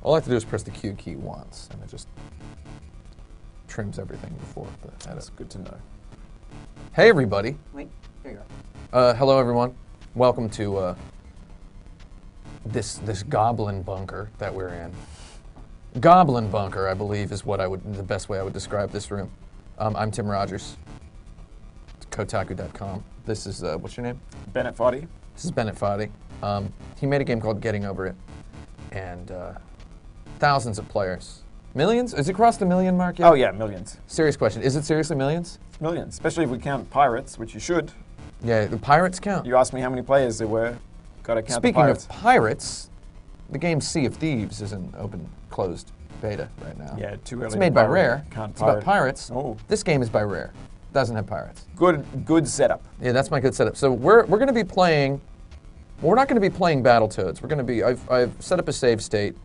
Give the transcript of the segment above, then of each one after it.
All I have to do is press the Q key once, and it just trims everything before the edit. That's good to know. Hey, everybody. Wait, there you go. Hello, everyone. Welcome to this goblin bunker that we're in. Goblin bunker, I believe, is the best way I would describe this room. I'm Tim Rogers. Kotaku.com. This is what's your name? Bennett Foddy. This is Bennett Foddy. He made a game called Getting Over It, and thousands of players. Millions? Is it crossed the million mark yet? Oh yeah, millions. Serious question. Is it seriously millions? Millions, especially if we count pirates, which you should. Yeah, the pirates count. You asked me how many players there were. Got to count Speaking the pirates. of pirates, the game Sea of Thieves is in open, closed beta right now. Yeah, too early. It's made by Rare. Can't It's about pirate. pirates. Oh. This game is by Rare. Doesn't have pirates. Good setup. Yeah, that's my good setup. So we're going to be playing. Well, we're not going to be playing Battletoads. We're going to be. I've set up a save state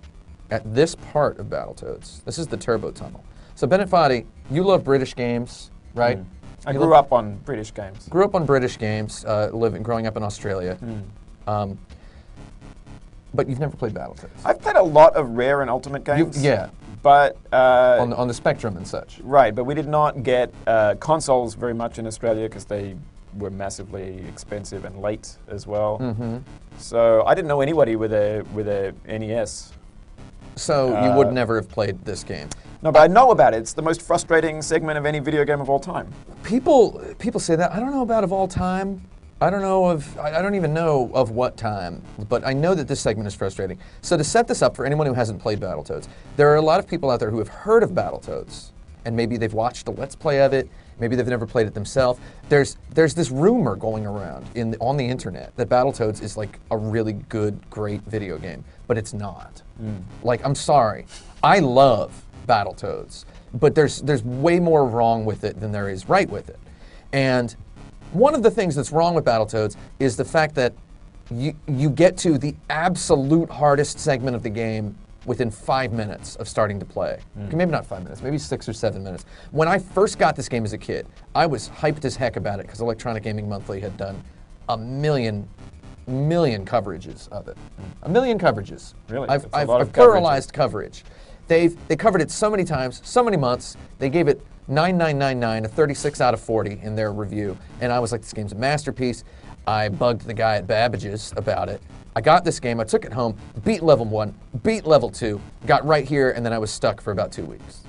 at this part of Battletoads. This is the Turbo Tunnel. So Bennett Foddy, you love British games, right? I grew up on British games. Grew up on British games, growing up in Australia. But you've never played Battletoads. I've played a lot of Rare and Ultimate games. Yeah. But On the Spectrum and such. right, but we did not get consoles very much in Australia because they were massively expensive and late as well. So I didn't know anybody with a NES. So you would never have played this game. No, but I know about it. It's the most frustrating segment of any video game of all time. People say that. I don't know about of all time. I don't even know of what time, but I know that this segment is frustrating. So to set this up for anyone who hasn't played Battletoads, there are a lot of people out there who have heard of Battletoads, and maybe they've watched a Let's Play of it, maybe they've never played it themselves. There's this rumor going around on the internet that Battletoads is like a really good, great video game, but it's not. Like, I'm sorry. I love Battletoads, but there's way more wrong with it than there is right with it. And one of the things that's wrong with Battletoads is the fact that you get to the absolute hardest segment of the game within 5 minutes of starting to play. Okay, maybe not 5 minutes, maybe 6 or 7 minutes. When I first got this game as a kid, I was hyped as heck about it because Electronic Gaming Monthly had done a million coverages of it. A million coverages. Really? I've That's a lot of pluralized coverage. They covered it so many times, so many months. They gave it 9999, a 36 out of 40 in their review. And I was like, this game's a masterpiece. I bugged the guy at Babbage's about it. I got this game, I took it home, beat level 1, beat level 2, got right here, and then I was stuck for about 2 weeks.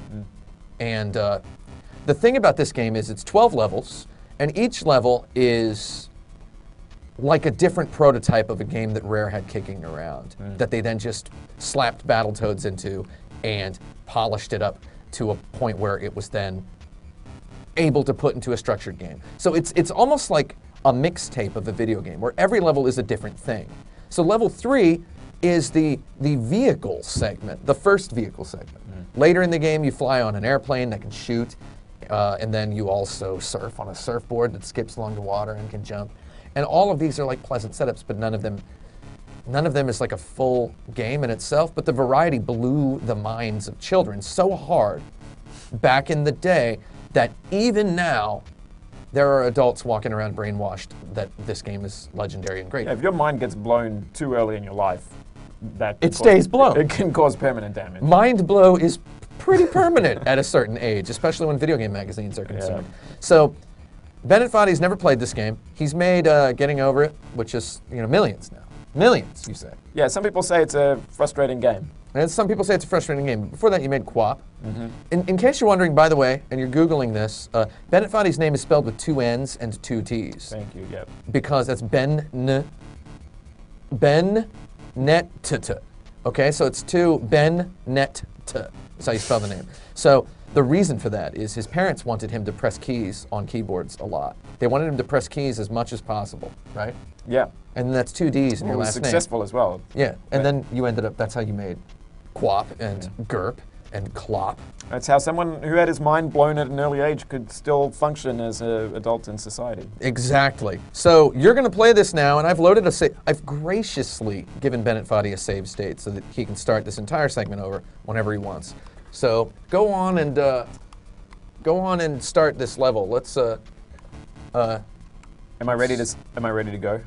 And the thing about this game is it's 12 levels, and each level is like a different prototype of a game that Rare had kicking around, that they then just slapped Battletoads into and polished it up to a point where it was then able to put into a structured game. So it's almost like a mixtape of a video game where every level is a different thing. So level 3 is the vehicle segment, the first vehicle segment. Later in the game, you fly on an airplane that can shoot, and then you also surf on a surfboard that skips along the water and can jump. And all of these are like pleasant setups, but none of them is like a full game in itself, but the variety blew the minds of children so hard back in the day that even now there are adults walking around brainwashed that this game is legendary and great. Yeah, if your mind gets blown too early in your life, It stays blown. It can cause permanent damage. Mind blow is pretty permanent at a certain age, especially when video game magazines are concerned. So Bennett Foddy's never played this game. He's made Getting Over It, which is millions now. Millions, you say. Yeah, some people say it's a frustrating game. And some people say it's a frustrating game. Before that, you made QWOP. In case you're wondering, by the way, and you're Googling this, Bennett Foddy's name is spelled with 2 N's and 2 T's. Thank you, yep. Because that's Bennett. Okay, so it's 2 Bennett. That's how you spell the name. So the reason for that is his parents wanted him to press keys on keyboards a lot. They wanted him to press keys as much as possible, right? Yeah. And that's 2 D's in your It was last name. successful as well. Yeah, and then you ended up, that's how you made QWOP and GURP and CLOP. That's how someone who had his mind blown at an early age could still function as an adult in society. Exactly. So you're going to play this now, and I've graciously given Bennett Foddy a save state so that he can start this entire segment over whenever he wants. So go on and start this level. Let's Am I ready to go?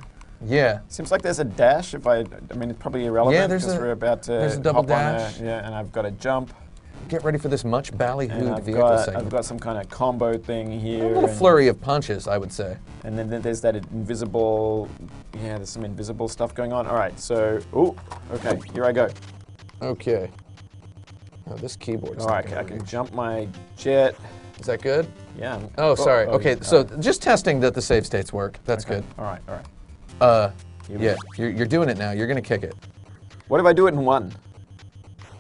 Yeah. Seems like there's a dash. I mean, it's probably irrelevant Yeah, because we're about to there's a double hop on dash. yeah, and I've got a jump. Get ready for this much And ballyhooed I've vehicle got, segment. I've got some kind of combo thing here. A little and- flurry of punches, I would say. And then there's that invisible, yeah, there's some invisible stuff going on. All right, so, ooh, okay, here I go. Okay. Oh, this keyboard's All right, I can jump my jet. Is that good? Yeah. Oh, sorry. Okay, yeah, so just testing that the save states work. That's okay. good. All right. Here we Yeah, go. you're doing it now. You're gonna kick it. What if I do it in one?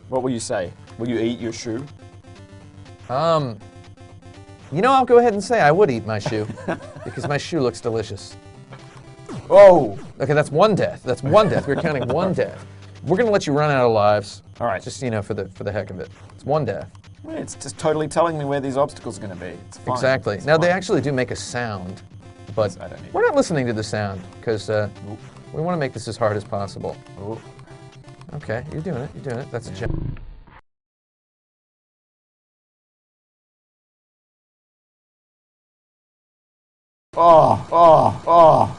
What will you say? Will you eat your shoe? You know, I'll go ahead and say I would eat my shoe because my shoe looks delicious. Oh! Okay, that's one death. That's one death. We're counting one death. We're gonna let you run out of lives. All right. Just for the heck of it. It's one death. Well, it's just totally telling me where these obstacles are going to be. It's fine. Exactly. It's Now they fine. actually do make a sound, but I don't need we're not listening to the sound because we want to make this as hard as possible. Ooh. Okay, you're doing it. You're doing it. That's a jump. Oh.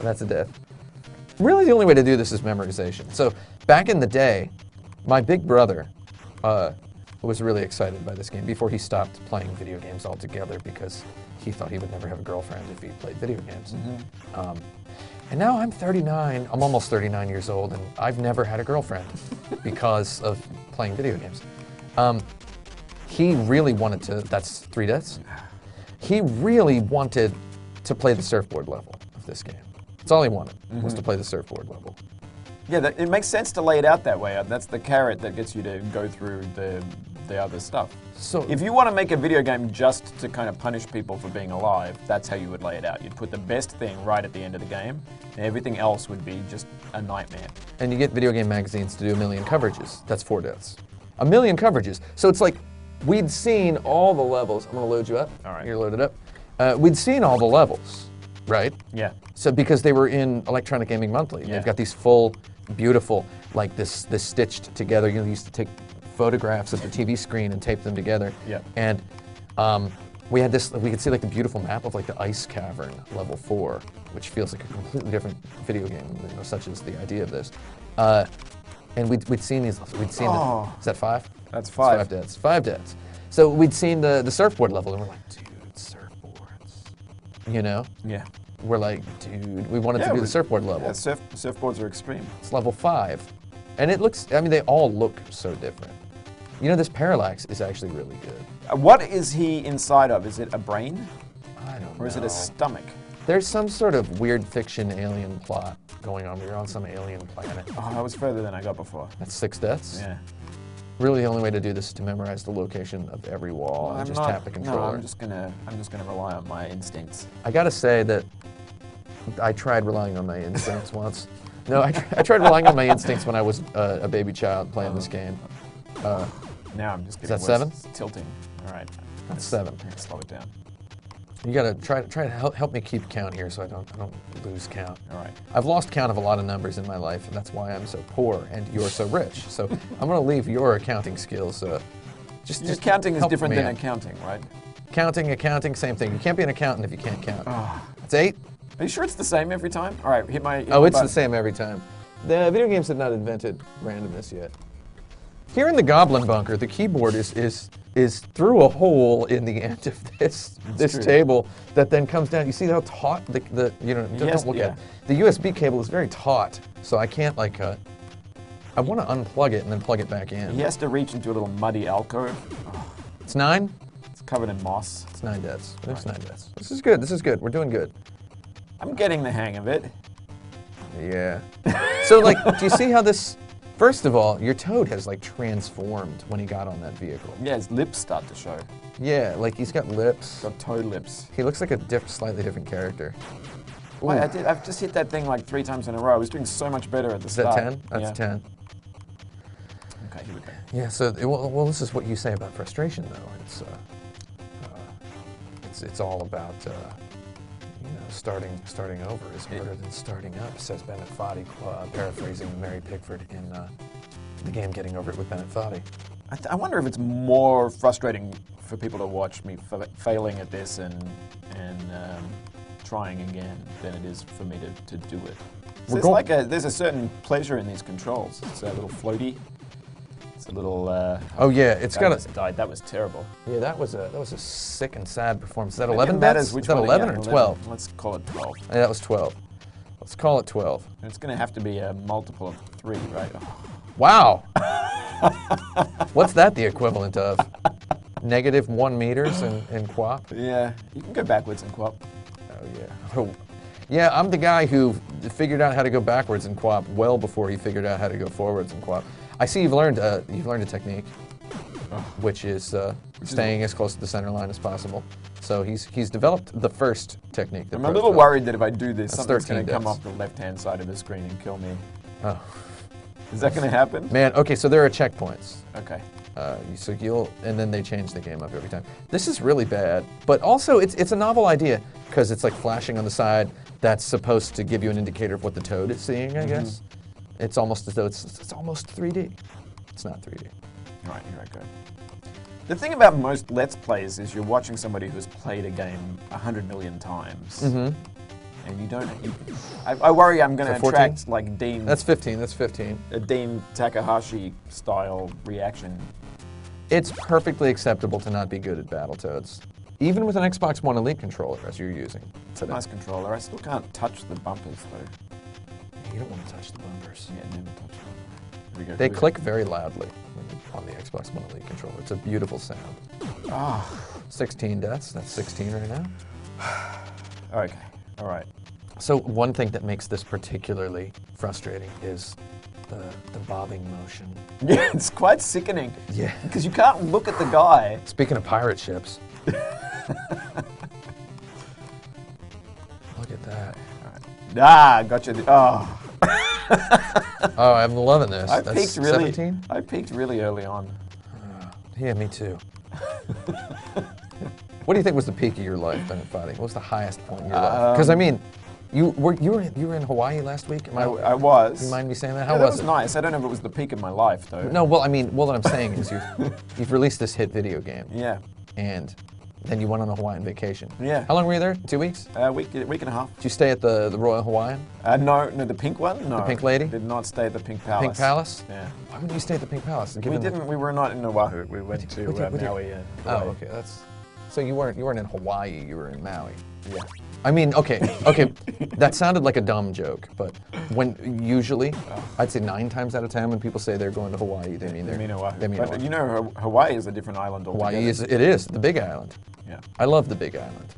That's a death. Really, the only way to do this is memorization. So back in the day, my big brother was really excited by this game before he stopped playing video games altogether because he thought he would never have a girlfriend if he played video games. And now I'm 39, I'm almost 39 years old, and I've never had a girlfriend because of playing video games. He really wanted to, that's 3 deaths? He really wanted to play the surfboard level of this game. That's all he wanted, was to play the surfboard level. Yeah, it makes sense to lay it out that way. That's the carrot that gets you to go through the other stuff. So If you want to make a video game just to kind of punish people for being alive, that's how you would lay it out. You'd put the best thing right at the end of the game, and everything else would be just a nightmare. And you get video game magazines to do 1 million coverages. That's 4 deaths. 1 million coverages. So it's like we'd seen all the levels. I'm gonna load you up. All right. You're loaded up. We'd seen all the levels, right? Yeah. So because they were in Electronic Gaming Monthly, Yeah. they've got these full, beautiful, like this stitched together. You know, they used to take photographs of the TV screen and tape them together. Yeah. And we had this. We could see like the beautiful map of like the ice cavern, level 4, which feels like a completely different video game. You know, such as the idea of this. And we'd seen these. We'd seen. Oh. Is that 5? That's It's 5. 5 deaths. 5 deaths. So we'd seen the surfboard level, and we're like, dude, surfboards. You know. Yeah. We're like, dude, we wanted to do we- the surfboard level. Yeah, surfboards are extreme. It's level 5. And it looks, I mean, they all look so different. You know, this Parallax is actually really good. What is he inside of? Is it a brain? I don't know. Or is it a stomach? There's some sort of weird fiction alien plot going on. We're on some alien planet. Oh, that was further than I got before. That's 6 deaths. Yeah. Really, the only way to do this is to memorize the location of every wall and just tap the controller. No, I'm just gonna rely on my instincts. I gotta say that I tried relying on my instincts once. No, I tried relying on my instincts when I was a baby child playing this game. Now I'm just Is getting that 7? It's tilting. All right. That's 7. Let's slow it down. You gotta try to help me keep count here so I don't lose count. All right. I've lost count of a lot of numbers in my life, and that's why I'm so poor and you're so rich. So I'm gonna leave your accounting skills. Just Counting is help different me than out. accounting, right? Counting, accounting, same thing. You can't be an accountant if you can't count. Ah. It's 8. Are you sure it's the same every time? All right, hit my. Oh, it's the button. same every time. The video games have not invented randomness yet. Here in the Goblin Bunker, the keyboard is through a hole in the end of this true. table that then comes down. You see how taut the Yes, don't look yeah. at it. The USB cable is very taut, so I can't like I want to unplug it and then plug it back in. He has to reach into a little muddy alcove. It's 9. It's covered in moss. It's 9 deaths. There's 9 deaths. This is good. This is good. We're doing good. I'm getting the hang of it. Yeah. So like, do you see how this? First of all, your Toad has like transformed when he got on that vehicle. Yeah, his lips start to show. Yeah, like he's got lips. Got toad lips. He looks like a slightly different character. Wait, Ooh. I've just hit that thing like 3 times in a row. I was doing so much better at the Is that start. 10? That's Yeah. 10. Okay. here we go. Yeah. So well, this is what you say about frustration, though. It's all about starting over is harder than starting up, says Bennett Foddy, paraphrasing Mary Pickford in the game Getting Over It with Bennett Foddy. I wonder if it's more frustrating for people to watch me failing at this and trying again than it is for me to do it. So there's a certain pleasure in these controls. It's a little floaty. It's a little. Oh yeah, it's got a. Died. That was terrible. Yeah, that was a sick and sad performance. Is that Maybe 11 it bets? matters which Is that one, 11 yeah, or 11. 12? Let's call it 12. Yeah, that was 12. Let's call it 12. And it's going to have to be a multiple of 3, right? Oh. Wow. What's that the equivalent of? -1 meters in QWOP? Yeah, you can go backwards in QWOP. Oh yeah. Oh. Yeah, I'm the guy who figured out how to go backwards in QWOP well before he figured out how to go forwards in QWOP. I see you've learned a technique, which is staying as close to the center line as possible. So he's developed the first technique. I'm a little worried that if I do this, That's something's going to 13 come deaths. off the left-hand side of the screen and kill me. Oh. Is that going to happen? Man, okay, so there are checkpoints. Okay. So and then they change the game up every time. This is really bad, but also it's a novel idea because it's like flashing on the side. That's supposed to give you an indicator of what the toad is seeing, I guess. It's almost as though it's almost 3D. It's not 3D. All right, here I go. The thing about most Let's Plays is you're watching somebody who's played a game 100 million times. And you don't. I worry I'm going to 14? attract like Dean. That's 15. That's 15. A Dean Takahashi style reaction. It's perfectly acceptable to not be good at Battletoads, even with an Xbox One Elite controller as you're using It's a today. nice controller. I still can't touch the bumpers though. You don't want to touch the bumpers. Yeah, never touch them. Here we go. They Here we go. click very loudly on the Xbox One Elite controller. It's a beautiful sound. Ah. 16 deaths. That's 16 right now. Okay. All right. So one thing that makes this particularly frustrating is the bobbing motion. Yeah, it's quite sickening. Yeah. Because you can't look at the guy. Speaking of pirate ships. Look at that. Ah, gotcha. Oh. Oh, I'm loving this. I That's peaked really. 17? I peaked really early on. Yeah, me too. What do you think was the peak of your life, Bennett Foddy? What was the highest point in your life? Because I mean, you were in Hawaii last week. I was. Do you mind me saying that? How Yeah, that was was it? nice. I don't know if it was the peak of my life though. No, well, I mean, what I'm saying is you've released this hit video game, Yeah. and then you went on a Hawaiian vacation. Yeah. How long were you there? 2 weeks? Week and a half. Did you stay at the Royal Hawaiian? No, the pink one. No. The pink lady? Did not stay at the Pink Palace. Pink Palace? Yeah. Why wouldn't you stay at the Pink Palace? We didn't. We were not in Oahu. We went to Maui. Oh, okay. That's so you weren't in Hawaii. You were in Maui. Yeah. I mean, okay. That sounded like a dumb joke, but usually, I'd say 9 times out of 10 when people say they're going to Hawaii, they mean Oahu. They mean but Oahu. you know, Hawaii is a different island altogether. Hawaii is the big island. Yeah. I love the big island.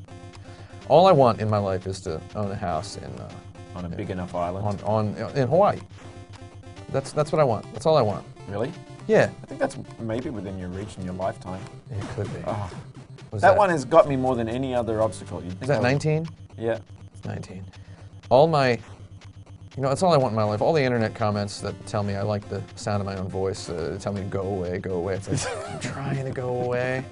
All I want in my life is to own a house On a big enough island. in Hawaii. That's what I want. That's all I want. Really? Yeah. I think that's maybe within your reach in your lifetime. It could be. Oh, Was that one has got me more than any other obstacle. Is that 19? Yeah. It's 19. All my, that's all I want in my life. All the internet comments that tell me I like the sound of my own voice, tell me to go away, go away. It's like, I'm trying to go away.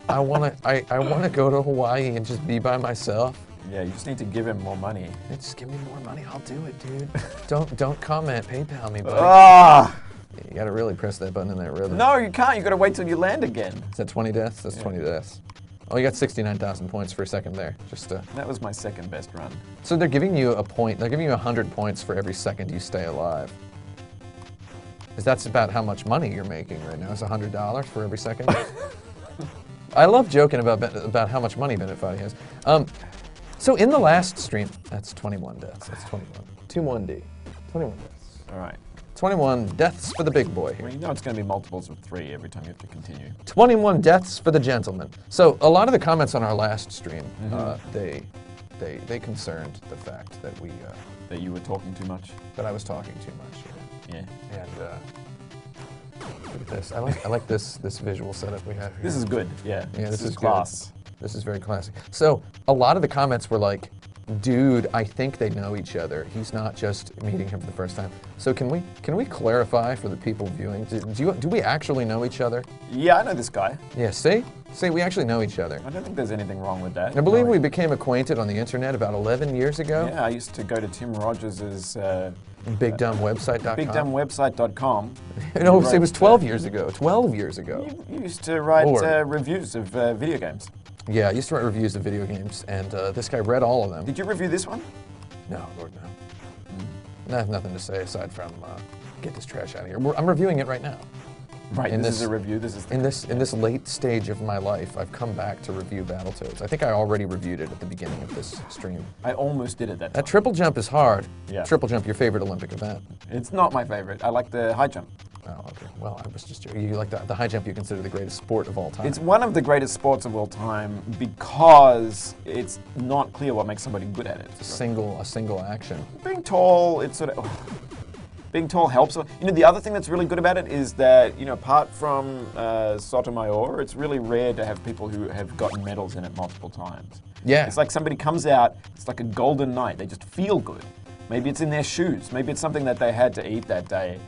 I wanna go to Hawaii and just be by myself. Yeah, you just need to give him more money. Yeah, just give me more money, I'll do it, dude. Don't comment, PayPal me, buddy. Ah! You gotta really press that button in that rhythm. No, you can't. You gotta wait till you land again. Is that 20 deaths? That's 20 deaths. Oh, you got 69,000 points for a second there. That was my second best run. So they're giving you a point. They're giving you 100 points for every second you stay alive. That's about how much money you're making right now. It's $100 for every second. I love joking about how much money Bennett Foddy has. So in the last stream, that's 21 deaths. That's 21. 21D. 21 deaths. All right. 21 deaths for the big boy here. Well, you know it's going to be multiples of 3 every time you have to continue. 21 deaths for the gentleman. So a lot of the comments on our last stream, they concerned the fact that That you were talking too much? that I was talking too much. Yeah. And look at this. I like this visual setup we have here. This is good. Yeah. Yeah, this is class. Good. This is very classy. So a lot of the comments were like, dude, I think they know each other. He's not just meeting him for the first time. So can we clarify for the people viewing? Do we actually know each other? Yeah, I know this guy. Yeah, see, we actually know each other. I don't think there's anything wrong with that. I believe we became acquainted on the internet about 11 years ago. Yeah, I used to go to Tim Rogers' BigDumbWebsite.com. BigDumbWebsite.com. No, it was 12 years ago. 12 years ago. You used to write Or- reviews of video games. Yeah, I used to write reviews of video games, and this guy read all of them. Did you review this one? No, Lord, no. I have nothing to say aside from get this trash out of here. I'm reviewing it right now. Right, In this this- is a review. This is the In this late stage of my life, I've come back to review Battletoads. I think I already reviewed it at the beginning of this stream. I almost did it that time. That triple jump is hard. Yeah. Triple jump, your favorite Olympic event. It's not my favorite. I like the high jump. Oh, okay. Well, I was just you like the high jump you consider the greatest sport of all time. It's one of the greatest sports of all time because it's not clear what makes somebody good at it. a single action. Being tall, it's sort of... being tall helps. You know, the other thing that's really good about it is that, you know, apart from Sotomayor, it's really rare to have people who have gotten medals in it multiple times. Yeah. It's like somebody comes out, it's like a golden night. They just feel good. Maybe it's in their shoes. Maybe it's something that they had to eat that day.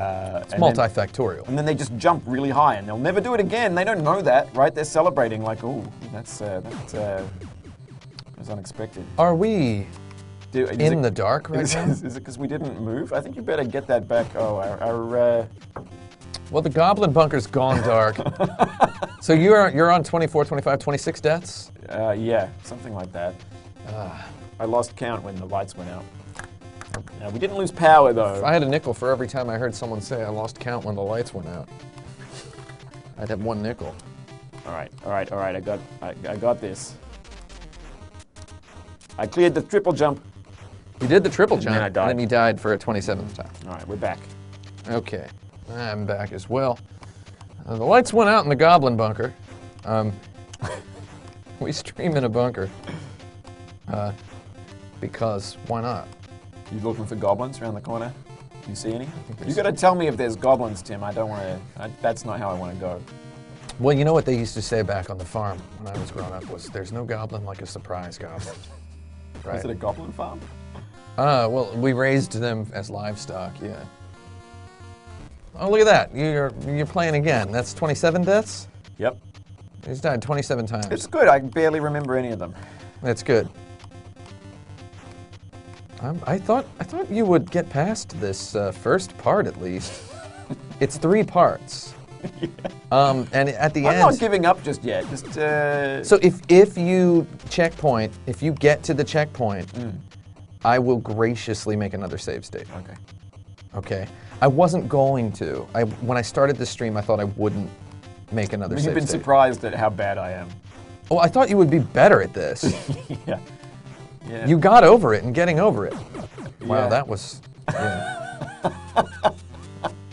It's multifactorial. And then they just jump really high, and they'll never do it again. They don't know that, right? They're celebrating like, oh, that was unexpected. Are we Is in it- the dark right now? Is it because we didn't move? I think you better get that back. Oh, Well, the Goblin Bunker's gone dark. So you're on 24, 25, 26 deaths? yeah, something like that. I lost count when the lights went out. We didn't lose power though. I had a nickel for every time I heard someone say I lost count when the lights went out. I'd have one nickel. All right. I got this. I cleared the triple jump. You did the triple And jump, then I died. and then you died for a 27th time. All right, we're back. Okay, I'm back as well. The lights went out in the Goblin Bunker. We stream in a bunker. Because why not? You looking for goblins around the corner? Do you see any? You got to tell me if there's goblins, Tim. I don't want to. That's not how I want to go. Well, you know what they used to say back on the farm when I was growing up was, "There's no goblin like a surprise goblin." Right? Is it a goblin farm? Well, we raised them as livestock. Yeah. Oh, look at that! You're playing again. That's 27 deaths. Yep. He's died 27 times. It's good. I barely remember any of them. That's good. I thought you would get past this first part at least. It's 3 parts. Yeah. And at the I'm end. not giving up just yet. Just. So if you get to the checkpoint, I will graciously make another save state. Okay. Okay. I wasn't going to. When I started this stream, I thought I wouldn't make another save You've been state. surprised at how bad I am. Oh, I thought you would be better at this. Yeah. Yeah. You got over it and getting over it. Wow, Yeah. that was. Yeah.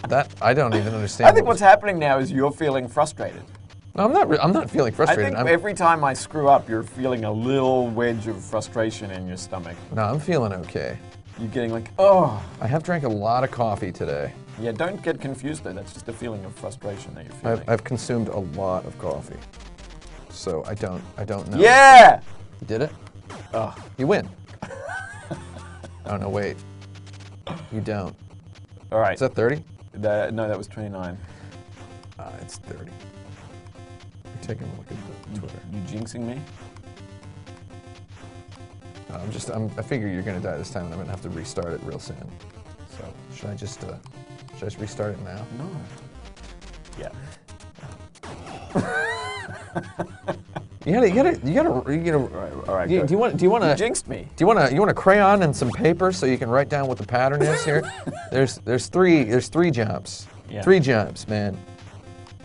That I don't even understand. I think what's happening now is you're feeling frustrated. No, I'm not feeling I frustrated. think every time I screw up, you're feeling a little wedge of frustration in your stomach. No, I'm feeling okay. You're getting like, oh. I have drank a lot of coffee today. Yeah, don't get confused though. That's just a feeling of frustration that you're feeling. I've consumed a lot of coffee, so I don't know. Yeah! You did it. Oh. You win. Oh no, wait. You don't. All right. Is that 30? No, that was 29. It's 30. You're taking a look at the Twitter. You jinxing me? I figure you're gonna die this time, and I'm gonna have to restart it real soon. So should I just restart it now? No. Yeah. You gotta. All right. Do you want to? You jinxed me. Do you want a crayon and some paper so you can write down what the pattern is here? There's three jumps. Yeah. 3 jumps, man.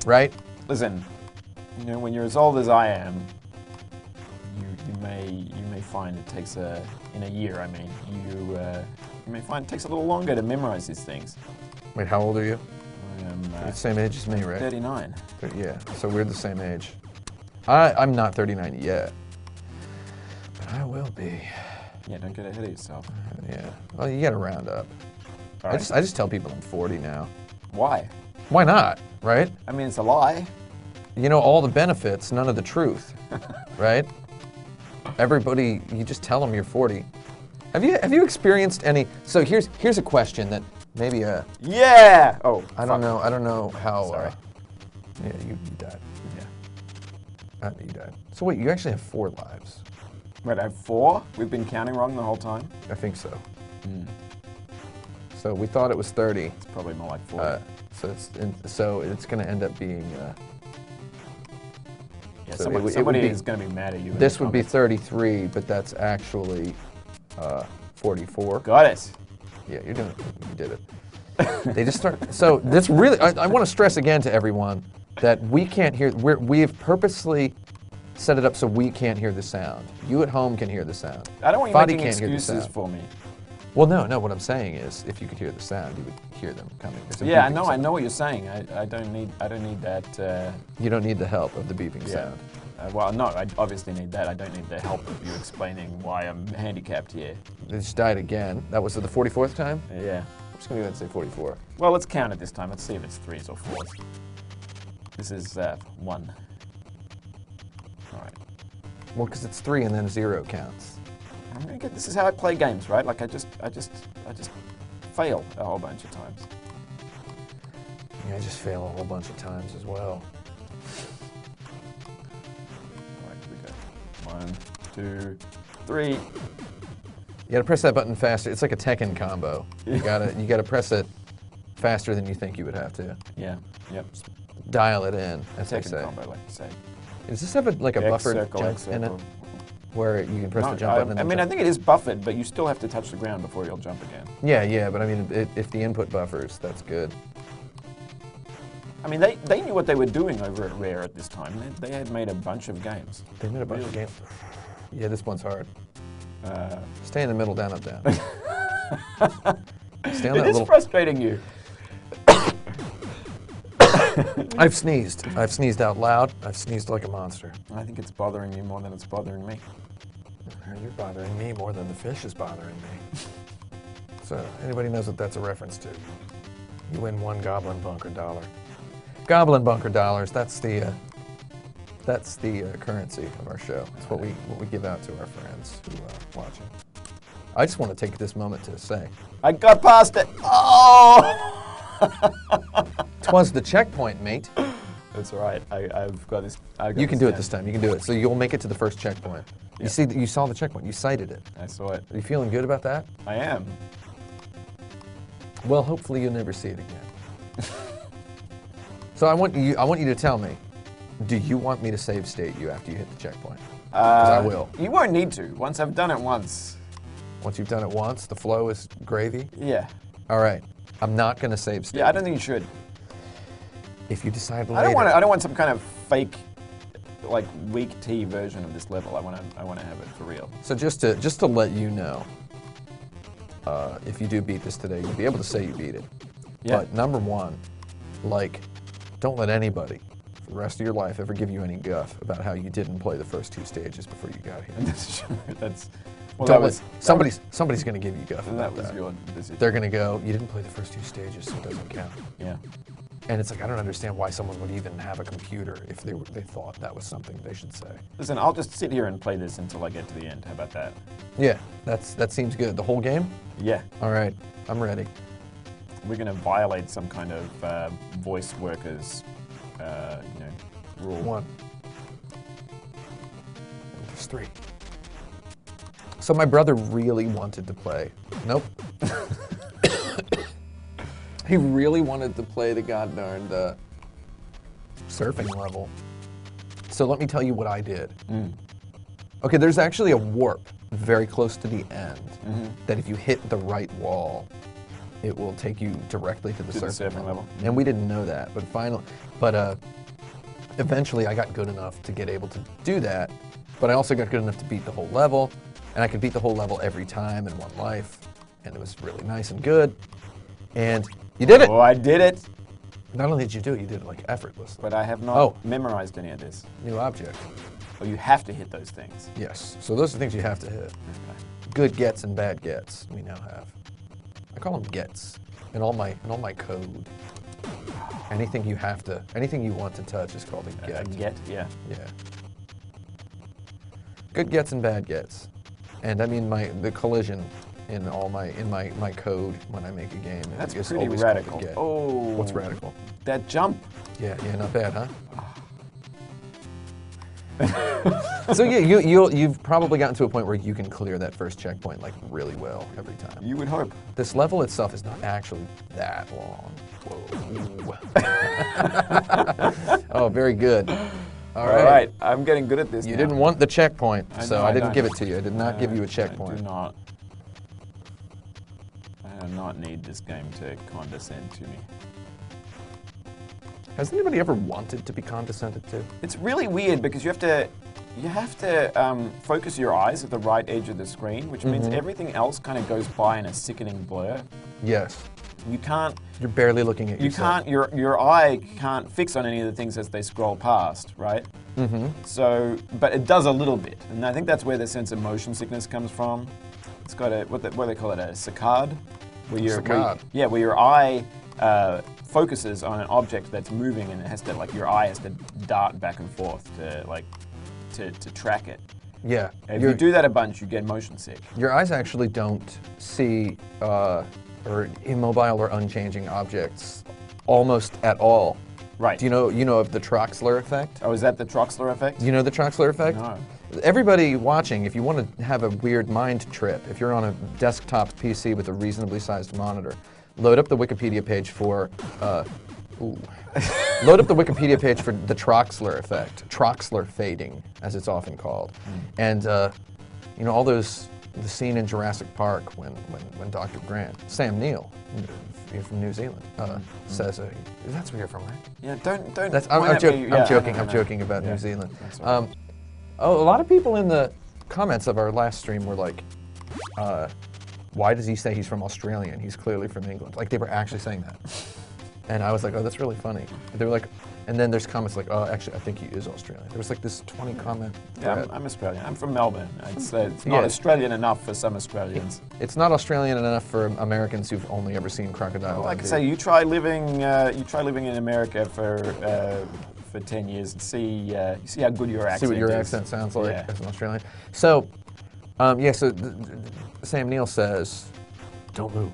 Right? Listen, you know, when you're as old as I am, you may find it takes in a year. I mean, you may find it takes a little longer to memorize these things. Wait, how old are you? I am You're the same age as me, right? 39. Yeah. So we're the same age. I'm not 39 yet, but I will be. Yeah, don't get ahead of yourself. Yeah. Well, you gotta round up. All I right. just tell people I'm 40 now. Why? Why not? Right? I mean, it's a lie. You know all the benefits, none of the truth. Right? everybody, you just tell them you're 40. Have you experienced any? So here's a question that maybe Yeah! Oh, I don't know how. Sorry. Yeah, you died. Yeah. You died. So wait, you actually have 4 lives. Wait, I have 4? We've been counting wrong the whole time? I think so. Hmm. So we thought it was 30. It's probably more like 40. So it's going to end up being. Yeah, so somebody is going to be mad at you. This would be 33, but that's actually 44. Got it. Yeah, you're doing it. You did it. They just start. So this really, I want to stress again to everyone that we can't hear. We've purposely set it up so we can't hear the sound. You at home can hear the sound. I don't want you Foddy making can't hear the excuses sound. for me. Well, no. What I'm saying is, if you could hear the sound, you would hear them coming. There's a Yeah, I beeping know sound. what you're saying. I don't need that. You don't need the help of the beeping sound. Well, no, I obviously need that. I don't need the help of you explaining why I'm handicapped here. They just died again. That was the 44th time? Yeah. I'm just going to go ahead and say 44. Well, let's count it this time. Let's see if it's 3s or 4s. This is 1. All right. Well, because it's 3 and then 0 counts. I'm gonna get. This is how I play games, right? Like I just fail a whole bunch of times. Yeah, I just fail a whole bunch of times as well. All right, here we go. 1, 2, 3. You gotta press that button faster. It's like a Tekken combo. You gotta press it faster than you think you would have to. Yeah. Yep. Dial it in, as they Second say. combo, like you say. Does this have a X buffered circle, jump X in it, circle. where you can press No, the jump button? And I then mean, I jump? think it is buffered, but you still have to touch the ground before you'll jump again. Yeah, but I mean, if the input buffers, that's good. I mean, they knew what they were doing over at Rare at this time. They had made a bunch of games. They made a bunch of Really? games. Yeah, this one's hard. Uh, Stay in the middle, down, up, down. Stay on it that is little. frustrating you. I've sneezed. I've sneezed out loud. I've sneezed like a monster. I think it's bothering you more than it's bothering me. You're bothering me more than the fish is bothering me. So, anybody knows what that's a reference to? You win 1 Goblin Bunker dollar. Goblin Bunker dollars. That's the currency of our show. That's what we give out to our friends who are watching. I just want to take this moment to say, I got past it. Oh! 'twas the checkpoint, mate. That's all right. I've got this. You can do it this time. You can do it. So you'll make it to the first checkpoint. Yeah. You saw the checkpoint. You sighted it. I saw it. Are you feeling good about that? I am. Well, hopefully you'll never see it again. So I want you to tell me, do you want me to save state you after you hit the checkpoint? 'Cause I will. You won't need to. Once I've done it once. Once you've done it once, the flow is gravy. Yeah. All right. I'm not going to save state. Yeah, I don't think you should. If you decide later. I don't want some kind of fake, like weak tea version of this level. I want to have it for real. So just to let you know, if you do beat this today, you'll be able to say you beat it. Yeah. But number 1, like, don't let anybody for the rest of your life ever give you any guff about how you didn't play the first 2 stages before you got here. That's. Well, Don't that let- was somebody's going to give you guff that about was that. your decision. They're going to go, you didn't play the first 2 stages, so it doesn't count. Yeah. And it's like, I don't understand why someone would even have a computer if they thought that was something they should say. Listen, I'll just sit here and play this until I get to the end. How about that? Yeah, that seems good. The whole game? Yeah. All right, I'm ready. We're going to violate some kind of voice workers, rule. 1. There's 3. So my brother really wanted to play. Nope. He really wanted to play the god-darned surfing level. So let me tell you what I did. Okay, there's actually a warp very close to the end that if you hit the right wall, it will take you directly to the surfing level. And we didn't know that, but eventually I got good enough to get able to do that, but I also got good enough to beat the whole level, and I could beat the whole level every time in one life, and it was really nice and good. And you did it! Oh, I did it! Not only did you do it, you did it like effortlessly. But I have not memorized any of this. New object. Oh, you have to hit those things. Yes. So those are things you have to hit. Good gets and bad gets we now have. I call them gets in all my code. Anything you want to touch is called a get. Get, yeah. Yeah. good gets and bad gets. And I mean the collision in my code when I make a game. That's is pretty always radical. good get. Oh. What's radical? That jump. Yeah, not bad, huh? So yeah, you've probably gotten to a point where you can clear that first checkpoint like really well every time. You would hope. This level itself is not actually that long. Whoa. Oh, very good. All right. I'm getting good at this You now. didn't want the checkpoint, so I didn't don't. give it to you. I did not give you a I checkpoint. do not. I do not need this game to condescend to me. Has anybody ever wanted to be condescended to? It's really weird because you have to focus your eyes at the right edge of the screen, which means everything else kind of goes by in a sickening blur. Yes. You can't. You're barely looking at yourself. Your eye can't fix on any of the things as they scroll past, right? Mm-hmm. So, but it does a little bit, and I think that's where the sense of motion sickness comes from. It's got a what do they call it, a saccade, where where your eye focuses on an object that's moving, and it has to your eye has to dart back and forth to track it. Yeah. If you do that a bunch, you get motion sick. Your eyes actually don't see or immobile or unchanging objects almost at all. Right. Do you know of the Troxler effect? Oh, is that the Troxler effect? Do you know the Troxler effect? No. Everybody watching, if you want to have a weird mind trip, if you're on a desktop PC with a reasonably sized monitor, load up the Wikipedia page for load up the Wikipedia page for the Troxler effect, Troxler fading, as it's often called, and all those. The scene in Jurassic Park when Dr. Grant, Sam Neill, from New Zealand, says, "That's where you're from, right?" Yeah, don't. I'm joking. No. I'm joking about New Zealand. That's all right. A lot of people in the comments of our last stream were like, "Why does he say he's from Australia and he's clearly from England?" Like they were actually saying that, and I was like, "Oh, that's really funny." They were like. And then there's comments like, "Oh, actually, I think he is Australian." There was like this 20 comment thread. Yeah, I'm Australian. I'm from Melbourne. It's not Australian enough for some Australians. It's not Australian enough for Americans who've only ever seen Crocodile. Like I say, you try living in America for 10 years and see how good your accent is. See what your accent sounds like Yeah. as an Australian. So, Sam Neill says, "Don't move.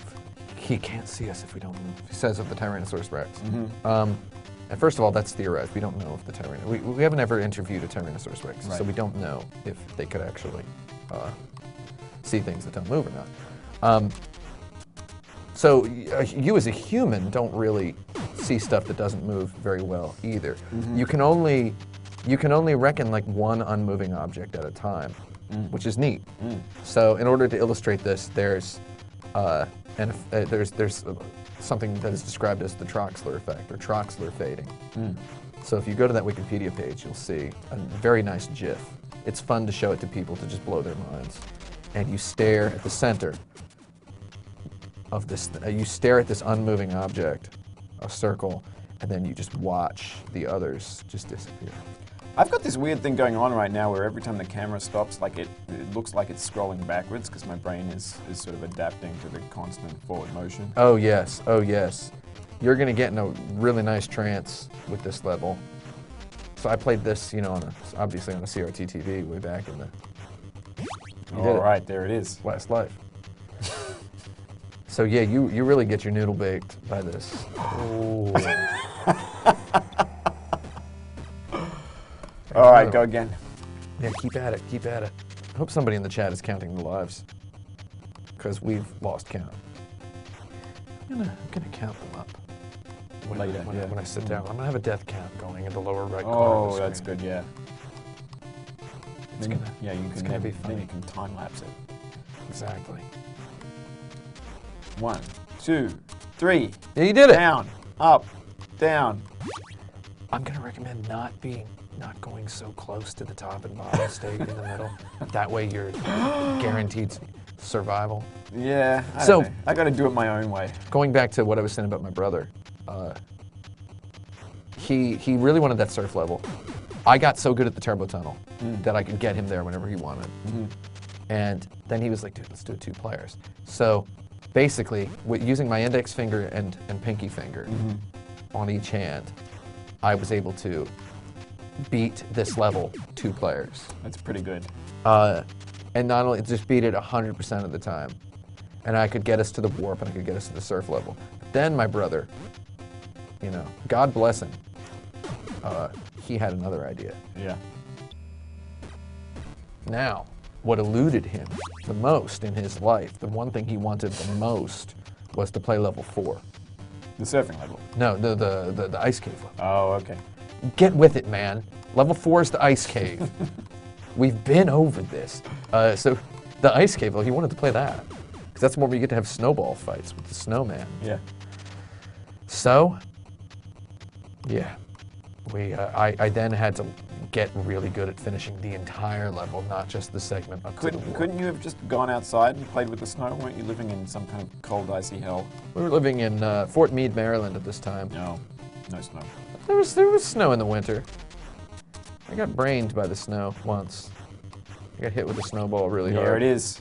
He can't see us if we don't move." He says of the Tyrannosaurus Rex. And first of all, that's theorized. We don't know if the Tyrannosaurus... We haven't ever interviewed a Tyrannosaurus Rex, so we don't know if they could actually see things that don't move or not. So you as a human don't really see stuff that doesn't move very well either. You can only reckon like one unmoving object at a time, which is neat. So in order to illustrate this, there's something that is described as the Troxler effect or Troxler fading. So if you go to that Wikipedia page, you'll see a very nice GIF. It's fun to show it to people to just blow their minds. And you stare at the center of this. You stare at this unmoving object, a circle, and then you just watch the others just disappear. I've got this weird thing going on right now where every time the camera stops, it looks like it's scrolling backwards because my brain is sort of adapting to the constant forward motion. Oh yes, You're gonna get in a really nice trance with this level. So I played this, obviously on a CRT TV way back in the. All right, there it is. Last life. So yeah, you really get your noodle baked by this. Oh. All right, go again. Yeah, keep at it. I hope somebody in the chat is counting the lives, because we've lost count. I'm gonna count them up when I sit down. I'm gonna have a death count going in the lower right corner. Oh, that's good. Yeah. It's gonna be funny. Then you can time lapse it. Exactly. 1, 2, 3. Yeah, you did it. Down, up, down. I'm gonna recommend not going so close to the top and bottom, stay in the middle. That way you're guaranteed survival. Yeah, I gotta do it my own way. Going back to what I was saying about my brother, he really wanted that surf level. I got so good at the turbo tunnel that I could get him there whenever he wanted. And then he was like, "Dude, let's do it 2 players." So basically, using my index finger and pinky finger on each hand, I was able to beat this level 2 players. That's pretty good. And not only just beat it 100% of the time. And I could get us to the warp and I could get us to the surf level. But then my brother, you know, God bless him, he had another idea. Yeah. Now, what eluded him the most in his life, the one thing he wanted the most, was to play level 4. The surfing level. No, the ice cave level. Oh, okay. Get with it, man. Level 4 is the ice cave. We've been over this. So the ice cave, well, he wanted to play that. Because that's where we get to have snowball fights with the snowman. Yeah. So, yeah. I then had to get really good at finishing the entire level, not just the segment up to the warp. Couldn't you have just gone outside and played with the snow? Weren't you living in some kind of cold, icy hell? We were living in Fort Meade, Maryland at this time. No. No snow. There was snow in the winter. I got brained by the snow once. I got hit with a snowball really hard. There it is.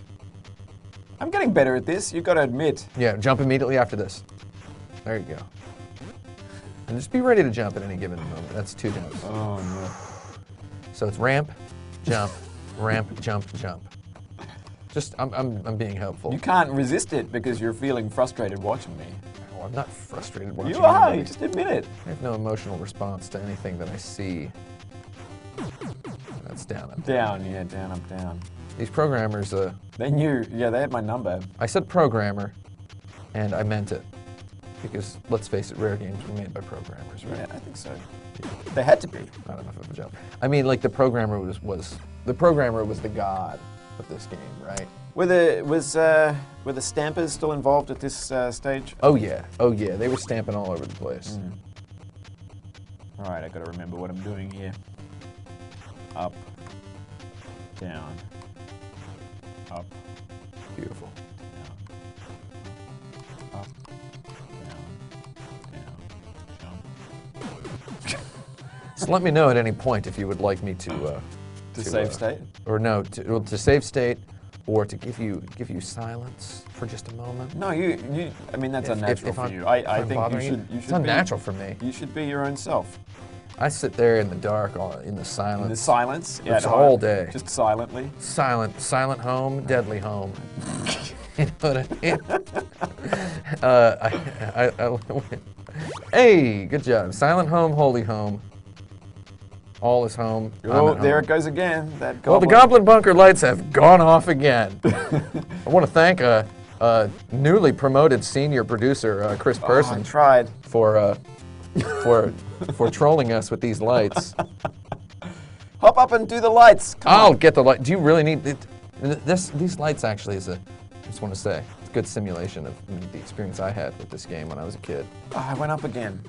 I'm getting better at this, you've got to admit. Yeah, jump immediately after this. There you go. And just be ready to jump at any given moment. That's 2 jumps. Oh, no. So it's ramp, jump, ramp, jump, jump. Just, I'm being helpful. You can't resist it because you're feeling frustrated watching me. Oh, I'm not frustrated watching You are, anybody. you just admit it. I have no emotional response to anything that I see. That's down. Up. Down, yeah, down, up, down. These programmers, They knew, yeah, they had my number. I said programmer, and I meant it. Because, let's face it, rare games were made by programmers, right? Yeah, I think so. They had to be. Not enough of a job. I mean, like, the programmer was the god of this game, right? Were the stampers still involved at this stage? Oh yeah, they were stamping all over the place. All right, I got to remember what I'm doing here. Up, down, up, Beautiful. down, up, down, jump. So let me know at any point if you would like me to save state? or no, to save state, or to give you silence for just a moment. No, you. I mean, that's unnatural for you. if I I'm think bothering you should. It's unnatural for me. You should be your own self. I sit there in the dark, in the silence. In the silence. Yeah, It's all day. Just silently. Silent home, deadly home. You know what I mean? Hey, good job. Silent home, holy home. All is home. I'm Oh, at there home. it goes again. That goblin. Well, the Goblin Bunker lights have gone off again. I want to thank a newly promoted senior producer, Chris I Person, tried. for trolling us with these lights. Hop up and do the lights. Come I'll on. get the light. Do you really need it? These lights actually is I just want to say, it's a good simulation of the experience I had with this game when I was a kid. Oh, I went up again.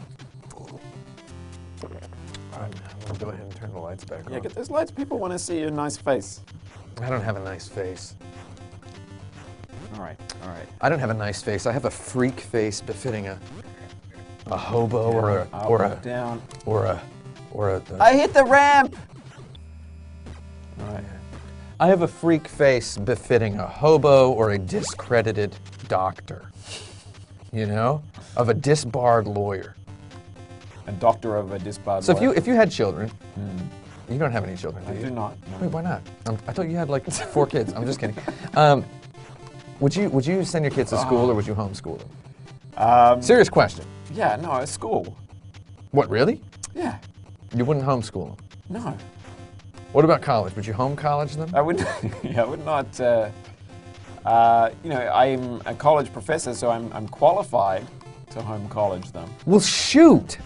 I'm gonna go ahead and turn the lights back Yeah, on. get those lights. People want to see your nice face. I don't have a nice face. All right, all right. I don't have a nice face. I have a freak face befitting a hobo or Up, a down. I hit the ramp. All right. I have a freak face befitting a hobo or a discredited doctor. You know, of a disbarred lawyer. A doctor of a disbarred. So lawyer. if you had children, you don't have any children, do I you? do not. No. Wait, why not? I thought you had like 4 kids. I'm just kidding. Would you send your kids to school or would you homeschool them? Serious question. Yeah, no, at school. What, really? Yeah. You wouldn't homeschool them? No. What about college? Would you home college them? I would. Yeah, I would not. You know, I'm a college professor, so I'm qualified to home college them. Well, shoot.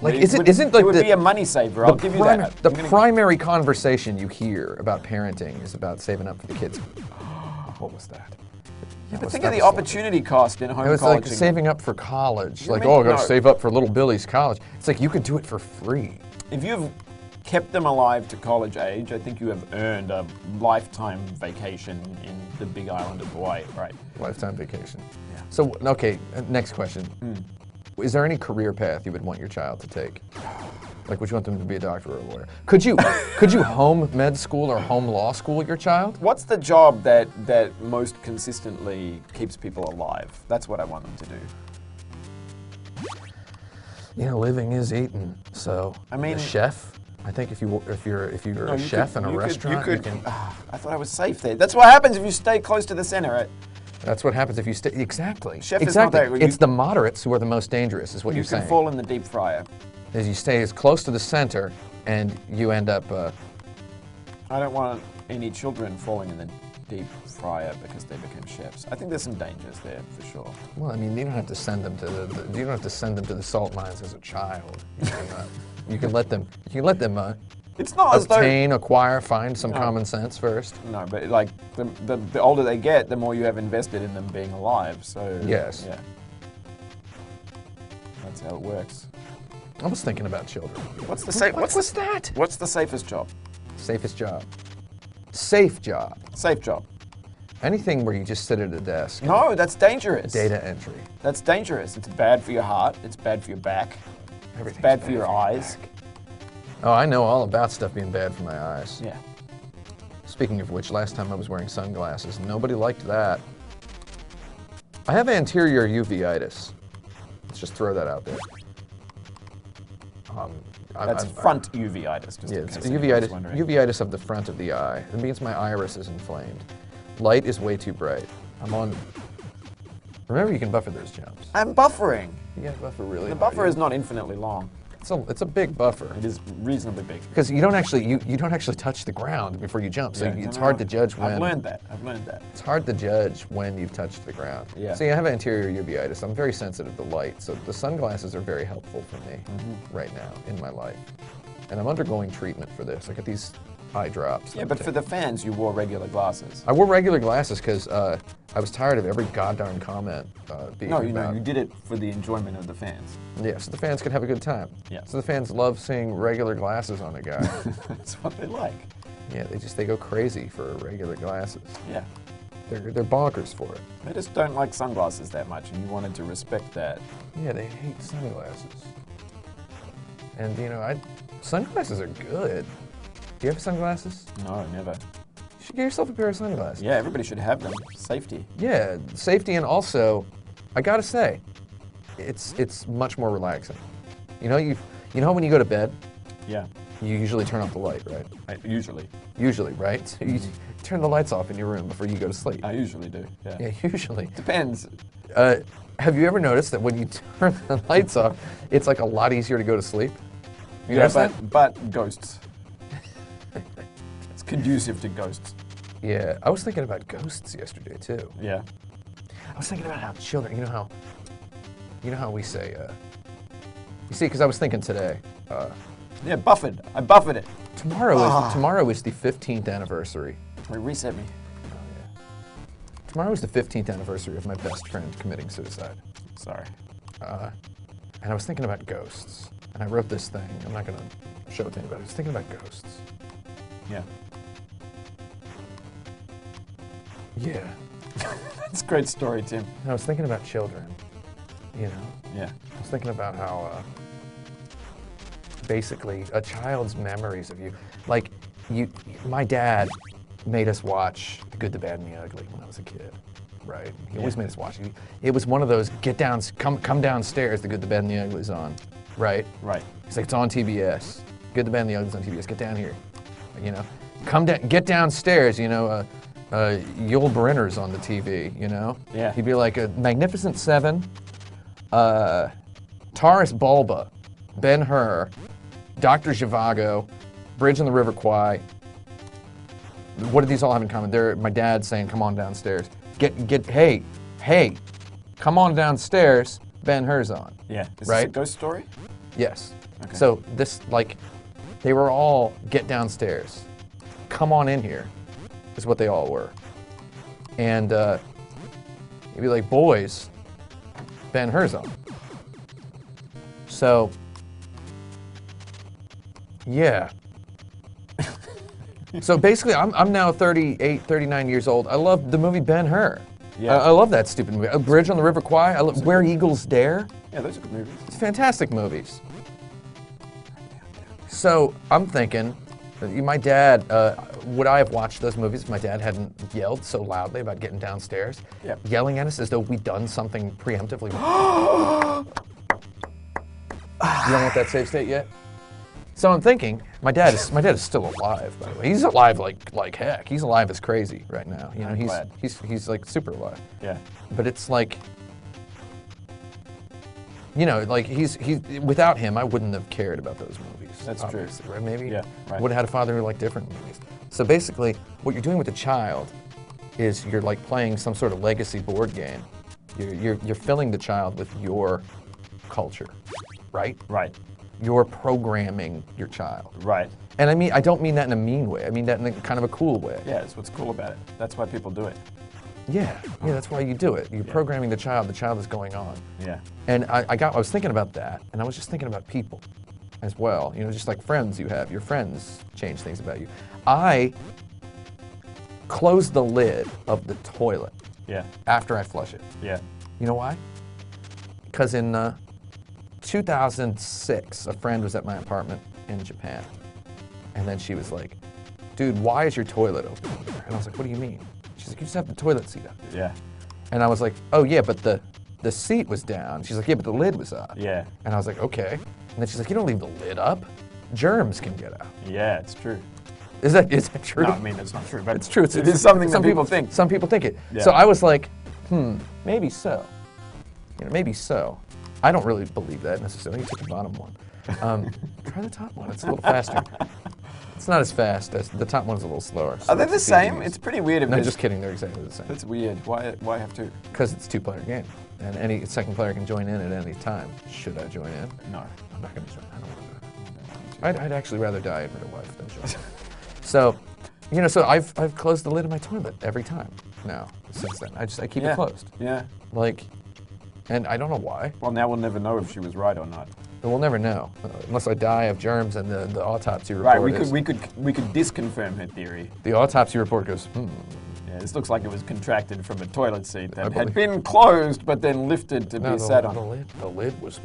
Like, It would- isn't like it would the be a money saver. I'll give you that. the I'm gonna- primary conversation you hear about parenting is about saving up for the kids. What was that? But think of the opportunity cost in home It was college. like saving up for college. You Like, mean- oh, I gotta no. save up for little Billy's college. It's like you could do it for free. If you've kept them alive to college age, I think you have earned a lifetime vacation in the big island of Hawaii, right? Lifetime vacation. Yeah. So, okay, next question. Is there any career path you would want your child to take? Like, would you want them to be a doctor or a lawyer? Could you home med school or home law school your child? What's the job that most consistently keeps people alive? That's what I want them to do. living is eating. So I mean, a chef. I think if you're No, a chef in a you restaurant, could, you can. I thought I was safe there. That's what happens if you stay close to the center, right? That's what happens if you stay. Exactly. Chef is not exactly. that- It's the moderates who are the most dangerous, is what You you're can saying. fall in the deep fryer. Is you stay as close to the center, and you end up. I don't want any children falling in the deep fryer because they became chefs. I think there's some dangers there for sure. Well, I mean, you don't have to send them to you don't have to send them to the salt mines as a child. You can let them. You can let them It's not as though acquire, find some common sense first. no, but like the older they get, the more you have invested in them being alive. So Yes. yeah, that's how it works. I was thinking about children. What's the safe? What's that? What's the safest job? Safest job. Safe job. Safe job. Anything where you just sit at a desk. No, that's dangerous. Data entry. That's dangerous. It's bad for your heart. It's bad for your back. It's Everything's bad for your eyes. back. Oh, I know all about stuff being bad for my eyes. Yeah. Speaking of which, last time I was wearing sunglasses, nobody liked that. I have anterior uveitis. Let's just throw that out there. That's front uveitis. Just Yeah, in it's case anybody's uveitis, wondering. uveitis of the front of the eye. It means my iris is inflamed. Light is way too bright. I'm on. Remember, you can buffer those jumps. I'm buffering. You gotta buffer really. The hard. buffer is not infinitely long. It's a big buffer. It is reasonably big. Because you don't actually touch the ground before you jump, so Yeah, it's no, hard no. to judge when. I've learned that. I've learned that. It's hard to judge when you've touched the ground. Yeah. See, I have anterior uveitis. I'm very sensitive to light, so the sunglasses are very helpful for me right now in my life. And I'm undergoing treatment for this. I got these eye drops. Yeah, but for the fans, you wore regular glasses. I wore regular glasses because I was tired of every goddamn comment being No, about. you did it for the enjoyment of the fans. Yeah, so the fans could have a good time. Yeah. So the fans love seeing regular glasses on a guy. That's what they like. Yeah, they go crazy for regular glasses. Yeah. They're bonkers for it. They just don't like sunglasses that much, and you wanted to respect that. Yeah, they hate sunglasses. And sunglasses are good. Do you have sunglasses? No, never. You should get yourself a pair of sunglasses. Yeah, everybody should have them. Safety. Yeah, safety, and also, I gotta say, it's much more relaxing. You know when you go to bed, Yeah, you usually turn off the light, right? usually. Usually, right? So you turn the lights off in your room before you go to sleep. I usually do. Yeah. Yeah, usually. Depends. Have you ever noticed that when you turn the lights off, it's like a lot easier to go to sleep? You notice that? but ghosts. It's conducive to ghosts. Yeah, I was thinking about ghosts yesterday too. Yeah. I was thinking about how children, you know how we say, you see, because I was thinking today, Yeah, buffered. I buffered it. tomorrow is the 15th anniversary. Wait, reset me. Tomorrow is the 15th anniversary of my best friend committing suicide. Sorry. And I was thinking about ghosts. And I wrote this thing. I'm not going to show it to anybody. I was thinking about ghosts. Yeah. Yeah. It's a great story, Tim. And I was thinking about children, Yeah. I was thinking about how, basically, a child's memories of you. Like, my dad made us watch The Good, the Bad, and the Ugly when I was a kid, right? He always made us watch it. It was one of those, come downstairs, The Good, the Bad, and the Ugly's on, right? Right. He's like, it's on TBS. Good, the Bad, and the Ugly's on TBS. Get down here, get downstairs, Yul Brynner's on the TV, Yeah. He'd be like a Magnificent Seven, Taurus Bulba, Ben-Hur, Dr. Zhivago, Bridge on the River Kwai. What do these all have in common? They're my dad saying, come on downstairs. Hey, come on downstairs, Ben-Hur's on. Yeah. Is Right? this a ghost story? Yes. Okay. So this, they were all, get downstairs. Come on in here, is what they all were. And he'd be like, boys, Ben-Hur's on. So, yeah. So basically, I'm now 38, 39 years old. I love the movie Ben-Hur. Yeah. I love that stupid movie. Bridge on the River Kwai. I love Where Eagles Dare. Yeah, those are good movies. It's fantastic movies. So I'm thinking, my dad, would I have watched those movies if my dad hadn't yelled so loudly about getting downstairs? Yep. Yelling at us as though we'd done something preemptively wrong. You don't want that save state yet? So I'm thinking, my dad is still alive, by the way. He's alive like heck. He's alive as crazy right now. You know, he's like super alive. Yeah. But it's like, you know, like he's without him, I wouldn't have cared about those movies. That's true. Right? Maybe. Yeah. Right. Would have had a father who liked different movies. So basically, what you're doing with the child is you're like playing some sort of legacy board game. You're filling the child with your culture, right? Right. You're programming your child. Right. And I mean, I don't mean that in a mean way. I mean that in a kind of a cool way. Yeah, that's what's cool about it. That's why people do it. Yeah, that's why you do it. You're programming the child is going on. Yeah. And I was thinking about that, and I was just thinking about people as well. You know, just like friends you have. Your friends change things about you. I close the lid of the toilet Yeah. after I flush it. Yeah. You know why? Because in 2006, a friend was at my apartment in Japan, and then she was like, dude, why is your toilet open? And I was like, what do you mean? She's like, you just have the toilet seat up. Yeah. And I was like, oh yeah, but the seat was down. She's like, yeah, but the lid was up. Yeah. And I was like, okay. And then she's like, you don't leave the lid up. Germs can get out. Yeah, it's true. Is that true? No, I mean, it's not true, but It's true. It is something that people think. Some people think it. Yeah. So I was like, maybe so. You know, maybe so. I don't really believe that necessarily. You took the bottom one. Try the top one. It's a little faster. It's not as fast. As the top one's a little slower. So Are they the it's easy to same? use. It's pretty weird. If No, it's- just kidding. They're exactly the same. That's weird. Why have two? Because it's a two-player game, and any second player can join in at any time. Should I join in? No. I'm not going to join. I don't want to. I'd actually rather die and rid a wife than join. So, you know, so I've closed the lid of my toilet every time now since then. I keep it closed. Yeah. Like, and I don't know why. Well, now we'll never know if she was right or not. But we'll never know unless I die of germs and the autopsy report. Right. is, We could disconfirm her theory. The autopsy report goes, Yeah. This looks like it was contracted from a toilet seat that I had believe- been closed but then lifted to No, be sat on. the lid was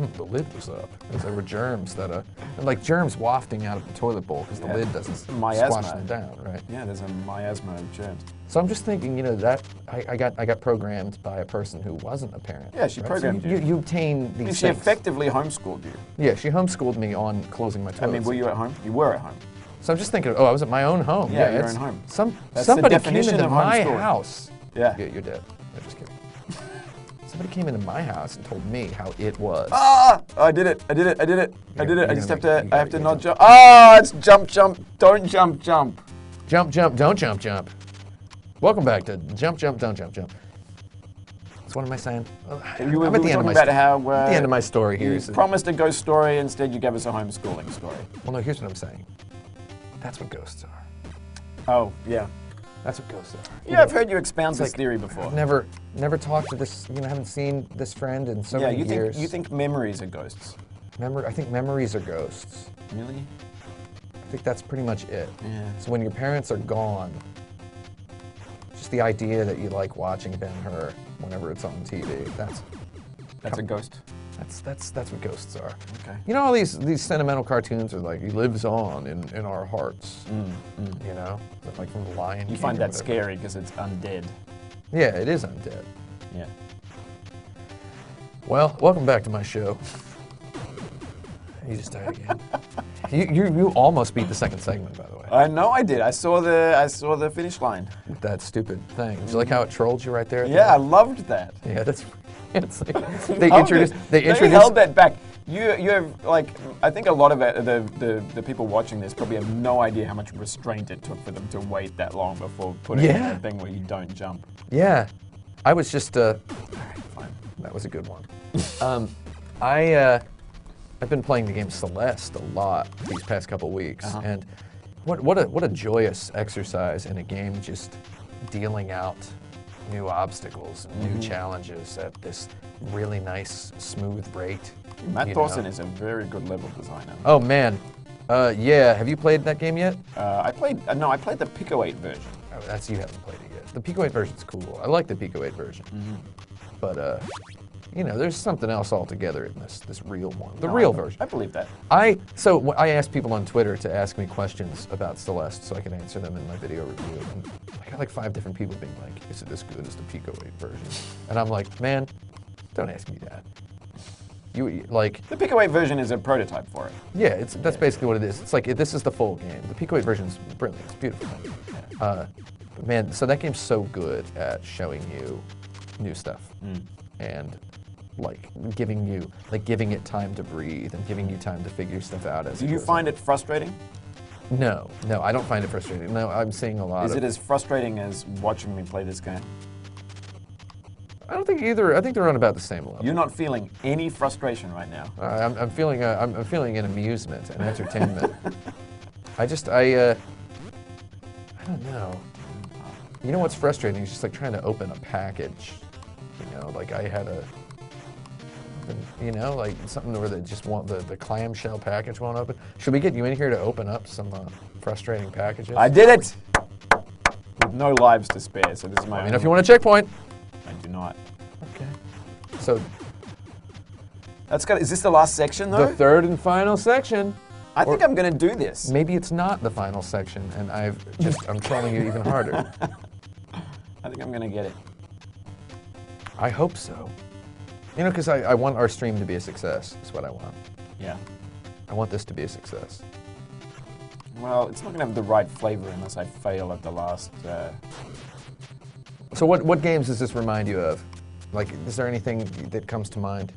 up. Because there were germs that like germs wafting out of the toilet bowl because the lid doesn't Miasma. squash them down, right? Yeah, there's a miasma of germs. So I'm just thinking, you know, that I got programmed by a person who wasn't a parent. Yeah, she right? programmed So you. you obtain these She things. effectively homeschooled you. Yeah, she homeschooled me on closing my I toilet. mean, were you at home? You were at home. So I'm just thinking, I was at my own home. Yeah, your it's- own home. That's the Somebody came definition into of my homeschooling. house. Yeah. You're dead. I'm just kidding. Somebody came into my house and told me how it was. Ah! I did it. I did it. I You're just have gonna to. make- I have to you not gotta- jump. Ah! It's jump. Don't jump. Jump, don't jump. Welcome back to Jump, don't jump. So what am I saying? You were I'm at the end of talking my about how at the end of my story here. you promised a ghost story. Instead, you gave us a homeschooling story. Well, no, here's what I'm saying. That's what ghosts are. Oh, yeah. That's what ghosts are. Yeah, I've heard you expound this like- theory before. I've never talked to this, you know, haven't seen this friend in so Yeah, many years. you think memories are ghosts? I think memories are ghosts. Really? I think that's pretty much it. Yeah. So when your parents are gone, just the idea that you like watching Ben-Hur whenever it's on TV, That's a ghost. that's what ghosts are. Okay. You know, all these sentimental cartoons are like, he lives on in our hearts. You know, like from The Lion King. You find or that whatever. scary because it's undead. Yeah, it is undead. Yeah. Well, welcome back to my show. You just died again. you almost beat the second segment, by the way. I know I did. I saw the finish line. With that stupid thing. Did you like how it trolled you right there? at the Yeah, I end? loved that. Yeah, that's. It's like, They held that back. You have like, I think a lot of it, the people watching this probably have no idea how much restraint it took for them to wait that long before putting in Yeah. that thing where you don't jump. Yeah, I was just. All right, fine. That was a good one. I've been playing the game Celeste a lot these past couple weeks, and what a joyous exercise in a game, just dealing out new obstacles and new challenges at this really nice, smooth rate. Matt you Thorson know. is a very good level designer. Oh man, yeah. Have you played that game yet? I played the Pico 8 version. Oh, you haven't played it yet. The Pico 8 version's cool. I like the Pico 8 version, but you know, there's something else altogether in this real one, the real version. I believe that. I asked people on Twitter to ask me questions about Celeste so I could answer them in my video review. And I got like 5 different people being like, is it as good as the Pico 8 version? And I'm like, man, don't ask me that. like. The Pick Away version is a prototype for it. Yeah, that's basically what it is. It's like this is the full game. The Pick Away version is brilliant. It's beautiful. Man, so that game's so good at showing you new stuff and like giving it time to breathe and giving you time to figure stuff out as. Do you find it frustrating? No, I don't find it frustrating. No, I'm seeing a lot. Is it as frustrating as watching me play this game? I don't think either. I think they're on about the same level. You're not feeling any frustration right now. I'm feeling an amusement and entertainment. I don't know. You know what's frustrating? It's just like trying to open a package. You know, like I had like something where they just want the clamshell package won't open. Should we get you in here to open up some frustrating packages? I did it! With no lives to spare, so this is my I mean, if you want a checkpoint. I do not. Okay. So. Is this the last section, though? The third and final section. I think I'm going to do this. Maybe it's not the final section, and I'm trolling you even harder. I think I'm going to get it. I hope so. You know, because I want our stream to be a success. That's what I want. Yeah. I want this to be a success. Well, it's not going to have the right flavor unless I fail at the last... So what games does this remind you of? Like, is there anything that comes to mind?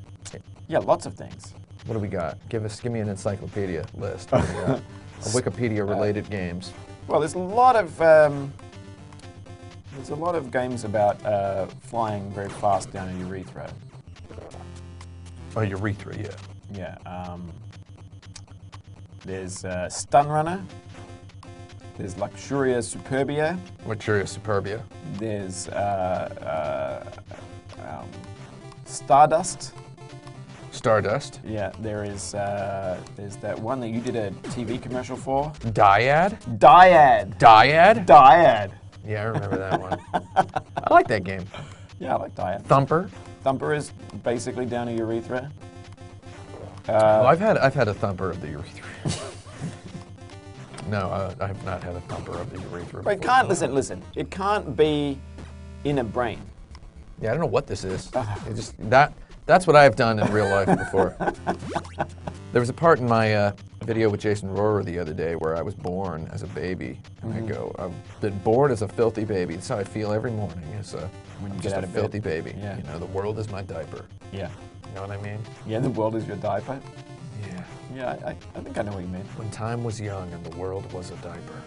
Yeah, lots of things. What do we got? Give me an encyclopedia list. What do we got? Wikipedia-related games. Well, there's a lot of games about flying very fast down a urethra. Oh, urethra, yeah. Yeah. There's Stun Runner. There's Luxuria Superbia. Luxuria Superbia. There's Stardust. Stardust. Yeah, there's that one that you did a TV commercial for. Dyad? Dyad. Dyad? Dyad. Yeah, I remember that one. I like that game. Yeah, I like Dyad. Thumper? Thumper is basically down a urethra. Well, I've had a thumper of the urethra. No, I have not had a thumper of the urethra. But it can't, listen. It can't be in a brain. Yeah, I don't know what this is. It just that's what I've done in real life before. There was a part in my video with Jason Rohrer the other day where I was born as a baby, and I go, I've been born as a filthy baby. That's how I feel every morning. When you I'm get just out a of filthy bed. baby. Yeah. You know, the world is my diaper. Yeah. You know what I mean? Yeah, the world is your diaper. Yeah. Yeah, I think I know what you mean. When time was young and the world was a diaper.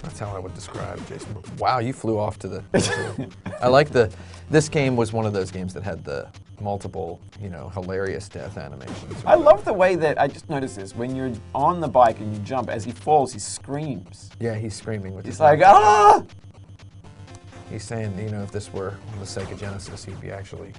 That's how I would describe Jason. Wow, you flew off to the... I like this game was one of those games that had the multiple, hilarious death animations. I love the way that, I just noticed this, when you're on the bike and you jump, as he falls, he screams. Yeah, he's screaming with his He's like, mouth. ah! He's saying, if this were on the Sega Genesis, he'd be actually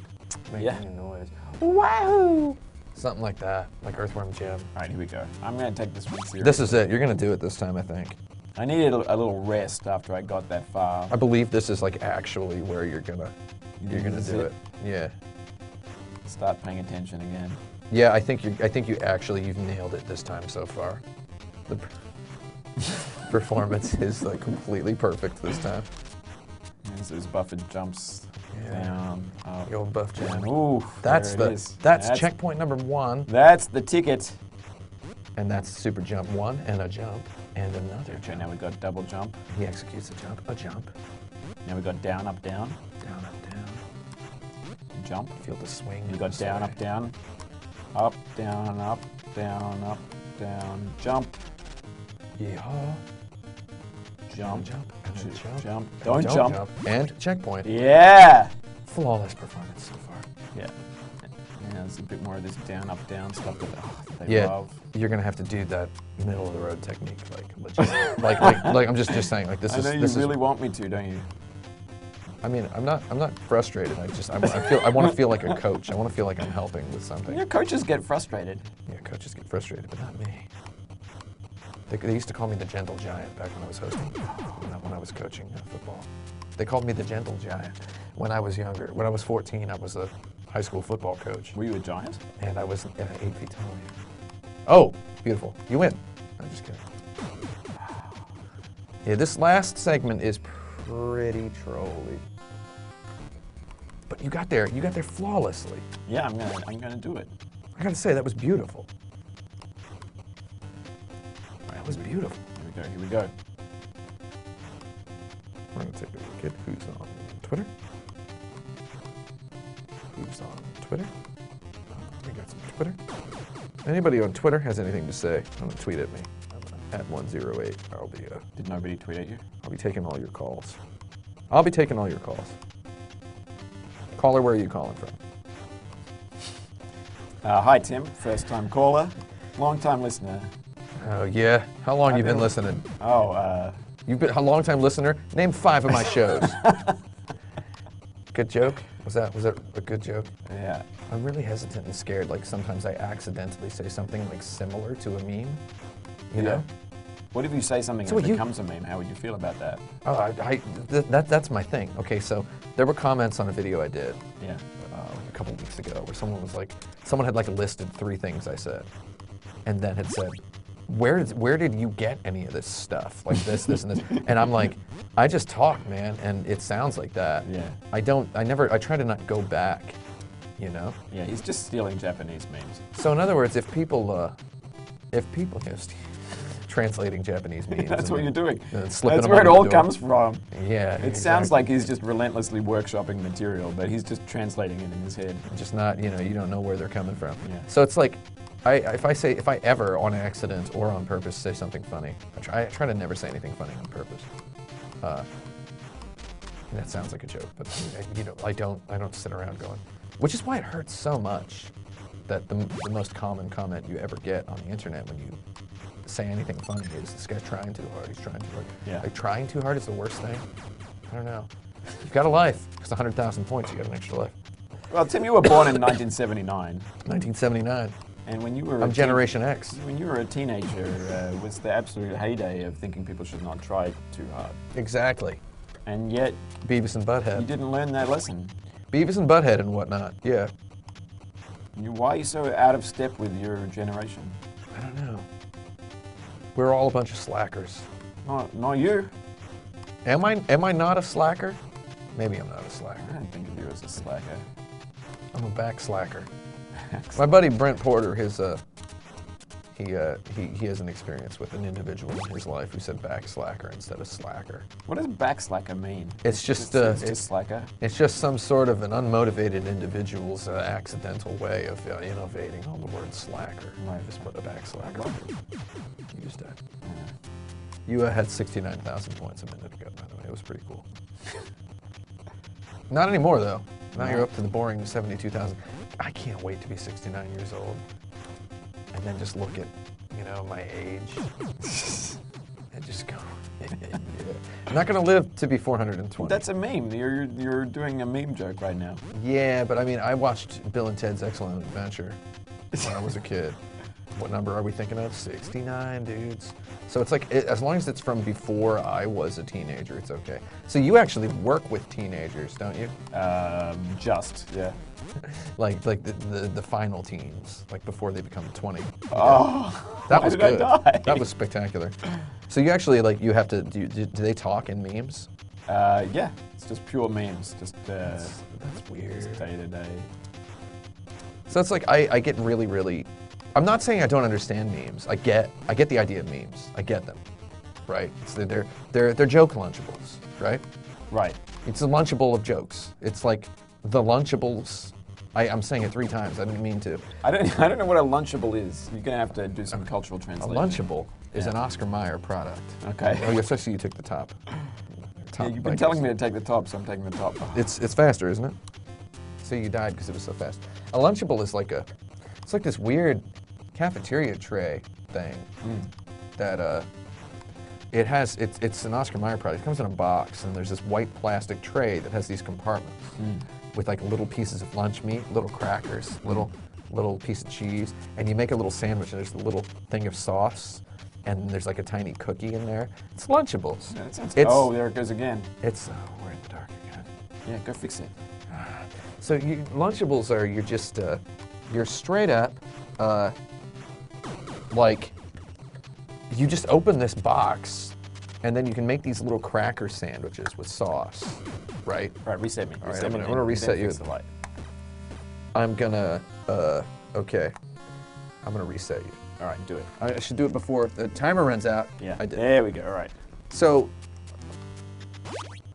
making a noise. Wahoo! Something like that, like Earthworm Jim. All right, here we go. I'm going to take this one seriously. This is it. You're going to do it this time, I think. I needed a little rest after I got that far. I believe this is like actually where you're gonna do it. Yeah. Start paying attention again. Yeah, I think you've nailed it this time so far. The performance is like completely perfect this time. There's those buffered jumps down, up, The old buff jam. Ooh, That's that's checkpoint number 1. That's the ticket. And that's super jump 1 and a jump and another Okay, jump. now we got double jump. He executes a jump. Now we got down, up, down. Down, up, down. Jump. Feel the swing. We got down, up, down. Up, down, up, down, up, down. Jump. Yeehaw. Jump. Jump. And then jump. Jump. And Don't jump. And checkpoint. Yeah. Flawless performance so far. Yeah. Yeah, there's a bit more of this down, up, down stuff that they Yeah, love. you're gonna have to do that middle of the road technique, like legit. like I'm just saying, like this I is. know you this really is, want me to, don't you? I mean, I'm not frustrated. I want to feel like a coach. I want to feel like I'm helping with something. Your coaches get frustrated. Yeah, coaches get frustrated, but not me. They used to call me the gentle giant back when I was hosting, when I was coaching football. They called me the gentle giant when I was younger. When I was 14, I was a high school football coach. Were you a giant? And I was 8 feet tall. Oh, beautiful. You win. I'm just kidding. Yeah, this last segment is pretty trolly. But you got there flawlessly. Yeah, I'm gonna do it. I gotta say, that was beautiful. That was beautiful. Here we go. We're gonna take a look at who's on Twitter. Who's on Twitter? We got some Twitter. Anybody on Twitter has anything to say, I'm gonna tweet at me. I'm at 108. Did nobody tweet at you? I'll be taking all your calls. I'll be taking all your calls. Caller, where are you calling from? Hi, Tim. First-time caller, long-time listener. Oh yeah. How long you been listening? You've been a long-time listener. Name 5 of my shows. Good joke. Was that a good joke? Yeah. I'm really hesitant and scared. Like sometimes I accidentally say something like similar to a meme. You know? What if you say something So and it you- becomes a meme? How would you feel about that? Oh, that's my thing. Okay, so there were comments on a video I did Yeah. a couple weeks ago where someone had like listed 3 things I said, and then had said, where did you get any of this stuff? Like this, and this. And I'm like, I just talk, man, and it sounds like that. Yeah. I try to not go back, you know? Yeah, he's just stealing Japanese memes. So in other words, if people just translating Japanese memes. That's what you're doing. And slipping That's them where on it the all door. comes from. Yeah. It sounds like he's just relentlessly workshopping material, but he's just translating it in his head. Just not, you don't know where they're coming from. Yeah. So it's like, if I ever on accident or on purpose say something funny, I try to never say anything funny on purpose. That sounds like a joke, but I don't sit around going, which is why it hurts so much that the most common comment you ever get on the internet when you say anything funny is, this guy's trying too hard, he's trying too hard. Yeah. Like trying too hard is the worst thing? I don't know. You've got a life. It's 100,000 points, you got an extra life. Well, Tim, you were born in 1979. 1979. And when you were I'm Generation X. When you were a teenager, was the absolute heyday of thinking people should not try too hard. Exactly. And yet, Beavis and you Butthead. didn't learn that lesson. Beavis and Butthead and whatnot, yeah. Why are you so out of step with your generation? I don't know. We're all a bunch of slackers. Not you. Am I not a slacker? Maybe I'm not a slacker. I don't think of you as a slacker. I'm a back slacker. My buddy Brent Porter, he has an experience with an individual in his life who said back slacker instead of slacker. What does backslacker mean? It's just It's just slacker. It's just some sort of an unmotivated individual's accidental way of innovating on the word slacker. Right. Just put a back slacker. You just died. You had 69,000 points a minute ago, by the way. It was pretty cool. Not anymore, though. Now you're up to the boring 72,000. I can't wait to be 69 years old and then just look at, my age and just go, yeah. I'm not going to live to be 420. That's a meme. You're doing a meme joke right now. Yeah, but I mean, I watched Bill and Ted's Excellent Adventure when I was a kid. What number are we thinking of? 69, dudes. So it's like, as long as it's from before I was a teenager, it's okay. So you actually work with teenagers, don't you? Yeah. Like the final teens, like before they become 20. Oh, That why was did I good. die? That was spectacular. So you actually, you have to, do they talk in memes? Yeah, it's just pure memes. Just That's weird. day to day. So it's like, I get really, I'm not saying I don't understand memes. I get the idea of memes. I get them, right? They're joke Lunchables, right? Right. It's a Lunchable of jokes. It's like the Lunchables. I'm saying it 3 times. I didn't mean to. I don't know what a Lunchable is. You're gonna have to do some cultural A translation. Lunchable is an Oscar Mayer product. Okay. Oh, especially you took the top. Yeah, you've been telling me to take the top, so I'm taking the top. It's faster, isn't it? So you died because it was so fast. A Lunchable is it's like this weird cafeteria tray thing that it's an Oscar Mayer product. It comes in a box, and there's this white plastic tray that has these compartments with like little pieces of lunch meat, little crackers, little piece of cheese, and you make a little sandwich, and there's a little thing of sauce, and there's like a tiny cookie in there. It's Lunchables. Yeah, that sounds. It's- There it goes again. It's we're in the dark again. Yeah, go fix it. So Lunchables are you're straight up, like you just open this box and then you can make these little cracker sandwiches with sauce, right? All right, reset me. All right, Reset I'm me, gonna then reset you. fix the light. I'm gonna, okay. I'm gonna reset you. All right, do it. I should do it before the timer runs out. Yeah, I did. there we go. All right. So,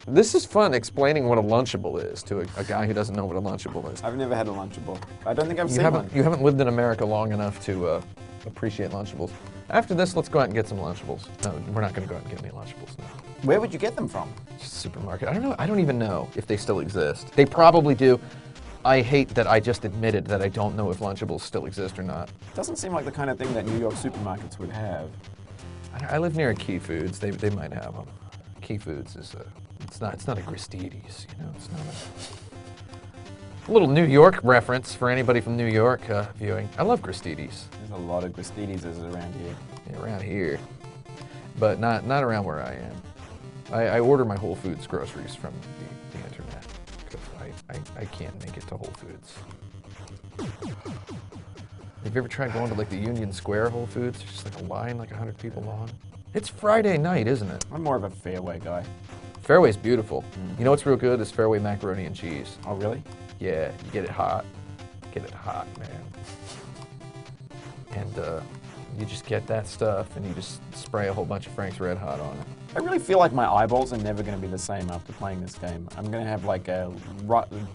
this is fun explaining what a Lunchable is to a guy who doesn't know what a Lunchable is. I've never had a Lunchable. I don't think I've You seen one. haven't lived in America long enough to appreciate Lunchables. After this, let's go out and get some Lunchables. No, we're not going to go out and get any Lunchables now. Where would you get them from? Just supermarket. I don't know. I don't even know if they still exist. They probably do. I hate that I just admitted that I don't know if Lunchables still exist or not. Doesn't seem like the kind of thing that New York supermarkets would have. I live near a Key Foods. They might have them. Key Foods is it's not a Gristedes, you know. It's not a little New York reference for anybody from New York viewing. I love Gristedes. There's a lot of Gristedes around here. Yeah, around here, but not around where I am. I order my Whole Foods groceries from the internet because I can't make it to Whole Foods. Have you ever tried going to like the Union Square Whole Foods? There's just like a line like 100 people long. It's Friday night, isn't it? I'm more of a Fairway guy. Fairway's beautiful. You know what's real good is Fairway macaroni and cheese. Oh, really? Yeah, you get it hot. Get it hot, man. And you just get that stuff and you just spray a whole bunch of Frank's Red Hot on it. I really feel like my eyeballs are never going to be the same after playing this game. I'm going to have like a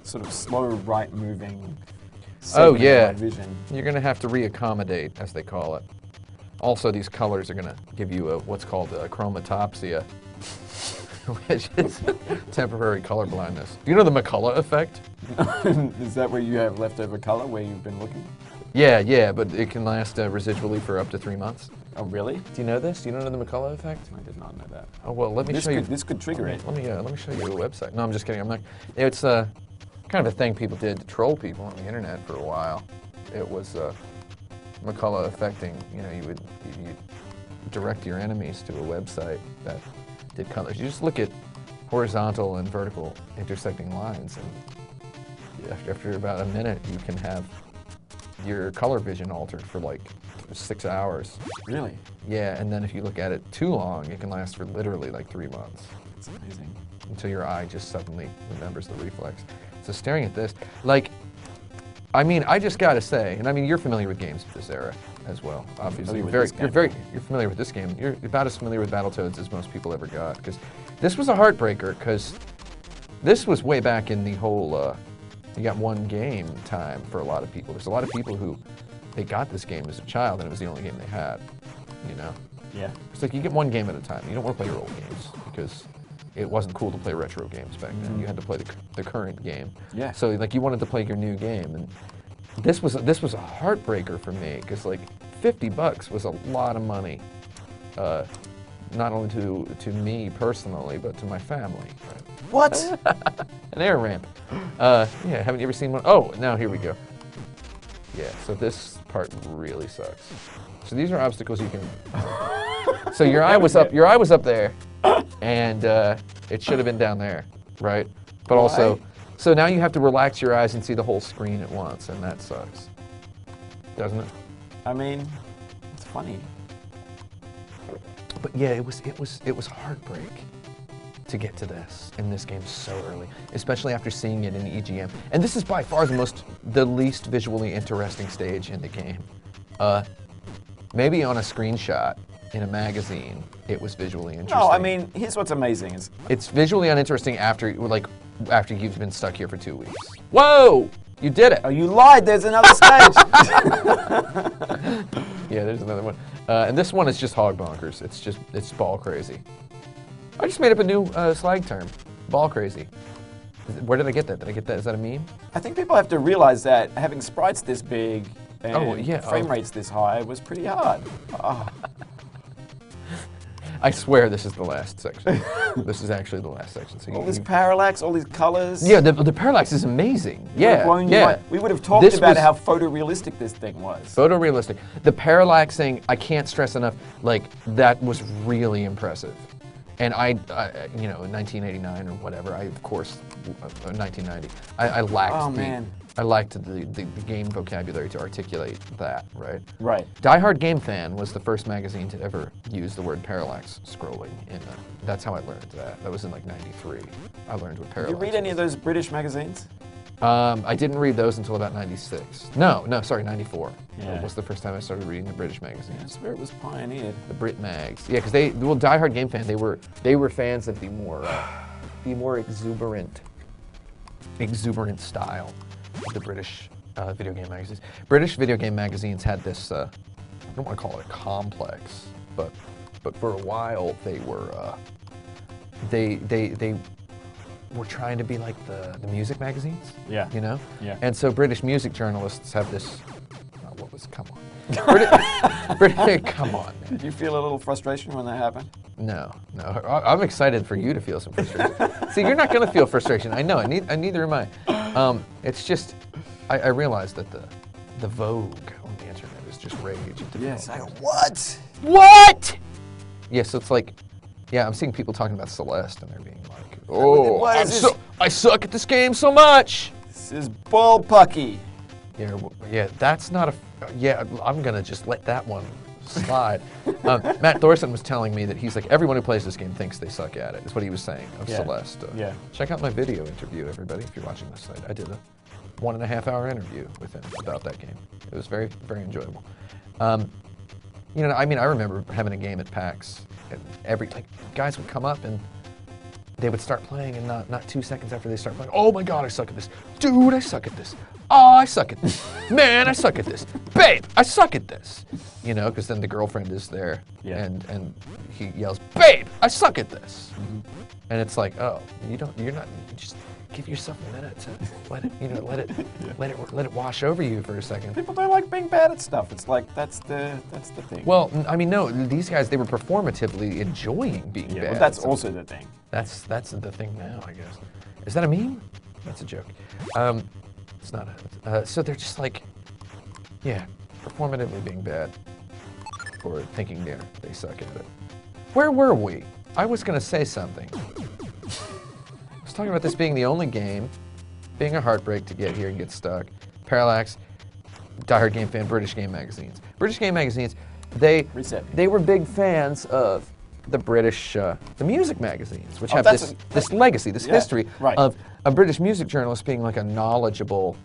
sort of slow right-moving vision. You're going to have to reaccommodate, as they call it. Also, these colors are going to give you what's called chromatopsia, which is temporary color blindness. Do you know the Mcculloh Effect? Is that where you have leftover color where you've been looking? Yeah, but it can last residually for up to 3 months. Oh, really? Do you know this? Do you know the Mcculloh Effect? I did not know that. Oh, well, let me show you. This could trigger it. Let me show you a website. No, I'm just kidding. I'm not. It's kind of a thing people did to troll people on the internet for a while. It was Mcculloh affecting. You know, you direct your enemies to a website that did colors. You just look at horizontal and vertical intersecting lines, and after about a minute, you can have your color vision altered for like 6 hours. Really? Yeah, and then if you look at it too long, it can last for literally like 3 months. That's amazing. Until your eye just suddenly remembers the reflex. So staring at this, like, I mean, I just gotta say, and I mean, you're familiar with games of this era as well. Obviously, you're familiar with this game. You're about as familiar with Battletoads as most people ever got, because this was a heartbreaker, because this was way back in the whole, you got one game time for a lot of people. There's a lot of people who, they got this game as a child and it was the only game they had, you know? Yeah. It's like you get one game at a time. You don't want to play your old games, because it wasn't cool to play retro games back then. You had to play the current game. Yeah. So like you wanted to play your new game, and this was a heartbreaker for me, because like $50 was a lot of money, not only to me personally, but to my family. Right? What? An air ramp. Yeah, haven't you ever seen one? Oh, now here we go. Yeah, so this part really sucks. So these are obstacles you can. So your eye was up. Your eye was up there, and it should have been down there, right? But also, so now you have to relax your eyes and see the whole screen at once, and that sucks, doesn't it? I mean, it's funny. But yeah, it was heartbreak to get to this in this game so early, especially after seeing it in EGM. And this is by far the least visually interesting stage in the game. Maybe on a screenshot in a magazine, it was visually interesting. No, I mean, here's what's amazing is it's visually uninteresting after you've been stuck here for 2 weeks. Whoa! You did it! Oh, you lied. There's another stage. Yeah, there's another one. And this one is just hog bonkers. It's ball crazy. I just made up a new slang term, ball crazy. Where did I get that? Is that a meme? I think people have to realize that having sprites this big and frame rates this high was pretty hard. Oh. I swear this is the last section. This is actually the last section. So all this parallax, all these colors. Yeah, the parallax is amazing. Yeah. We would have talked about how photorealistic this thing was. Photorealistic. The parallaxing, I can't stress enough, like, that was really impressive. And in 1989 or whatever, 1990, I lacked I liked the game vocabulary to articulate that, right? Right. Die Hard Game Fan was the first magazine to ever use the word parallax scrolling in them. That's how I learned that. That was in like '93. I learned what parallax You read any of was. those British magazines? I didn't read those until about '96. No, sorry, '94. Yeah. That was the first time I started reading the British That's magazines. where it was pioneered. The Brit mags. Yeah, because Die Hard Game Fan, they were fans of the more exuberant style of the British video game magazines. British video game magazines had this, I don't want to call it a complex, but for a while they were, they were trying to be like the music magazines. Yeah. You know? Yeah. And so British music journalists have this, come on. Come on, man. Did you feel a little frustration when that happened? No. I'm excited for you to feel some frustration. See, you're not going to feel frustration. I know. Neither am I. It's just, I realize that the vogue on the internet is just rage. Yes. What? What? Yeah, so it's like, yeah, I'm seeing people talking about Celeste and they're being like, oh, What is this? I suck at this game so much. This is bullpucky. Yeah, that's not a. Yeah, I'm gonna just let that one slide. Matt Thorson was telling me that he's like, everyone who plays this game thinks they suck at it. Is what he was saying of Yeah. Celeste. Yeah. Check out my video interview, everybody, if you're watching this site. I did a 1.5-hour interview with him about that game. It was very, very enjoyable. You know, I mean, I remember having a game at PAX, and guys would come up and they would start playing, and not 2 seconds after they start playing, oh my God, I suck at this. Dude, I suck at this. Oh, I suck at this. Man, I suck at this. Babe, I suck at this. You know, because then the girlfriend is there, Yeah. and he yells, babe, I suck at this. And it's like, oh, you just give yourself a minute to let it wash over you for a second. People don't like being bad at stuff. It's like that's the thing. Well, I mean, no, these guys, they were performatively enjoying being yeah, bad. but that's at also the thing. That's the thing now, I guess. Is that a meme? That's a joke. It's not. So they're just like, yeah, performatively being bad, or thinking they suck at it. Where were we? I was gonna say something. I was talking about this being the only game, being a heartbreak to get here and get stuck. Parallax, Die Hard Game Fan, British game magazines. British game magazines, they were big fans of the British, the music magazines, which have this legacy, this history of a British music journalist being like a knowledgeable,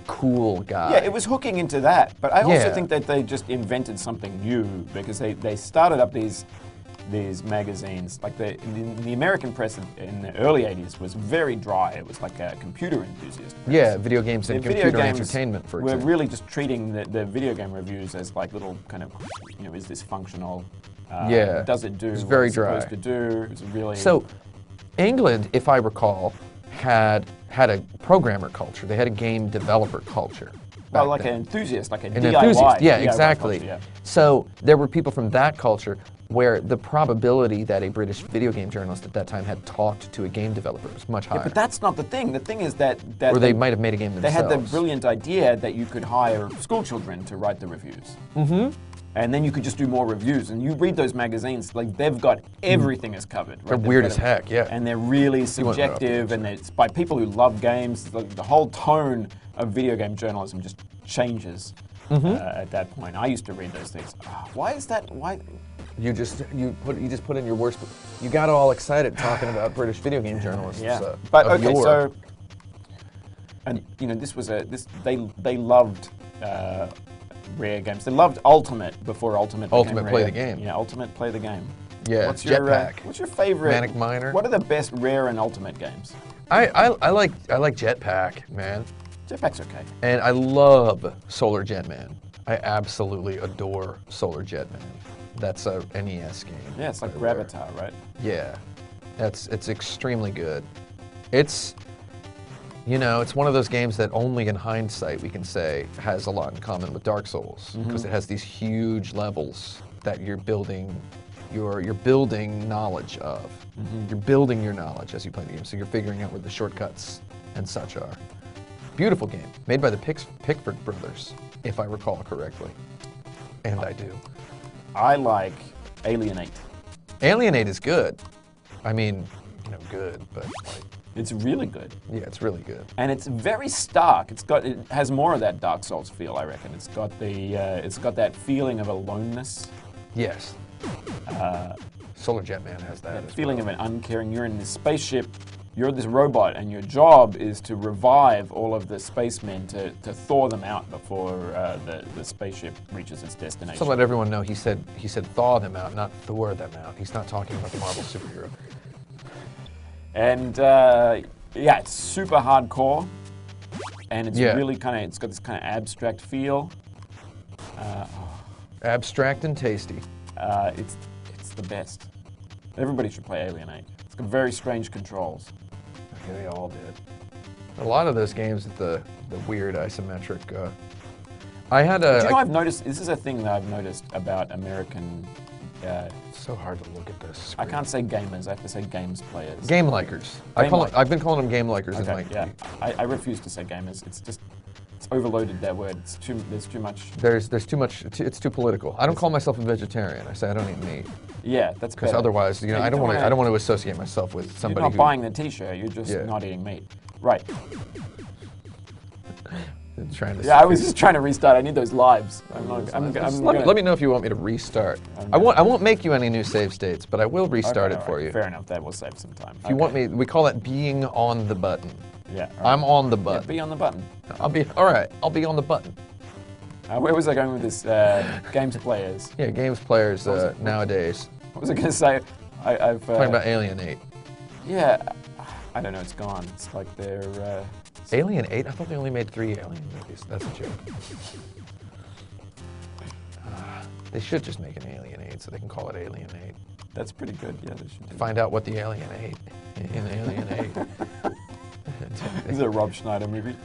cool guy. Yeah, it was hooking into that. But I also think that they just invented something new because they started up these magazines. Like the American press in the early 80s was very dry. It was like a computer enthusiast press. Yeah, video games and Video computer games entertainment, for We're example. really just treating the video game reviews as like little kind of, is this functional? Yeah. Does it do It's what very it's dry. supposed to do? It's really... So, England, if I recall, had a programmer culture. They had a game developer culture. Well, back like then. an enthusiast, like a An DIY. enthusiast. Yeah, DIY exactly. culture, yeah. So there were people from that culture where the probability that a British video game journalist at that time had talked to a game developer was much higher. But that's not the thing. The thing is that or they might have made a game they themselves. had the brilliant idea that you could hire school children to write the reviews. Mm-hmm. And then you could just do more reviews. And you read those magazines, like they've got everything is covered. They're Right? weird as heck, yeah. And they're really went subjective, and it's by people who love games. The whole tone of video game journalism just changes at that point. I used to read those things. Why is that? Why? You just put in your worst. You got all excited talking about British video game journalists. Yeah. But of okay, yore. so, and this was they loved rare games. They loved Ultimate before Ultimate. became Ultimate Play rare. the Game. Yeah, Ultimate Play the Game. Yeah, What's your Jetpack. what's your favorite? Manic Miner. What are the best rare and Ultimate games? I like Jetpack, man. Jetpack's okay. And I love Solar Jetman. I absolutely adore Solar Jetman. That's a NES game. Yeah, it's like by the way. Gravatar, right? Yeah, it's extremely good. It's one of those games that only in hindsight we can say has a lot in common with Dark Souls because it has these huge levels that you're building knowledge of. You're building your knowledge as you play the game, so you're figuring out where the shortcuts and such are. Beautiful game, made by the Pickford brothers, if I recall correctly, and I do. I like Alienate. Alienate is good. I mean, good, but like, It's really good. Yeah, it's really good. And it's very stark. It has more of that Dark Souls feel, I reckon. It's got that feeling of aloneness. Yes. Solar Jet Man has that. That feeling of an uncaring. You're in this spaceship. You're this robot, and your job is to revive all of the spacemen to thaw them out before the spaceship reaches its destination. So let everyone know he said thaw them out, not Thor them out. He's not talking about the Marvel superhero. And yeah, it's super hardcore, and it's really it's got this kind of abstract feel. Abstract and tasty. It's the best. Everybody should play Alien 8. It's got very strange controls. Okay, they all did. A lot of those games, the weird isometric. I had a. Do you know, I've noticed. This is a thing that I've noticed about American. It's so hard to look at this. I can't say gamers. I have to say games players. Game likers. I've been calling them game likers. Okay, yeah. I refuse to say gamers. It's overloaded, that word. There's too much. There's too much. It's too political. I don't call myself a vegetarian. I say I don't eat meat. Yeah, that's because otherwise, you know, I don't want to associate myself with somebody. You're not buying the T-shirt. You're just not eating meat. Right. I was just trying to restart. I need those lives. Let me know if you want me to restart. I won't make you any new save states, but I will restart it for you. Fair enough. That will save some time. If you want me, we call that being on the button. Yeah. Right. I'm on the button. Yeah, be on the button. I'll be on the button. Where was I going with this? Games players. Yeah, games players nowadays. What was I going to say? I've talking about Alien 8. Yeah, I don't know. It's gone. It's like they're. Alien 8? I thought they only made 3 Alien movies. That's a joke. They should just make an Alien 8 so they can call it Alien 8. That's pretty good. Yeah, they should. Find out what the Alien 8 in Alien 8. Is it a Rob Schneider movie?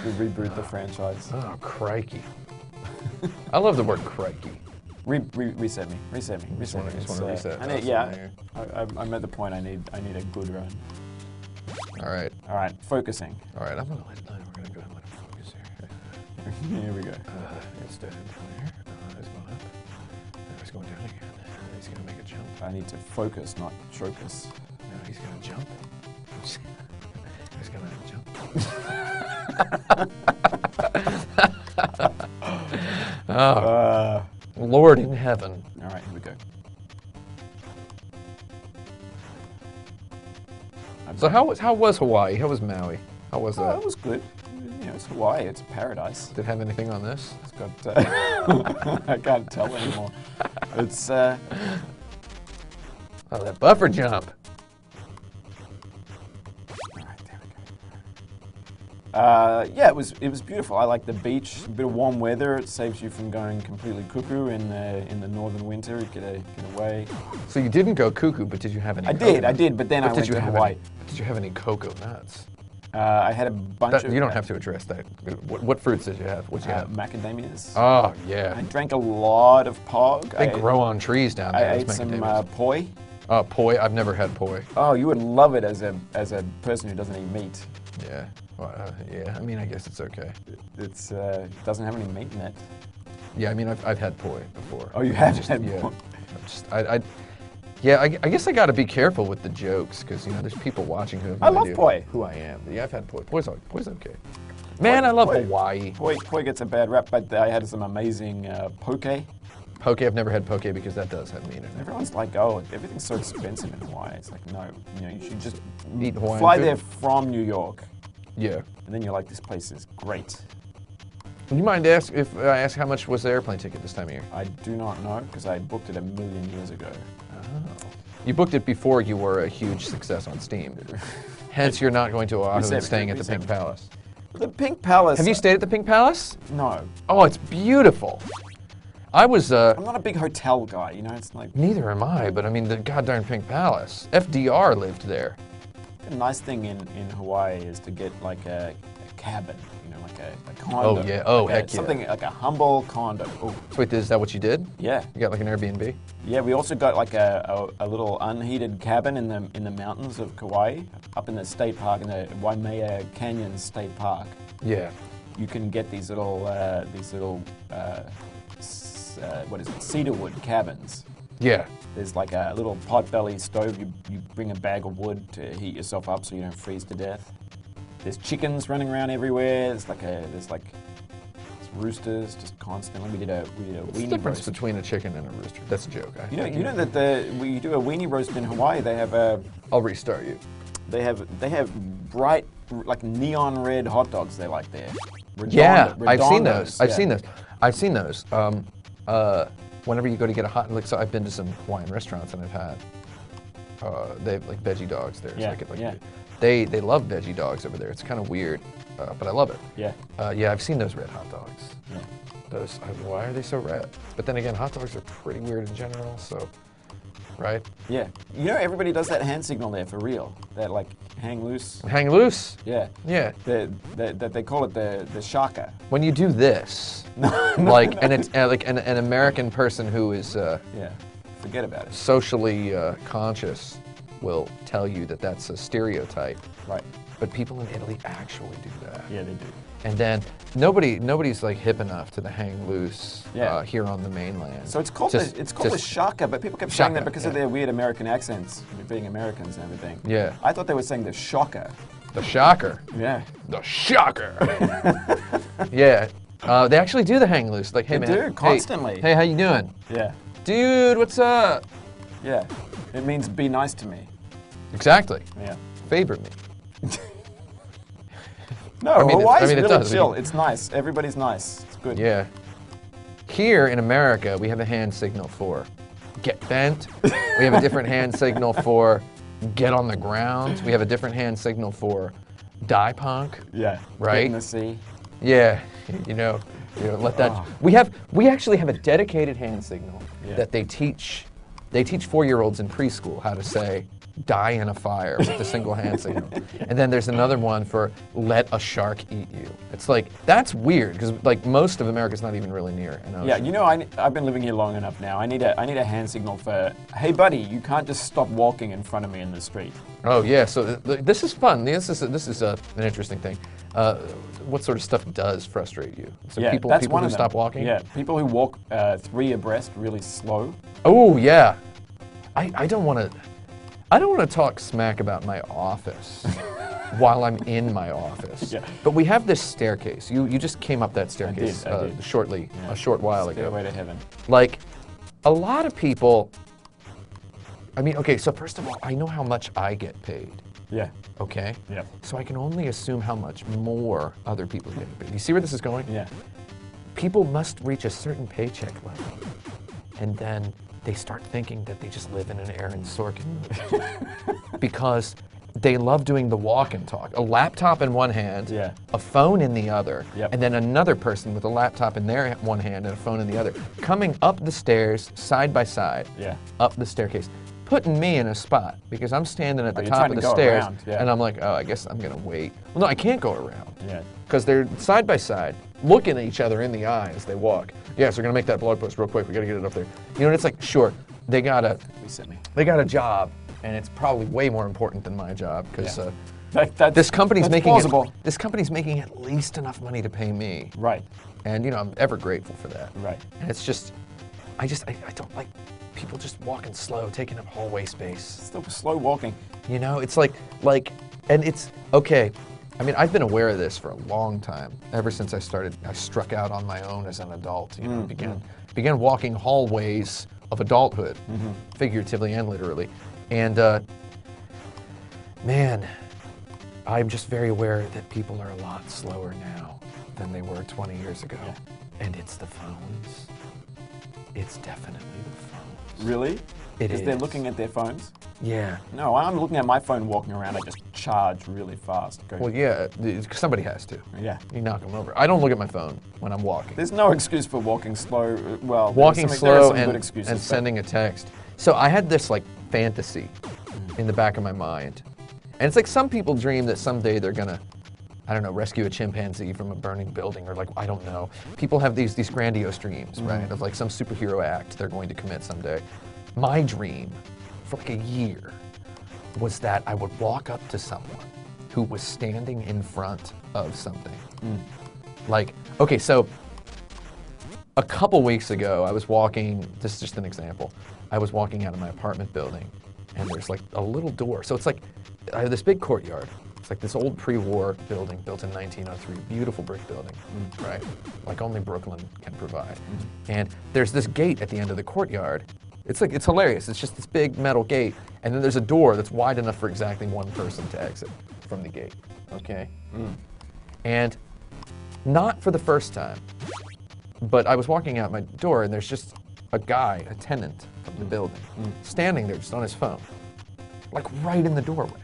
We reboot the franchise. Oh, crikey. I love the word crikey. Reset me. I just want to reset. I'm at the point I need a good run. All right. All right, focusing. All right, we're going to go ahead and let him focus here. Here we go. It's dead here. It's going up. It's going down again. He's going to make a jump. I need to focus, not choke us. No, he's going to jump. He's going to jump. Oh, Lord in heaven. All right, here we go. So how was Hawaii? How was Maui? How was that? It was good. You know, it's Hawaii. It's paradise. Did it have anything on this? It's got. I can't tell anymore. It's. Oh, that buffer jump. Yeah, it was beautiful. I like the beach, a bit of warm weather. It saves you from going completely cuckoo in the northern winter. You get away. So you didn't go cuckoo, but did you have any? I did, but then I went to Hawaii. Did you have any cocoa nuts? I had a bunch of. You don't have to address that. What fruits did you have? What did you have? Macadamias. Oh yeah. I drank a lot of pog. They grow on trees down there. I ate some poi. Poi. I've never had poi. Oh, you would love it as a person who doesn't eat meat. Yeah. Well, yeah. I mean, I guess it's okay. It doesn't have any meat in it. Yeah. I mean, I've had poi before. Oh, you have had poi. Yeah. I guess I got to be careful with the jokes because there's people watching who have no idea poi. Who I am. Yeah, I've had poi. Poi's okay. Man, I love Hawaii. Poi gets a bad rap, but I had some amazing poke. Poke, I've never had poke because that does have meat in it. Everyone's like, oh, everything's so expensive in Hawaii. It's like, no, you should just eat Hawaiian fly food. there from New York. Yeah. And then you're like, this place is great. Would you mind if I ask how much was the airplane ticket this time of year? I do not know because I booked it 1,000,000 years ago. Oh. You booked it before you were a huge success on Steam. Hence, you're not going to Oahu and staying at the Pink Palace. The Pink Palace. Have you stayed at the Pink Palace? No. Oh, it's beautiful. I'm not a big hotel guy, it's like... Neither am I, but I mean, the goddamn Pink Palace. FDR lived there. The nice thing in Hawaii is to get like a cabin, like a condo. Oh, yeah. Oh, heck yeah. Something like a humble condo. Ooh. So wait, is that what you did? Yeah. You got like an Airbnb? Yeah, we also got like a little unheated cabin in the mountains of Kauai, up in the state park, in the Waimea Canyon State Park. Yeah. You can get these little cedarwood cabins. Yeah. There's like a little pot-belly stove. You bring a bag of wood to heat yourself up so you don't freeze to death. There's chickens running around everywhere. There's roosters just constantly. We did a What's the weenie difference roast. between a chicken and a rooster? That's a joke. You know that we do a weenie roast in Hawaii. They have I'll restart you. they have bright like neon red hot dogs they like there. Yeah, I've seen those. Redondos, I've yeah. seen those. I've seen those. Whenever you go to get a hot, like, so I've been to some Hawaiian restaurants and I've had, they have like veggie dogs there. Yeah, So I could, like, yeah. They love veggie dogs over there. It's kind of weird, but I love it. Yeah. Yeah, I've seen those red hot dogs. Yeah. Those, why are they so red? But then again, hot dogs are pretty weird in general, so, right? Yeah. You know, everybody does that hand signal there for real. That like hang loose. Hang loose. Yeah. Yeah. They call it the shaka. When you do this, like, and it's like an American person who is Yeah. Forget about it. socially conscious will tell you that that's a stereotype. Right. But people in Italy actually do that. Yeah, they do. And then nobody's like hip enough to the hang loose Yeah. here on the mainland. So it's called Just- the shaka, but people kept saying Shaka, that because yeah. of their weird American accents, being Americans and everything. Yeah. I thought they were saying the shocker. The shocker. Yeah. The shocker. Yeah. They actually do the hang loose. Like, hey They man. do, hey- constantly. Hey, how you doing? Yeah. Dude, what's up? Yeah. It means be nice to me. Exactly. Yeah. Favor me. No, mean, Hawaii's it really does. chill. It's nice. Everybody's nice. It's good. Yeah. Here in America, we have a hand signal for get bent. We have a different hand signal for get on the ground. We have a different hand signal for die punk. Yeah. Right? Get in the sea. Yeah, you know, let that. We actually have a dedicated hand signal Yeah. that they teach 4-year-olds in preschool how to say die in a fire with the single hand signal. And then there's another one for let a shark eat you. It's like, that's weird because like most of America's not even really near an ocean. Yeah, you know, I've been living here long enough now. I need a hand signal for, hey buddy, you can't just stop walking in front of me in the street. Oh yeah, so this is fun. This is an interesting thing. What sort of stuff does frustrate you? So Yeah, people that's one who of them. stop walking? Yeah, people who walk 3 abreast really slow. Oh yeah. I don't want to talk smack about my office while I'm in my office. Yeah. But we have this staircase. You just came up that staircase I did. shortly, Yeah. a short while ago. Stairway to heaven. Like, a lot of people. I mean, okay. So first of all, I know how much I get paid. Yeah. Okay. Yeah. So I can only assume how much more other people get paid. You see where this is going? Yeah. People must reach a certain paycheck level, and then they start thinking that they just live in an Aaron Sorkin movie. Because they love doing the walk and talk. A laptop in one hand, Yeah. a phone in the other, Yep. and then another person with a laptop in their one hand and a phone in the other, coming up the stairs side by side, Yeah. up the staircase, putting me in a spot because I'm standing at the you're top trying of to the go stairs, around, yeah. and I'm like, oh, I guess I'm gonna wait. Well, no, I can't go around Yeah. because they're side by side, looking at each other in the eye as they walk. Yes, we're gonna make that blog post real quick. We gotta get it up there. You know, and it's like, sure, they got a job, and it's probably way more important than my job because Yeah. this company's that's making plausible. this company's making at least enough money to pay me, Right. and you know, I'm ever grateful for that. Right. And it's just, I don't like people just walking slow, taking up hallway space. Still slow walking. You know, it's like, and it's, okay, I mean, I've been aware of this for a long time, ever since I struck out on my own as an adult, you know, began walking hallways of adulthood, figuratively and literally. And, man, I'm just very aware that people are a lot slower now than they were 20 years ago. Yeah. And it's the phones. It's definitely the phones. Really? It Because they're is. looking at their phones? Yeah. No, I'm looking at my phone walking around. I just charge really fast. Go. Well, yeah, somebody has to. Yeah. You knock them over. I don't look at my phone when I'm walking. There's no excuse for walking slow. Well, Walking there are slow some good and excuses, and but- sending a text. So I had this like fantasy in the back of my mind. And it's like some people dream that someday they're gonna, I don't know, rescue a chimpanzee from a burning building, or like, I don't know. People have these grandiose dreams, right? Of like some superhero act they're going to commit someday. My dream for like a year was that I would walk up to someone who was standing in front of something. Like, okay, so a couple weeks ago, I was walking, this is just an example, I was walking out of my apartment building, and there's like a little door. So it's like, I have this big courtyard. It's like this old pre-war building built in 1903, beautiful brick building, right? Like only Brooklyn can provide. And there's this gate at the end of the courtyard. It's hilarious. It's just this big metal gate, and then there's a door that's wide enough for exactly one person to exit from the gate, okay? And not for the first time, but I was walking out my door, and there's just a guy, a tenant of the building, standing there just on his phone, like right in the doorway.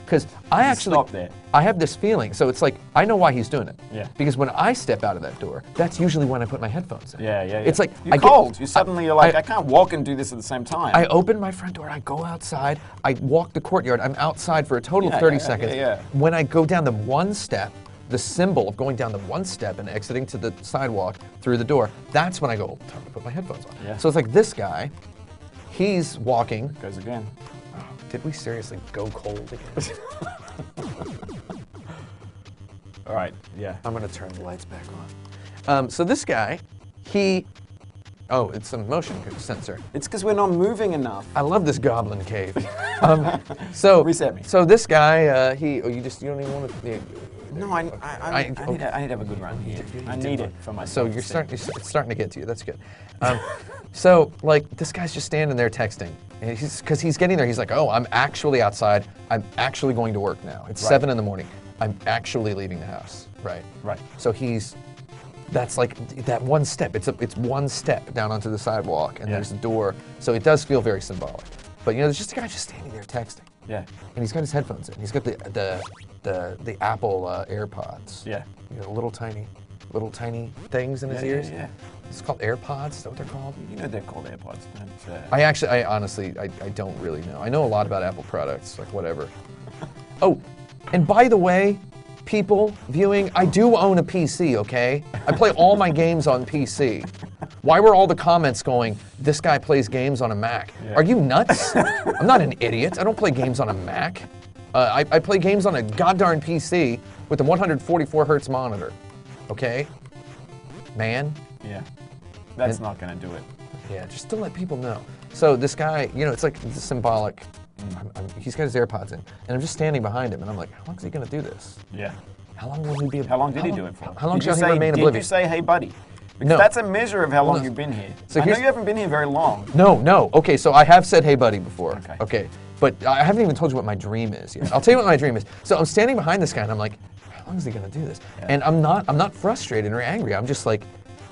Because I actually, Stop there. I have this feeling, so it's like, I know why he's doing it. Yeah. Because when I step out of that door, that's usually when I put my headphones in. Yeah. It's like, you're cold. You're like, I can't walk and do this at the same time. I open my front door, I go outside, I walk the courtyard, I'm outside for a total of 30 seconds. When I go down the one step, the symbol of going down the one step and exiting to the sidewalk through the door, that's when I go, time to put my headphones on. Yeah. So it's like this guy, he's walking. Goes again. Did we seriously go cold again? All right, yeah. I'm gonna turn the lights back on. So this guy, it's a motion sensor. It's because we're not moving enough. I love this goblin cave. So Reset me. So this guy, you don't even want to. No, I need to have a good run here. I need it for myself. So it's starting to get to you. That's good. So like this guy's just standing there texting, and because he's getting there. He's like, oh, I'm actually outside. I'm actually going to work now. It's 7 in the morning. I'm actually leaving the house. Right. So that's like that one step. It's one step down onto the sidewalk, and there's a door. So it does feel very symbolic. But there's just a guy just standing there texting. Yeah. And he's got his headphones in. He's got the Apple AirPods. Yeah. Little tiny things in his ears. Yeah. It's called AirPods. Is that what they're called? You know they're called AirPods. I honestly don't really know. I know a lot about Apple products, like whatever. Oh, and by the way, people viewing, I do own a PC, okay? I play all my games on PC. Why were all the comments going, this guy plays games on a Mac? Yeah. Are you nuts? I'm not an idiot. I don't play games on a Mac. I play games on a goddarn PC with a 144 hertz monitor, okay? Man. Yeah. That's not going to do it. Yeah, just to let people know. So this guy, it's like it's symbolic. He's got his AirPods in, and I'm just standing behind him, and I'm like, how long is he going to do this? Yeah. How long will he be? How long did he do it for? How long shall he remain oblivious? Did you say, hey, buddy? Because No. that's a measure of how long you've been here. So I know you haven't been here very long. No. Okay, so I have said hey buddy before. Okay. But I haven't even told you what my dream is yet. I'll tell you what my dream is. So I'm standing behind this guy, and I'm like, how long is he going to do this? Yeah. And I'm not frustrated or angry. I'm just like,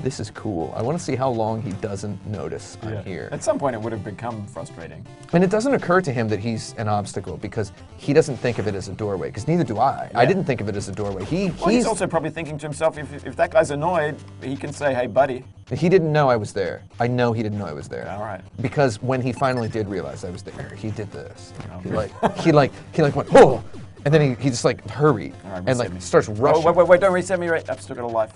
this is cool. I want to see how long he doesn't notice I'm here. At some point, it would have become frustrating. And it doesn't occur to him that he's an obstacle because he doesn't think of it as a doorway, because neither do I. I didn't think of it as a doorway. He's also probably thinking to himself, if that guy's annoyed, he can say, hey, buddy. He didn't know I was there. I know he didn't know I was there. All right. Because when he finally did realize I was there, he did this. Okay. He went, oh! And then he just like hurried All right, and like starts rushing. Oh, wait, don't reset me right. I've still got a life.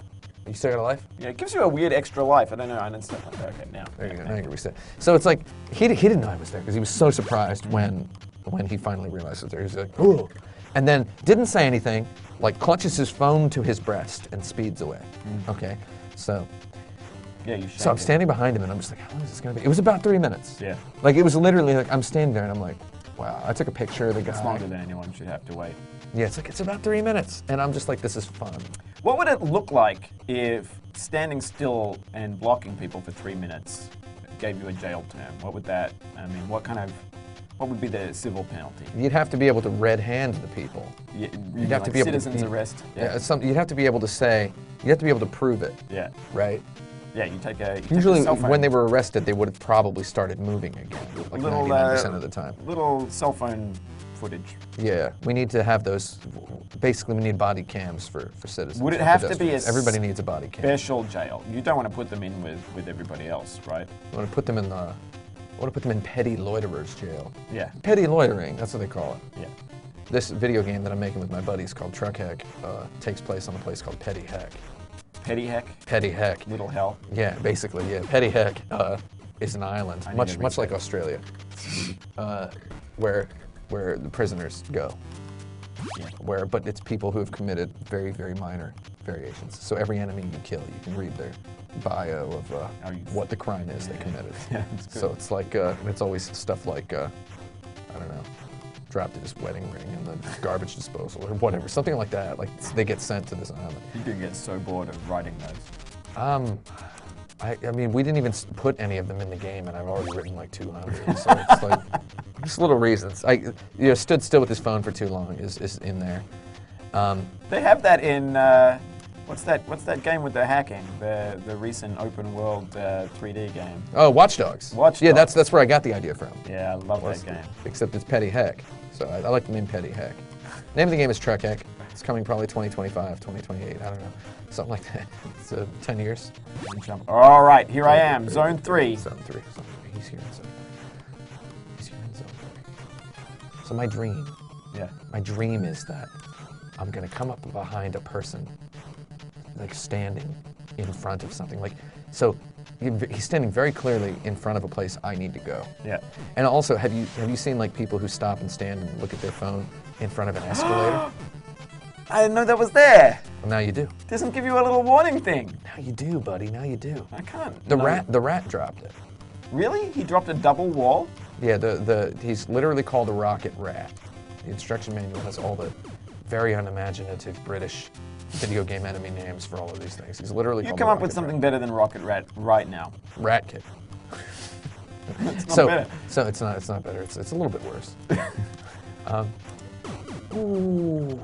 You still got a life? Yeah, it gives you a weird extra life. I don't know. I didn't stuff like that. Okay, now. There you go. Now you can reset. So it's like he didn't know I was there because he was so surprised when he finally realized I was there. He was like, oh, and then didn't say anything. Like clutches his phone to his breast and speeds away. Okay, so. Yeah, you. So I'm standing behind him and I'm just like, how long is this gonna be? It was about 3 minutes. Yeah. Like it was literally like I'm standing there and I'm like, wow. I took a picture of the guy. It's longer than anyone should have to wait. Yeah, it's about 3 minutes, and I'm just like, this is fun. What would it look like if standing still and blocking people for 3 minutes gave you a jail term? What would that? I mean, what would be the civil penalty? You'd have to be able to red hand the people. You'd have to be citizens arrest. Yeah, you'd have to be able to say. You'd have to be able to prove it. Yeah. Right. Yeah, you take a. Usually, cell phone. when they were arrested, they would have probably started moving again, like 99% of the time. Little cell phone footage. Yeah, we need to have those. Basically, we need body cams for citizens. Would it have to be everybody needs a body cam. Special jail? You don't want to put them in with everybody else, right? You want to put them in petty loiterers jail. Yeah. Petty loitering, that's what they call it. Yeah. This video game that I'm making with my buddies called Truck Heck takes place on a place called Petty Heck. Petty Heck? Petty Heck. Little hell. Yeah, basically, yeah. Petty Heck is an island, much like Australia, where the prisoners go. Yeah. But it's people who have committed very, very minor variations. So every enemy you kill, you can read their bio of what the crime is they committed. Yeah, it's good. So it's like, it's always stuff like, I don't know, dropped his wedding ring in the garbage disposal or whatever, something like that. Like they get sent to this island. You can get so bored of writing those. I mean, we didn't even put any of them in the game, and I've already written like 200. So it's like just little reasons. Stood still with his phone for too long is in there. They have that in what's that game with the hacking? The recent open world 3D game. Oh, Watch Dogs. Watch Yeah, Dogs. that's where I got the idea from. Yeah, I love that game. Except it's Petty Heck, so I like the name Petty Heck. Name of the game is Trek Heck. It's coming probably 2025, 2028. I don't know, something like that. It's 10 years. All right, here I am, Zone 3. Zone 3. He's here in Zone 3. He's here in Zone 3. So my dream is that I'm gonna come up behind a person, like standing in front of something. Like, so he's standing very clearly in front of a place I need to go. Yeah. And also, have you seen like people who stop and stand and look at their phone in front of an escalator? I didn't know that was there. Well, now you do. Doesn't give you a little warning thing. Now you do, buddy. Now you do. I can't. The rat dropped it. Really? He dropped a double wall? Yeah. He's literally called a rocket rat. The instruction manual has all the very unimaginative British video game enemy names for all of these things. He's literally You called come a up with rocket something rat. better than Rocket Rat right now. Rat Kid. It's not better. So it's not better. It's a little bit worse. Ooh.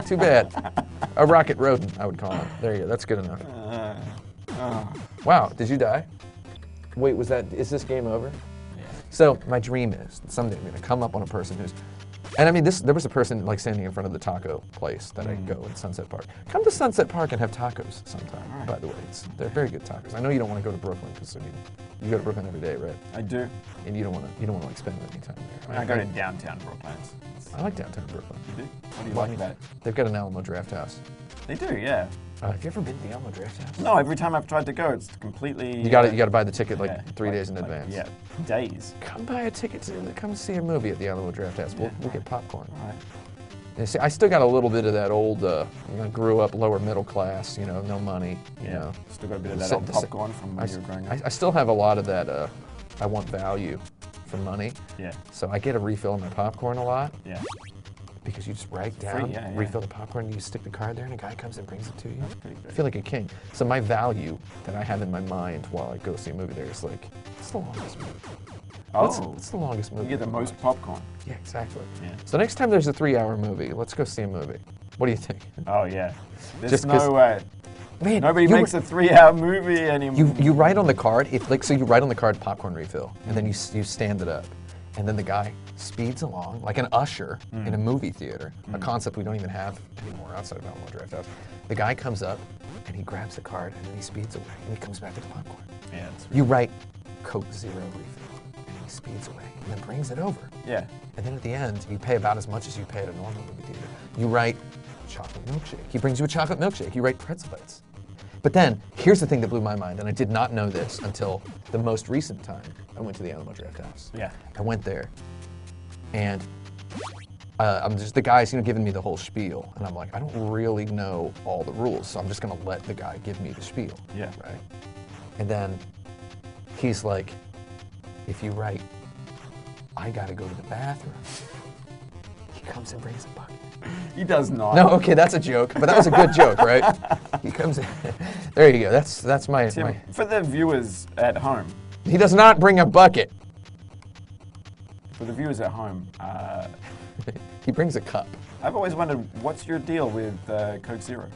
Too bad. A rocket rodent, I would call it. There you go. That's good enough. Wow. Did you die? Wait, is this game over? Yeah. So my dream is that someday I'm going to come up on a person who's, and I mean, there was a person like standing in front of the taco place that I go in Sunset Park. Come to Sunset Park and have tacos sometime, by the way. They're very good tacos. I know you don't want to go to Brooklyn because you go to Brooklyn every day, right? I do. And you don't want to like spend any time there. I go to downtown Brooklyn. I like downtown Brooklyn. You do? What do you Well, like about it? They've got an Alamo Draft House. They do, yeah. Have you ever been to the Alamo Draft House? No, every time I've tried to go, it's completely... You got to buy the ticket like yeah, 3 days in advance. Yeah, days. Come buy a ticket to come see a movie at the Alamo Draft House. We'll get popcorn. All right. And see, I still got a little bit of that old, grew up lower middle class, no money, you know. Still got a bit of that old popcorn from when you were growing up. I still have a lot of that, I want value for money. Yeah. So I get a refill on my popcorn a lot. Yeah. Because you just write down, yeah. refill the popcorn, and you stick the card there, and a guy comes and brings it to you. That's pretty good. I feel like a king. So my value that I have in my mind while I go see a movie there is like, it's the longest movie. Oh. It's the longest movie. You get the most popcorn. Yeah, exactly. Yeah. So next time there's a 3-hour movie, let's go see a movie. What do you think? Oh, yeah. There's Just 'cause- no way. Man, Nobody makes a 3-hour movie anymore. You write on the card, you write on the card popcorn refill, and then you stand it up. And then the guy speeds along, like an usher in a movie theater, a concept we don't even have anymore outside of Alamo Draft House. The guy comes up, and he grabs the card, and then he speeds away, and he comes back with the popcorn. Yeah, You write Coke Zero refill, and he speeds away, and then brings it over. yeah. And then at the end, you pay about as much as you pay at a normal movie theater. You write chocolate milkshake. He brings you a chocolate milkshake. You write pretzel bites. But then, here's the thing that blew my mind, and I did not know this until the most recent time I went to the Alamo Draft House. Yeah. I went there, and I'm just, the guy's giving me the whole spiel, and I'm like, I don't really know all the rules, so I'm just gonna let the guy give me the spiel. Yeah. Right? And then he's like, if you write, I gotta go to the bathroom, he comes and brings a bucket. He does not. No, okay, that's a joke, but that was a good joke, right? He comes in. There you go. That's my, Tim, my. for the viewers at home, He does not bring a bucket. for the viewers at home, He brings a cup. I've always wondered, what's your deal with Coke Zero?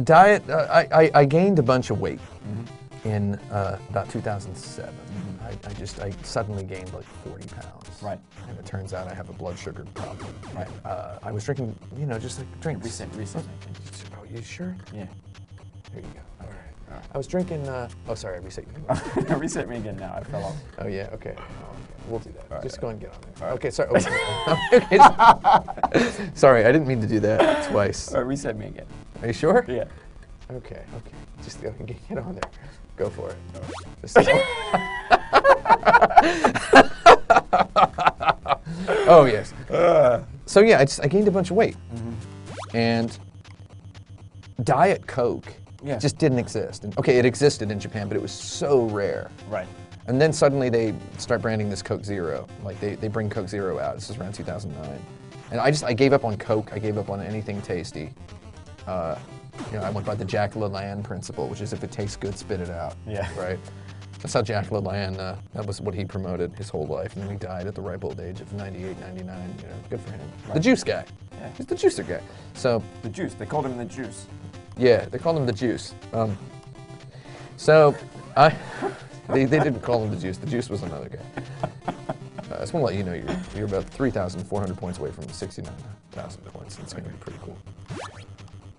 Diet. I gained a bunch of weight in about 2007. I suddenly gained like 40 pounds. Right. And it turns out I have a blood sugar problem. Right. I was drinking, just like drinks. Recent. Oh, you sure? Yeah. There you go. All right. I was drinking. Oh, sorry, I reset you. Reset me again now. I fell off. Oh yeah. Okay. We'll do that. Right, Just go and get on there. Okay. Sorry. Okay. Sorry, I didn't mean to do that twice. All right, reset me again. Are you sure? Yeah. Okay. Just get on there. Go for it. Oh yes. So yeah, I gained a bunch of weight. And Diet Coke just didn't exist. And, okay, it existed in Japan, but it was so rare. Right. And then suddenly they start branding this Coke Zero. Like they bring Coke Zero out. This is around 2009. And I gave up on Coke. I gave up on anything tasty. You know, I went by the Jack LaLanne principle, which is if it tastes good, spit it out. Yeah. Right? That's how Jack LaLanne, that was what he promoted his whole life. And then he died at the ripe old age of 98, 99. You know, good for him. Right. The juice guy. Yeah. He's the juicer guy. So. The juice. They called him the juice. Yeah, they called him the juice. They didn't call him the juice. The juice was another guy. I just want to let you know you're about 3,400 points away from 69,000 points. It's going to be pretty cool.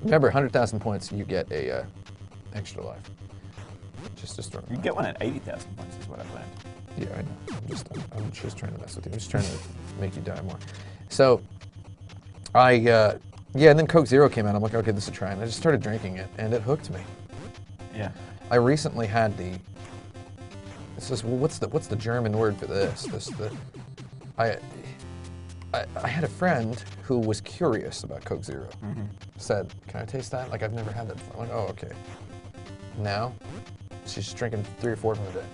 Remember, 100,000 points, you get a extra life. Just throwing You get one at 80,000 points is what I've learned. Yeah, I know. I'm just trying to mess with you. I'm just trying to make you die more. So, yeah, and then Coke Zero came out. I'm like, okay, this is a try. And I just started drinking it, and it hooked me. Yeah. I recently had well, what's the German word for this? I had a friend who was curious about Coke Zero. Said, can I taste that? Like, I've never had that before. I'm like, oh, okay. Now, she's drinking 3 or 4 of them a day.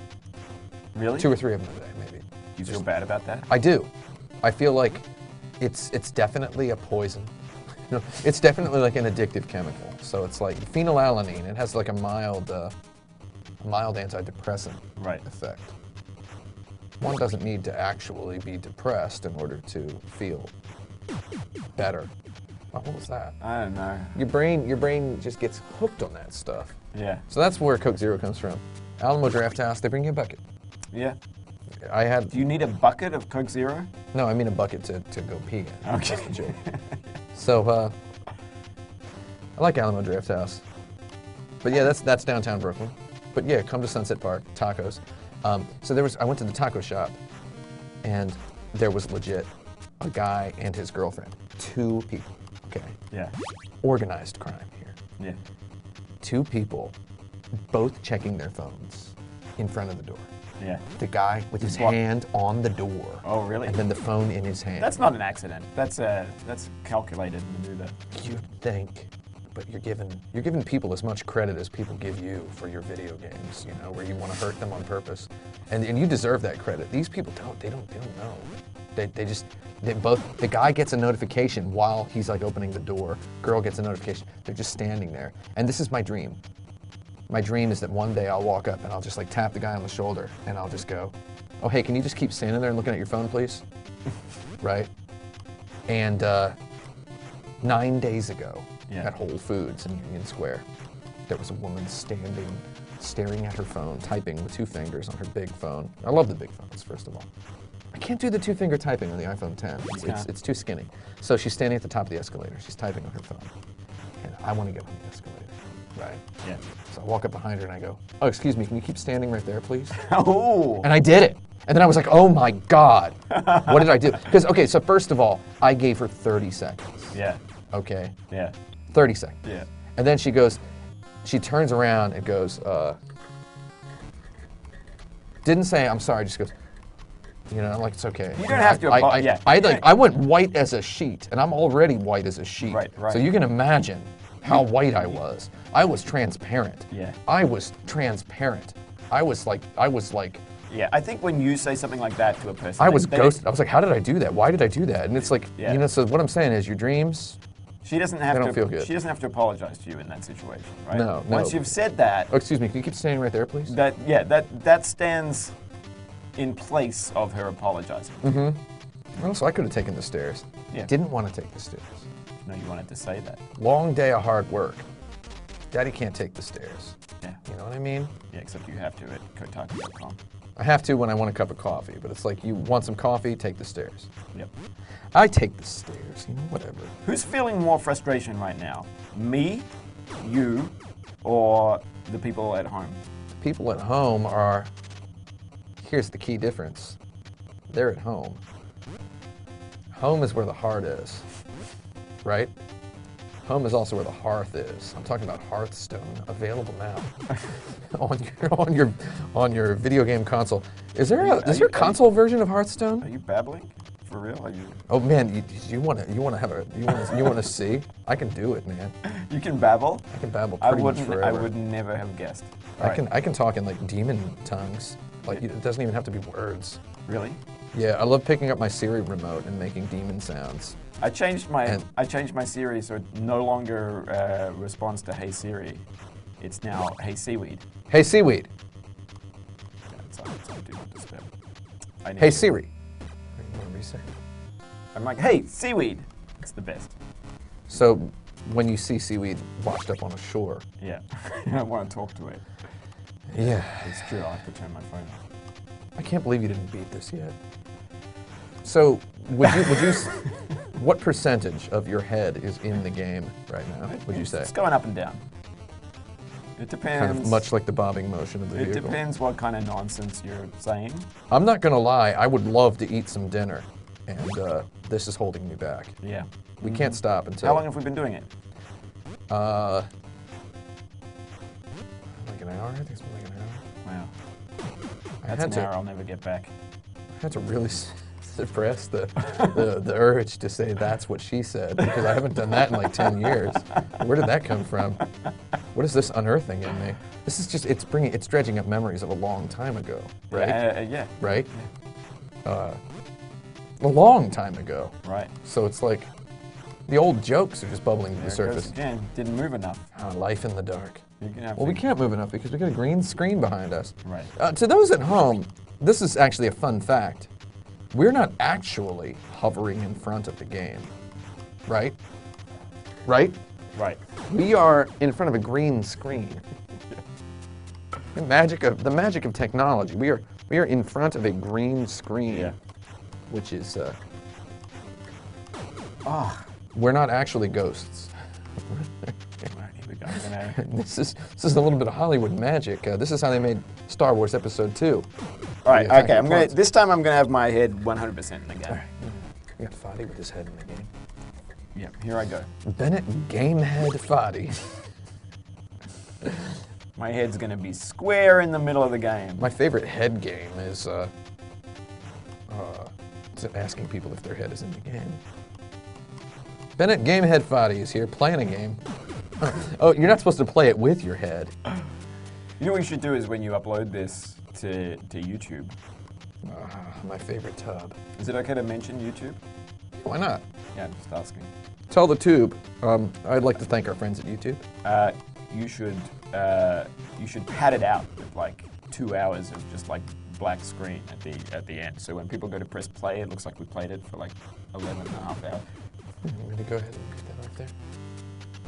Really? 2 or 3 of them a day, maybe. Do you feel bad about that? I do. I feel like it's definitely a poison. You know, it's definitely like an addictive chemical. So it's like phenylalanine. It has like a mild antidepressant effect. One doesn't need to actually be depressed in order to feel better. Oh, what was that? I don't know. Your brain just gets hooked on that stuff. Yeah. So that's where Coke Zero comes from. Alamo Draft House, they bring you a bucket. Yeah. Do you need a bucket of Coke Zero? No, I mean a bucket to go pee in. Okay. That's the joke. So, I like Alamo Draft House. But yeah, that's downtown Brooklyn. But yeah, come to Sunset Park, tacos. So I went to the taco shop, and there was legit a guy and his girlfriend. 2 people, okay? Yeah. Organized crime here. Yeah. 2 people, both checking their phones in front of the door. Yeah. The guy with his hand on the door. Oh, really? And then the phone in his hand. That's not an accident. That's calculated maneuver. You'd think, but you're giving people as much credit as people give you for your video games, you know, where you want to hurt them on purpose. And you deserve that credit. These people don't know. The guy gets a notification while he's like opening the door. Girl gets a notification. They're just standing there. And this is my dream. My dream is that one day I'll walk up and I'll just like tap the guy on the shoulder and I'll just go, oh, hey, can you just keep standing there and looking at your phone, please? Right? And 9 days ago at Whole Foods in Union Square, there was a woman staring at her phone, typing with 2 fingers on her big phone. I love the big phones, first of all. I can't do the 2-finger typing on the iPhone 10. It's too skinny. So she's standing at the top of the escalator. She's typing on her phone. And I want to get on the escalator. Right? Yeah. So I walk up behind her and I go, oh, excuse me, can you keep standing right there, please? Oh! And I did it. And then I was like, oh my God, what did I do? Because, okay, so first of all, I gave her 30 seconds. Yeah. Okay? Yeah. 30 seconds. Yeah. And then she turns around and goes, didn't say, I'm sorry, just goes, you know, like, it's okay. You don't have to apologize. I went white as a sheet, and I'm already white as a sheet. Right. So you can imagine how white I was. I was transparent. Yeah. I was transparent. I was like. Yeah, I think when you say something like that to a person, I was ghosted. I was like, how did I do that? Why did I do that? And it's like, Yeah. you know, so what I'm saying is your dreams, she doesn't have they to don't feel good. She doesn't have to apologize to you in that situation, right? No. Once you've said that, oh, excuse me, can you keep standing right there, please? that stands in place of her apologizing. Mm-hmm. Also, I could have taken the stairs. Yeah. Didn't want to take the stairs. No, you wanted to say that. Long day of hard work. Daddy can't take the stairs. Yeah. You know what I mean? Yeah, except you have to at Kotaku.com. I have to when I want a cup of coffee, but it's like, you want some coffee, take the stairs. Yep. I take the stairs, you know, whatever. Who's feeling more frustration right now? Me, you, or the people at home? People at home are, here's the key difference. They're at home. Home is where the heart is, right? Home is also where the hearth is. I'm talking about Hearthstone, available now on your video game console. Is there a console version of Hearthstone? Are you babbling? For real? Are you? Oh man, you want to see? I can do it, man. You can babble? I can babble pretty much forever. I would never have guessed. I can talk in like demon tongues. Like it doesn't even have to be words. Really? Yeah, I love picking up my Siri remote and making demon sounds. I changed my Siri so it no longer responds to Hey Siri. It's now Hey Seaweed. Hey Seaweed. Yeah, I do not despair. Hey Siri. What do we say? I'm like, hey, seaweed. It's the best. So when you see seaweed washed up on a shore. Yeah. You don't want to talk to it. Yeah. It's true. I have to turn my phone off. I can't believe you didn't beat this yet. So would you what percentage of your head is in the game right now, would you say? It's going up and down. It depends. Kind of much like the bobbing motion of the vehicle. It depends what kind of nonsense you're saying. I'm not going to lie, I would love to eat some dinner, and this is holding me back. Yeah. We can't stop until... How long have we been doing it? Like an hour? I think it's been like an hour. Wow. That's an hour I'll never get back. I had to really suppress the urge to say that's what she said, because I haven't done that in like 10 years. Where did that come from? What is this unearthing in me? This is just, it's dredging up memories of a long time ago, right? Yeah. Right? Yeah. A long time ago. Right. So it's like, the old jokes are just bubbling to the surface. Again, didn't move enough. Life in the dark. Well, We can't move enough because we got a green screen behind us. Right. To those at home, this is actually a fun fact. We're not actually hovering in front of the game, right? Right? Right. We are in front of a green screen. The magic of technology. We are in front of a green screen, Yeah. which is we're not actually ghosts. Right, here we go. This is a little bit of Hollywood magic. This is how they made Star Wars Episode 2. All right, okay. This time I'm gonna have my head 100% in the game. We got Foddy with his head in the game. Yeah, here I go. Bennett Gamehead Foddy. My head's gonna be square in the middle of the game. My favorite head game is asking people if their head is in the game. Bennett Gamehead Foddy is here playing a game. Oh, you're not supposed to play it with your head. You know what you should do is when you upload this to YouTube. My favorite tub. Is it okay to mention YouTube? Why not? Yeah, I'm just asking. Tell the tube. I'd like to thank our friends at YouTube. You should pad it out with like 2 hours of just like black screen at the end. So when people go to press play, it looks like we played it for like 11 and a half hours. I'm going to go ahead and put that up there.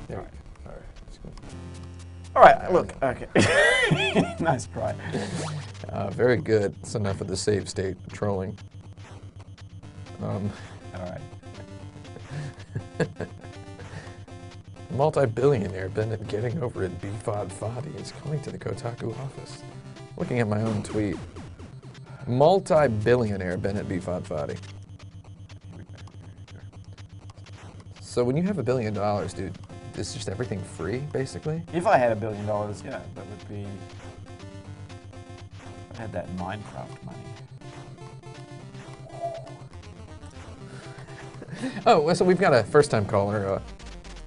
There we go. All right. Let's go. All right, look, okay. Nice try. Very good. It's enough of the save state trolling. All right. Multi-billionaire Bennett getting over at Bennett Foddy is coming to the Kotaku office. Looking at my own tweet. Multi-billionaire Bennett Foddy. So when you have $1 billion, dude, is just everything free, basically? If I had $1 billion, yeah, that would be. I had that Minecraft money. Oh, so we've got a first-time caller,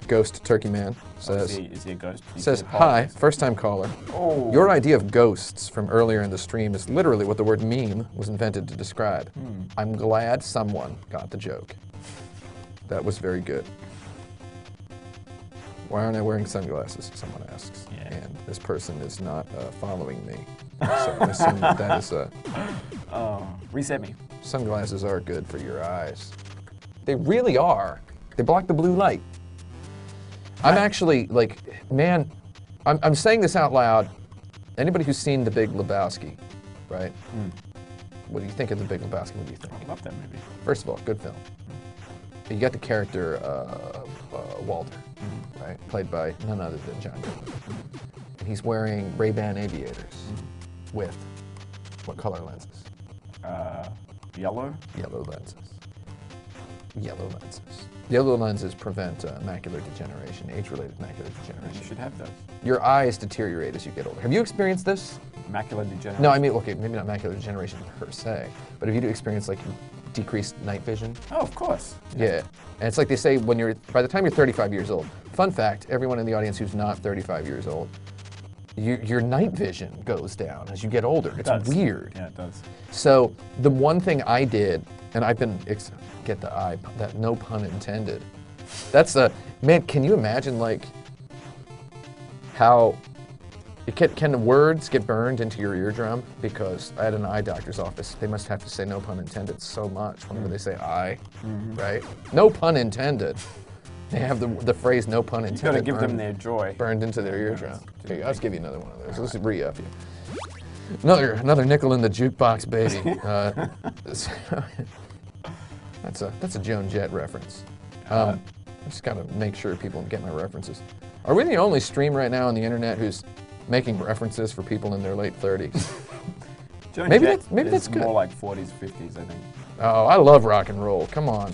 Ghost Turkey Man. Says, Is he a ghost? says, hi, first-time caller. Oh. Your idea of ghosts from earlier in the stream is literally what the word meme was invented to describe. I'm glad someone got the joke. That was very good. Why aren't I wearing sunglasses? Someone asks. Yeah. And this person is not following me. So I assume that is Reset me. sunglasses are good for your eyes. They really are. They block the blue light. I'm actually like, man, I'm saying this out loud. Anybody who's seen The Big Lebowski, right? What do you think of The Big Lebowski? What do you think? I love that movie. First of all, good film. You got the character Walter, right? Played by none other than John Goodman. And he's wearing Ray-Ban aviators with what color lenses? Yellow? Yellow lenses. Yellow lenses. Yellow lenses prevent macular degeneration, age-related macular You degeneration. should have those. Your eyes deteriorate as you get older. Have you experienced this? Macular degeneration. No, I mean, okay, maybe not macular degeneration per se, but if you do experience like decreased night vision, Oh, of course. yeah. And it's like they say by the time you're 35 years old, fun fact, everyone in the audience who's not 35 years old, your night vision goes down as you get older. It's does. weird. Yeah, it does. So the one thing I did, and I've been, get the eye, that no pun intended. That's man, can you imagine like how, can the words get burned into your eardrum? Because I had an eye doctor's office. They must have to say no pun intended so much whenever they say I, right? No pun intended. They have the phrase no pun intended. You've got to give them their joy. Burned into their eardrum. Here, I'll just give you another one of those. Let's re-up you. Another nickel in the jukebox, baby. That's a Joan Jett reference. I just gotta make sure people get my references. Are we the only stream right now on the internet who's making references for people in their late 30s? Maybe that's good. More like 40s, 50s, I think. Oh, I love rock and roll. Come on.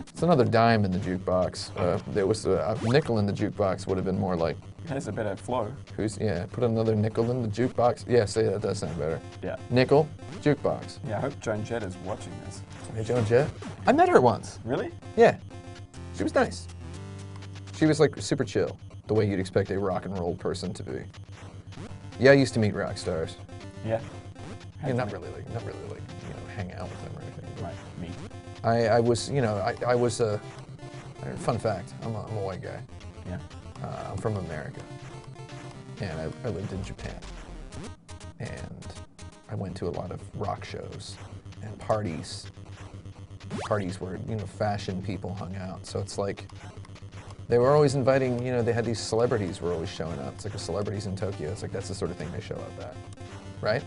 It's another dime in the jukebox. There was a nickel in the jukebox would have been more like. It has a better flow. Put another nickel in the jukebox. Yeah, say that does sound better. Yeah. Nickel, jukebox. Yeah, I hope Joan Jett is watching this. Hey, Joan Jett? I met her once. Really? Yeah. She was nice. She was like super chill, the way you'd expect a rock and roll person to be. Yeah, I used to meet rock stars. Yeah. Yeah, not really like hang out with them or anything. Right, me. I was, I was a, fun fact, I'm a white guy. Yeah. I'm from America, and I lived in Japan, and I went to a lot of rock shows and parties where, fashion people hung out. So it's like, they were always inviting, they had these celebrities were always showing up. It's like a Celebrities in Tokyo. It's like, that's the sort of thing they show up at, right?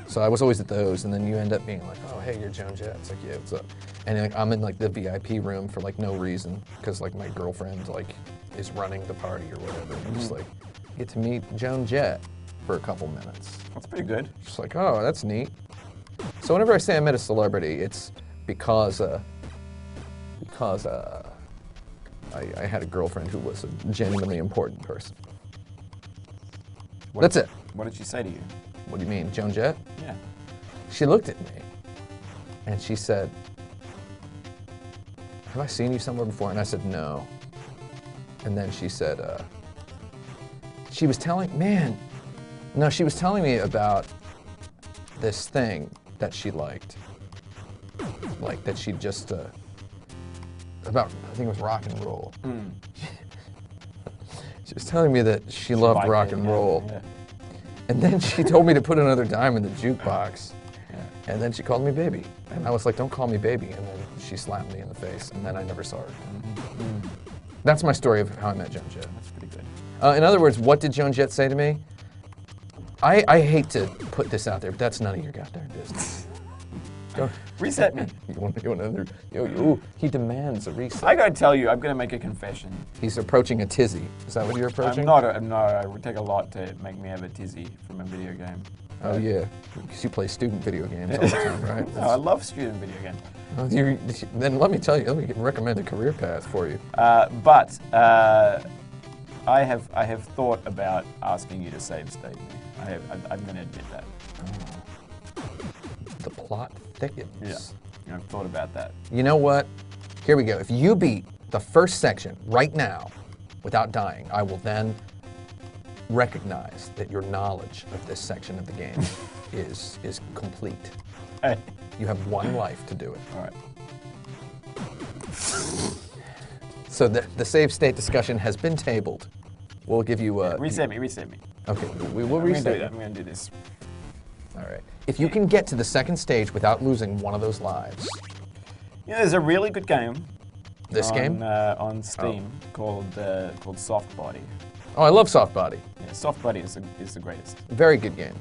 So I was always at those, and then you end up being like, oh, hey, you're Joan Jett. It's like, yeah, what's up? And like, I'm in like the VIP room for like no reason, because like my girlfriend like is running the party or whatever. And just like, get to meet Joan Jett for a couple minutes. That's pretty good. Just like, oh, that's neat. So whenever I say I met a celebrity, it's because I had a girlfriend who was a genuinely important person. That's it. What did she say to you? What do you mean, Joan Jett? Yeah. She looked at me and she said, have I seen you somewhere before? And I said, no. And then she said, she was telling me about this thing that she liked. Like that she just, about, I think it was rock and roll. She was telling me that she loved liked rock it, and yeah, roll. yeah. And then she told me to put another dime in the jukebox. Yeah. And then she called me baby. And I was like, don't call me baby. And then she slapped me in the face. And then I never saw her again. That's my story of how I met Joan Jett. That's pretty good. In other words, what did Joan Jett say to me? I hate to put this out there, but that's none of your goddamn business. Reset me. You want another? Ooh, he demands a reset. I gotta tell you, I'm gonna make a confession. He's approaching a tizzy. Is that what you're approaching? I'm not. It would take a lot to make me have a tizzy from a video game. Oh yeah, because you play student video games all the time, right? No, I love student video games. Then let me tell you, let me recommend a career path for you. But I have thought about asking you to save state me. I'm going to admit that. The plot thickens. Yeah, I've thought about that. You know what? Here we go. If you beat the first section right now without dying, I will then recognize that your knowledge of this section of the game is complete. Hey. You have one life to do it. All right. So the save state discussion has been tabled. We'll give you a... Reset me. Okay, we will reset you. I'm going to do this. All right. If you can get to the second stage without losing one of those lives. There's a really good game. This game? On Steam called Soft Body. Oh, I love Soft Body. Yeah, Soft Body is the greatest. Very good game.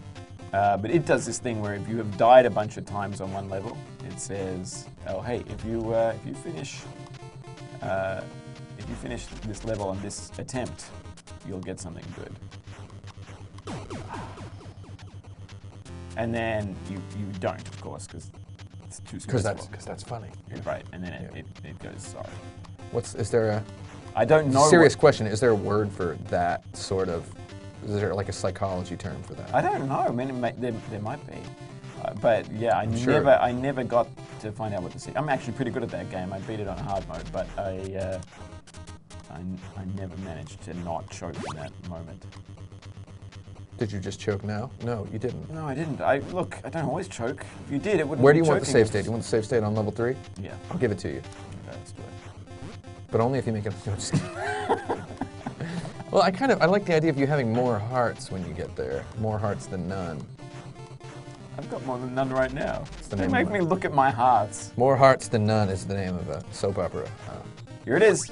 But it does this thing where if you have died a bunch of times on one level, it says, "Oh, hey, if you finish this level on this attempt, you'll get something good." And then you don't, of course, because it's too Because stressful. that's funny. Right, and then it goes sorry. Is there a I don't know. serious question? Is there a word for that sort of? Is there like a psychology term for that? I don't know. I mean, there might be. But yeah, I never got to find out what the secret. I'm actually pretty good at that game. I beat it on hard mode, but I never managed to not choke in that moment. Did you just choke now? No, you didn't. No, I didn't. I don't always choke. If you did, it wouldn't. Where do be you want the choking. save state? You want the save state on level 3? Yeah. I'll give it to you. Okay, let's do it. But only if you make it. No, just kidding. Well, I like the idea of you having more hearts when you get there. More hearts than none. I've got more than none right now. the They name make of me it. look at my hearts. More hearts than none is the name of a soap opera. Here it is.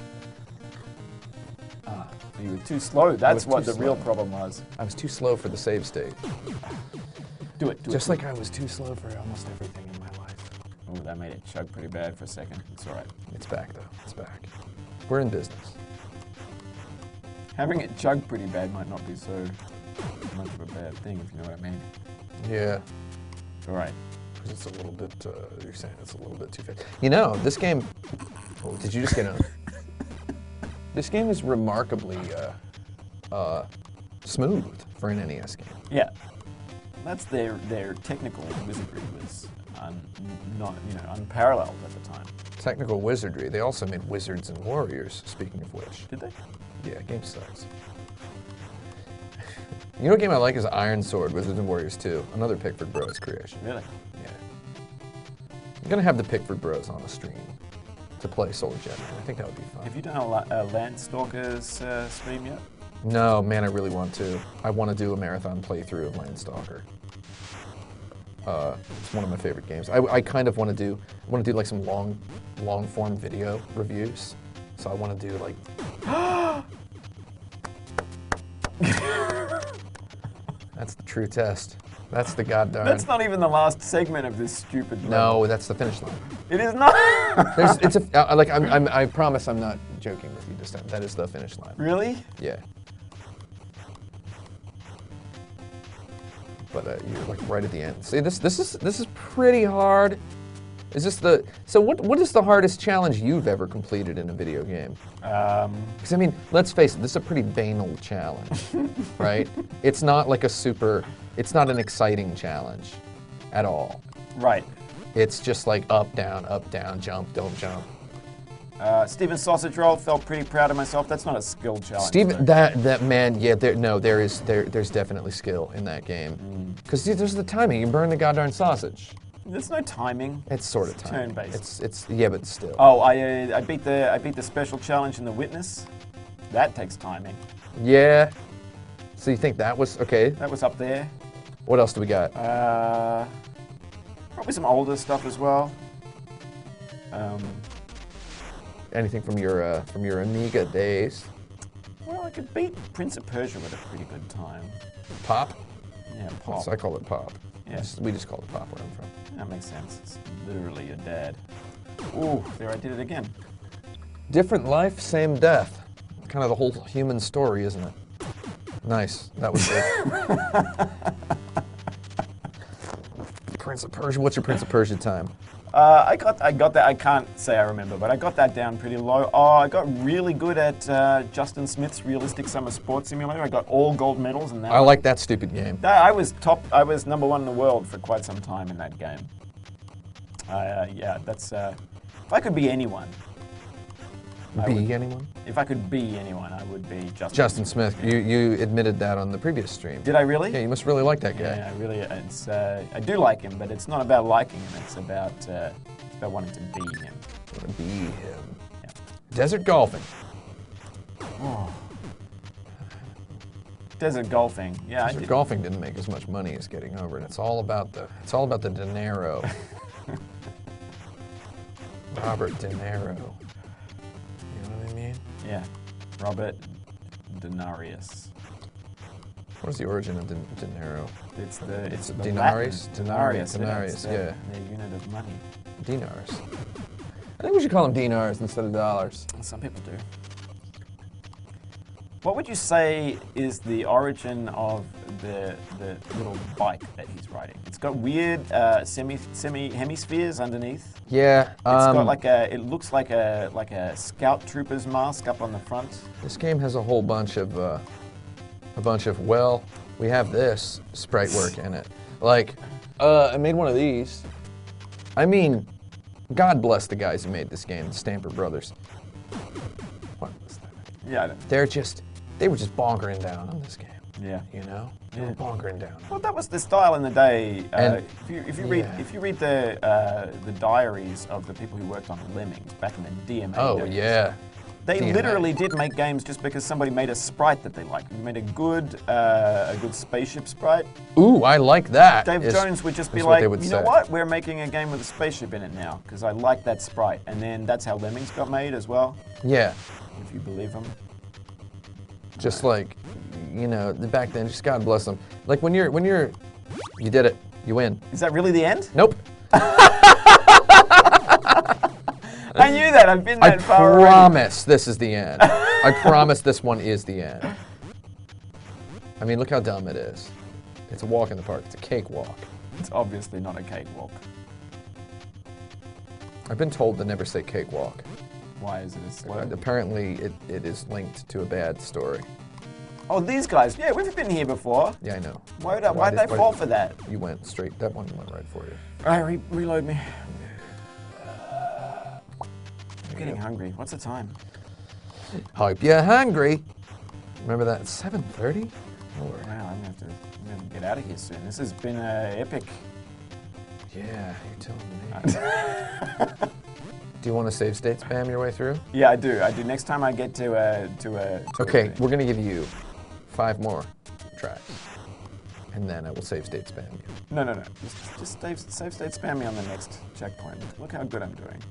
You were too slow. That's was what too the real slow. problem was. I was too slow for the save state. Do it. Just like I was too slow for almost everything in my life. Oh, that made it chug pretty bad for a second. It's all right. It's back though. It's back. We're in business. Having it chug pretty bad might not be so much of a bad thing, if you know what I mean. Yeah. It's all right. Because it's a little bit. You're saying it's a little bit too fast. You know, this game. Oh, did you just get on? This game is remarkably smooth for an NES game. Yeah. That's their technical wizardry was unparalleled at the time. Technical wizardry. They also made Wizards and Warriors, speaking of which. Did they? Yeah, game sucks. You know what game I like is Iron Sword, Wizards and Warriors 2. Another Pickford Bros creation. Really? Yeah. I'm gonna have the Pickford Bros on the stream to play Soul Gem. I think that would be fun. Have you done a Landstalkers stream yet? No, man, I really want to. I want to do a marathon playthrough of Landstalker. It's one of my favorite games. I kind of want to do like some long form video reviews. So I want to do like. That's the true test. That's the goddamn. That's not even the last segment of this stupid. No, that's the finish line. It is not. I promise I'm not joking with you this time. That is the finish line. Really? Yeah. But you're like right at the end. See, this is pretty hard. Is this the so what is the hardest challenge you've ever completed in a video game? Because I mean, let's face it, this is a pretty banal challenge, right? It's not like it's not an exciting challenge at all. Right. It's just like up, down, jump, don't jump. Steven's sausage roll, felt pretty proud of myself. That's not a skill challenge. Steven, that man, yeah, there's definitely skill in that game. Because there's the timing. You burn the goddamn sausage. There's no timing. It's sort of timing. Turn-based. It's yeah, but still. Oh, I beat the special challenge in The Witness. That takes timing. Yeah. So you think that was okay? That was up there. What else do we got? Probably some older stuff as well. Anything from your Amiga days? Well, I could beat Prince of Persia with a pretty good time. Pop? Yeah, Pop. I call it Pop. Yeah. We just call it Pop where I'm from. That makes sense. It's literally your dad. Ooh, there I did it again. Different life, same death. Kind of the whole human story, isn't it? Nice. That was good. Prince of Persia. What's your Prince of Persia time? I got that. I can't say I remember, but I got that down pretty low. Oh, I got really good at Justin Smith's Realistic Summer Sports Simulator. I got all gold medals in that. I like that stupid game. I was number one in the world for quite some time in that game. Yeah, that's. If I could be anyone. Anyone? If I could be anyone, I would be Justin Smith. You admitted that on the previous stream. Did I really? Yeah, you must really like that guy. Yeah, really. It's. I do like him, but it's not about liking him. It's about wanting to be him. Want to be him. Yeah. Desert golfing. Oh. Desert golfing. Yeah. Desert golfing didn't make as much money as getting over it. It's all about the dinero. Robert De Niro. You know what I mean? Yeah. Robert Denarius. What is the origin of De Niro? It's the Denarius? Latin. Denarius. Denarius, yeah. The unit of money. Dinars. I think we should call them dinars instead of dollars. Some people do. What would you say is the origin of the little bike that he's riding? It's got weird semi hemispheres underneath. Yeah. It's got like a. It looks like a scout trooper's mask up on the front. This game has a whole bunch of well, we have this sprite work in it. Like, I made one of these. I mean, God bless the guys who made this game, the Stamper Brothers. What was that? Yeah. I don't- They were just bonkering down on this game. Yeah. You know, they were bonkering down. Well, that was the style in the day. And- if you yeah. read the diaries of the people who worked on Lemmings back in the DMA Oh days, yeah. they DMA. literally did make games just because somebody made a sprite that they liked. You made a good spaceship sprite. Ooh, I like that. Dave Jones would just be is what like, they would you know say. what? We're making a game with a spaceship in it now because I like that sprite. And then that's how Lemmings got made as well, Yeah. if you believe them. Just like, you know, back then, just God bless them. Like when you did it, you win. Is that really the end? Nope. I knew that. I've been I that far already. promise this is the end. I promise this one is the end. I mean, look how dumb it is. It's a walk in the park. It's a cakewalk. It's obviously not a cakewalk. I've been told to never say cakewalk. Why is it a slow? Apparently, it is linked to a bad story. Oh, these guys. Yeah, we've been here before. Yeah, I know. Why'd they fall for that? You went straight. That one went right for you. All right, reload me. I'm getting hungry. What's the time? Hope you're hungry. Remember that? 7:30? Lord. Wow, I'm gonna have to get out of here soon. This has been epic. Yeah, you're telling me. Do you want to save state spam your way through? Yeah, I do. Next time I get to Okay, we're gonna give you 5 more tracks, and then I will save state spam you. No. Just save state spam me on the next checkpoint. Look how good I'm doing.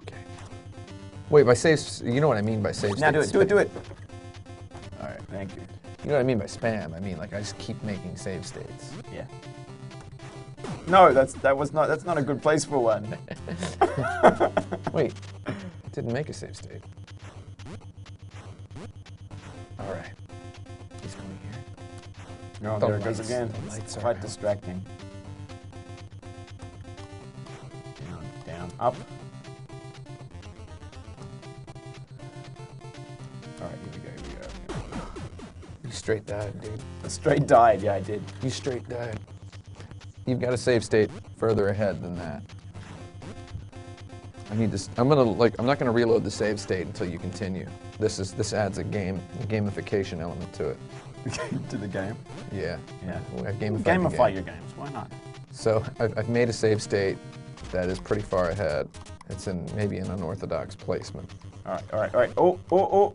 Okay. Wait, by save, you know what I mean by save Now state? do it. All right. Thank you. You know what I mean by spam? I mean like I just keep making save states. Yeah. No, that's not a good place for one. Wait, it didn't make a save state. All right. He's going here. No, The there it goes lights- again. the lights It's are quite out. distracting. Down, up. All right, here we go. You straight died, dude. A straight died. Yeah, I did. You straight died. You've got a save state further ahead than that. I need this. I'm not gonna reload the save state until you continue. This adds a gamification element to it. To the game. Yeah. Yeah. I gamified the Gamify game. your games. Why not? So I've made a save state that is pretty far ahead. It's in maybe an unorthodox placement. All right. Oh.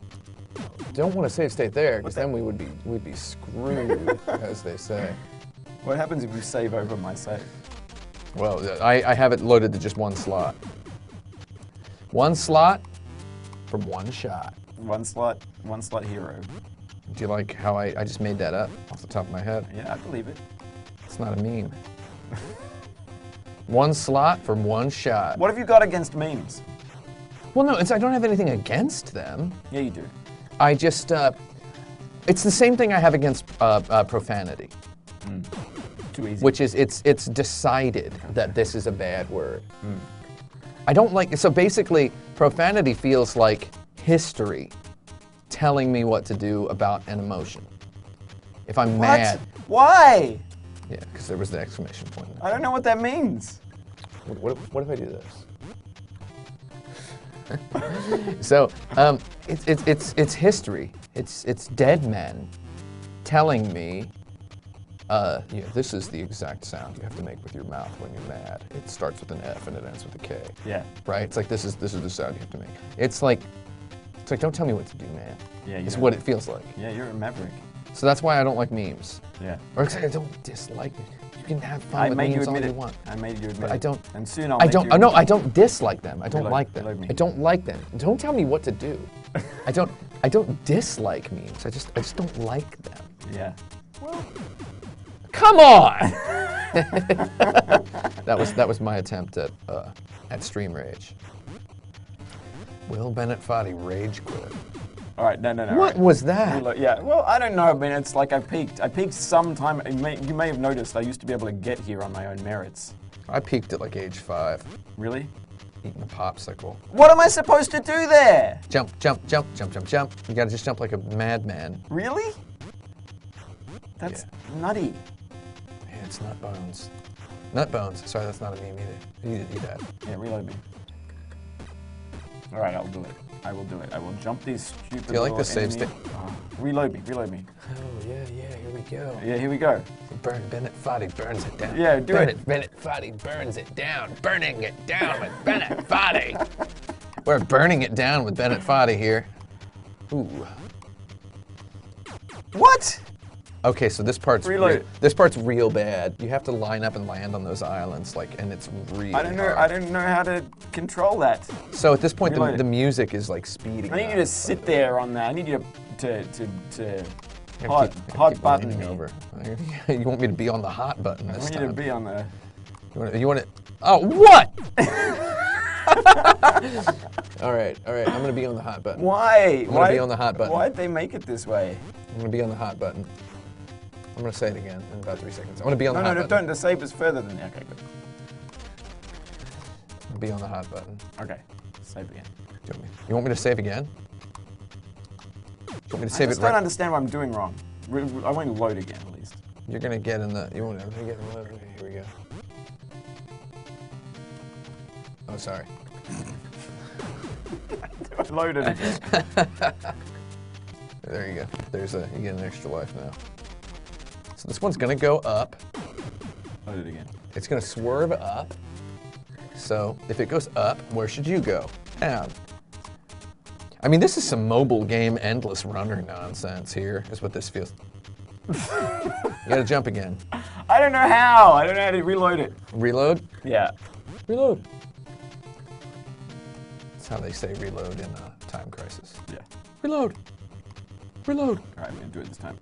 Don't want to save state there because then we'd be screwed, as they say. What happens if you save over my save? Well, I have it loaded to just one slot. One slot from one shot. One slot hero. Do you like how I just made that up off the top of my head? Yeah, I believe it. It's not a meme. One slot from one shot. What have you got against memes? Well, no, I don't have anything against them. Yeah, you do. I just, it's the same thing I have against profanity, Too easy. which is it's decided that this is a bad word. I don't like, so basically profanity feels like history telling me what to do about an emotion. If I'm What? mad, Why? yeah, because there was the exclamation point. I don't know what that means. What if I do this? So it's history. It's dead men telling me, this is the exact sound you have to make with your mouth when you're mad. It starts with an F and it ends with a K. Yeah. Right? It's like this is the sound you have to make. It's like don't tell me what to do, man. Yeah, It's yeah. what it feels like. Yeah, you're a maverick. So that's why I don't like memes. Yeah. Or I don't dislike it. You can have fun I with made you memes all admit you it. want. I made you admit But it. I don't. And soon I'll I make don't. you Oh no, admit I don't dislike them. I don't Reload- like them. reload me. I don't like them. Don't tell me what to do. I don't dislike memes. I just don't like them. it. Yeah. Come on. that was my attempt at stream rage. Will Bennett Foddy rage quit? All right, no. What right. was that? Reload. Yeah, well, I don't know. I mean, it's like I peaked. I peaked sometime. You may have noticed I used to be able to get here on my own merits. I peaked at like age 5, Really? eating a popsicle. What am I supposed to do there? Jump. You gotta just jump like a madman. Really? That's nutty. Yeah, it's nut bones. Nut bones. Sorry, that's not a meme either. You that. Yeah, reload me. All right, I'll do it. I will do it. I will jump these stupid. Do you like little the save enemy- state? Reload me. Reload me. Oh, yeah, here we go. Yeah, here we go. Bennett Foddy burns it down. Yeah, do it. Bennett Foddy burns it down. Burning it down with Bennett Foddy. We're burning it down with Bennett Foddy here. Ooh. What? Okay, so this part's Reload. this part's real bad. You have to line up and land on those islands, like, and it's really I don't know. hard. I don't know how to control that. So at this point, Reload. the music is like speeding. I need you to sit there on that. I need you to I hot keep button leaning me. over. You want me to be on the hot button I this want you time? to be on the. You want it? Oh, what? All right. I'm gonna be on the hot button. Why? I'm gonna be on the hot button. Why'd they make it this way? I'm gonna be on the hot button. I'm gonna say it again in about 3 seconds. I'm gonna be on the No, hot no, button. don't. The save is further than that. Okay, good. I'm gonna be on the hot button. Okay, save again. You want me to save again? You want me to I save just it don't right? understand what I'm doing wrong. I won't load again, at least. You're gonna get in the. You want to get in the. Okay, here we go. Oh, sorry. I loaded again. There you go. You get an extra life now. So this one's gonna go up. Load it again. It's gonna swerve up. So if it goes up, where should you go? Down. I mean, this is some mobile game endless runner nonsense here, is what this feels. You gotta jump again. I don't know how. I don't know how to reload it. Reload? Yeah. Reload. That's how they say reload in Time Crisis. Yeah. Reload. Reload. All right, I'm gonna do it this time.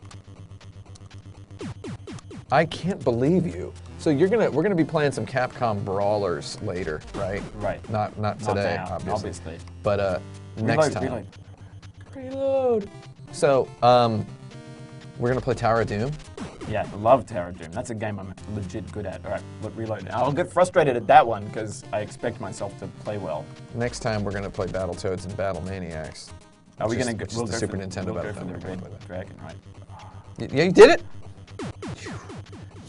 I can't believe you. So we're gonna be playing some Capcom brawlers later, right? Right. Not today, now, obviously. But next time. Reload. Reload. So we're gonna play Tower of Doom. Yeah, I love Tower of Doom. That's a game I'm legit good at. All right, look, reload. I'll get frustrated at that one because I expect myself to play well. Next time we're gonna play Battletoads and Battle Maniacs. Are we gonna go? we'll the go Super for, Nintendo we'll go Battle for the Network. Red Dragon, right? Yeah, you did it.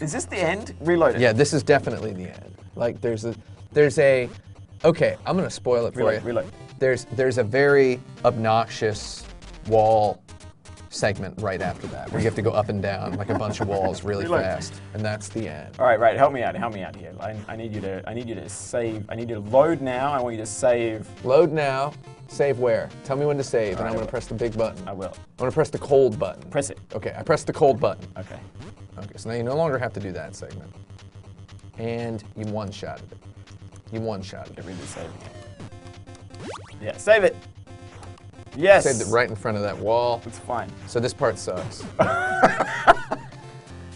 Is this the end? Reload it. Yeah, this is definitely the end. Like there's a. Okay, I'm gonna spoil it for you. Reload. There's a very obnoxious wall segment right after that where you have to go up and down like a bunch of walls really Reload. fast, and that's the end. All right, right. Help me out here. I need you to save. I need you to load now. I want you to save. Load now. Save where? Tell me when to save, and Alright, I'm I gonna will. press the big button. I will. I'm gonna press the cold button. Press it. Okay, I pressed the cold button. Okay. Okay, so now you no longer have to do that segment. And you one-shotted it. You one-shotted Get it. rid of the save again. Yeah, save it. Yes. Saved it right in front of that wall. It's fine. So this part sucks.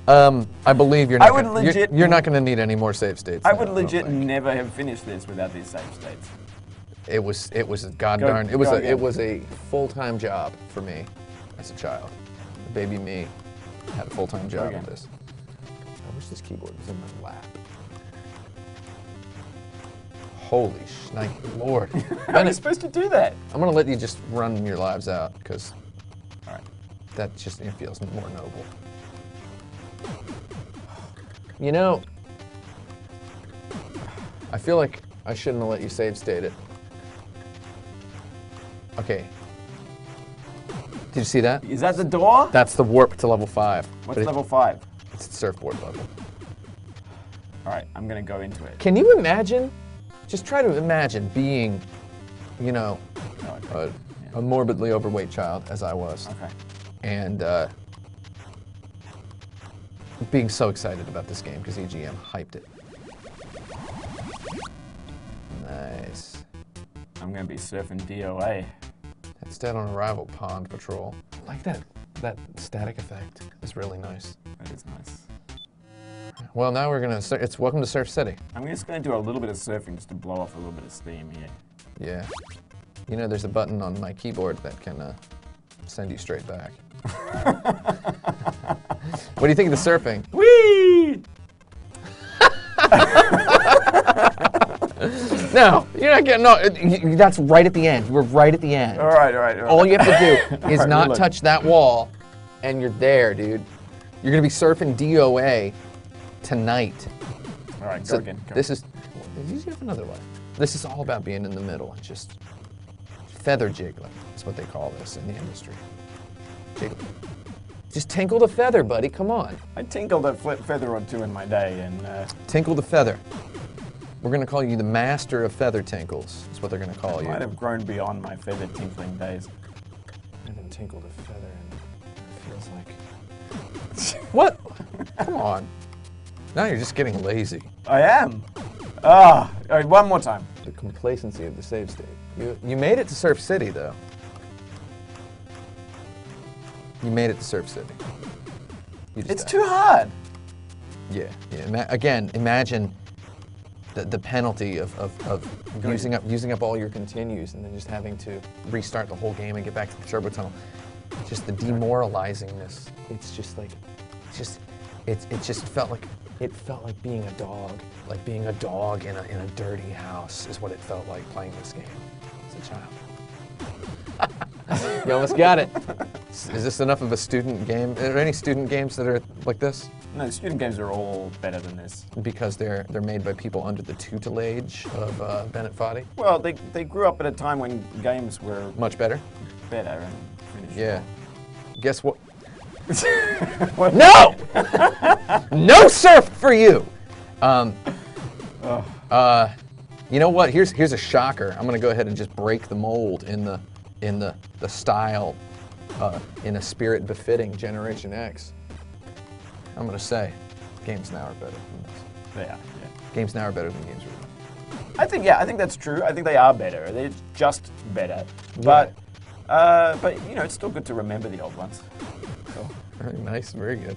I believe you're not. I would legit- You're not gonna need any more save states. I now, would don't legit think. never have finished this without these save states. It was god Go- darn. go again. It was a full-time job for me as a child. Baby me had a full-time job again. at this. I wish this keyboard was in my lap. Holy shnikey lord. How are you Bennett, supposed to do that? I'm gonna let you just run your lives out because All right. that just feels more noble. You know, I feel like I shouldn't have let you save state it. Okay. Did you see that? Is that the door? That's the warp to level 5. What's level 5? It's the surfboard level. All right, I'm gonna go into it. Can you imagine? Just try to imagine being, you know, Oh, okay. a morbidly overweight child, as I was, Okay. and being so excited about this game because EGM hyped it. Nice. I'm gonna be surfing DOA. That's dead on arrival, Pond Patrol. I like that. That static effect is really nice. That is nice. Well, now we're gonna. It's Welcome to Surf City. I'm just gonna do a little bit of surfing just to blow off a little bit of steam here. Yeah. You know, there's a button on my keyboard that can send you straight back. What do you think of the surfing? Whee! No, you're not getting. No, that's right at the end. We're right at the end. All right. All you have to do is Alright, not reload. touch that wall, and you're there, dude. You're gonna be surfing DOA tonight. All right, go So again. Go. this is. You have another one. This is all about being in the middle and just feather jiggling. That's what they call this in the industry. Jiggling. Just tinkle the feather, buddy. Come on. I tinkled a feather or two in my day, and Tinkle the feather. We're gonna call you the master of feather tinkles. That's what they're gonna call I you. might have grown beyond my feather tinkling days. I haven't tinkled a feather and it feels like. What? Come on. Now you're just getting lazy. I am. All right, one more time. The complacency of the save state. You made it to Surf City though. You made it to Surf City. You just It's died. too hard. Yeah. Again, imagine the penalty of using up all your continues and then just having to restart the whole game and get back to the turbo tunnel. Just the demoralizingness. It's just like, it just felt like being a dog. Like being a dog in a dirty house is what it felt like playing this game as a child. You almost got it. Is this enough of a student game? Are there any student games that are like this? No, student games are all better than this. Because they're made by people under the tutelage of Bennett Foddy? Well, they grew up at a time when games were Much better? better and finished. Yeah. Guess what? No! No surf for you! You know what? Here's a shocker. I'm gonna go ahead and just break the mold in the style, in a spirit befitting Generation X. I'm gonna say, games now are better than this. They are, yeah. Games now are better than games were. I think that's true. I think they are better. They're just better. But you know, it's still good to remember the old ones. So. Very nice, very good.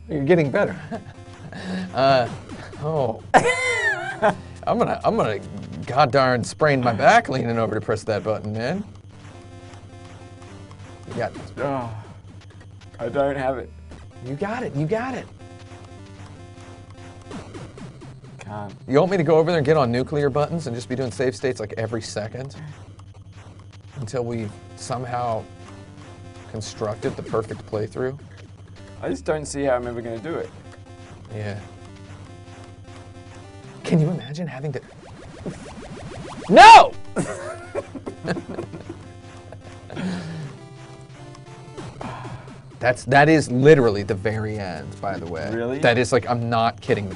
You're getting better. I'm gonna goddarn sprain my back leaning over to press that button, man. You got this. Oh, I don't have it. You got it. You got it. Can't. You want me to go over there and get on nuclear buttons and just be doing save states like every second until we somehow constructed the perfect playthrough? I just don't see how I'm ever going to do it. Yeah. Can you imagine having to... No! That is literally the very end, by the way. Really? That is like, I'm not kidding.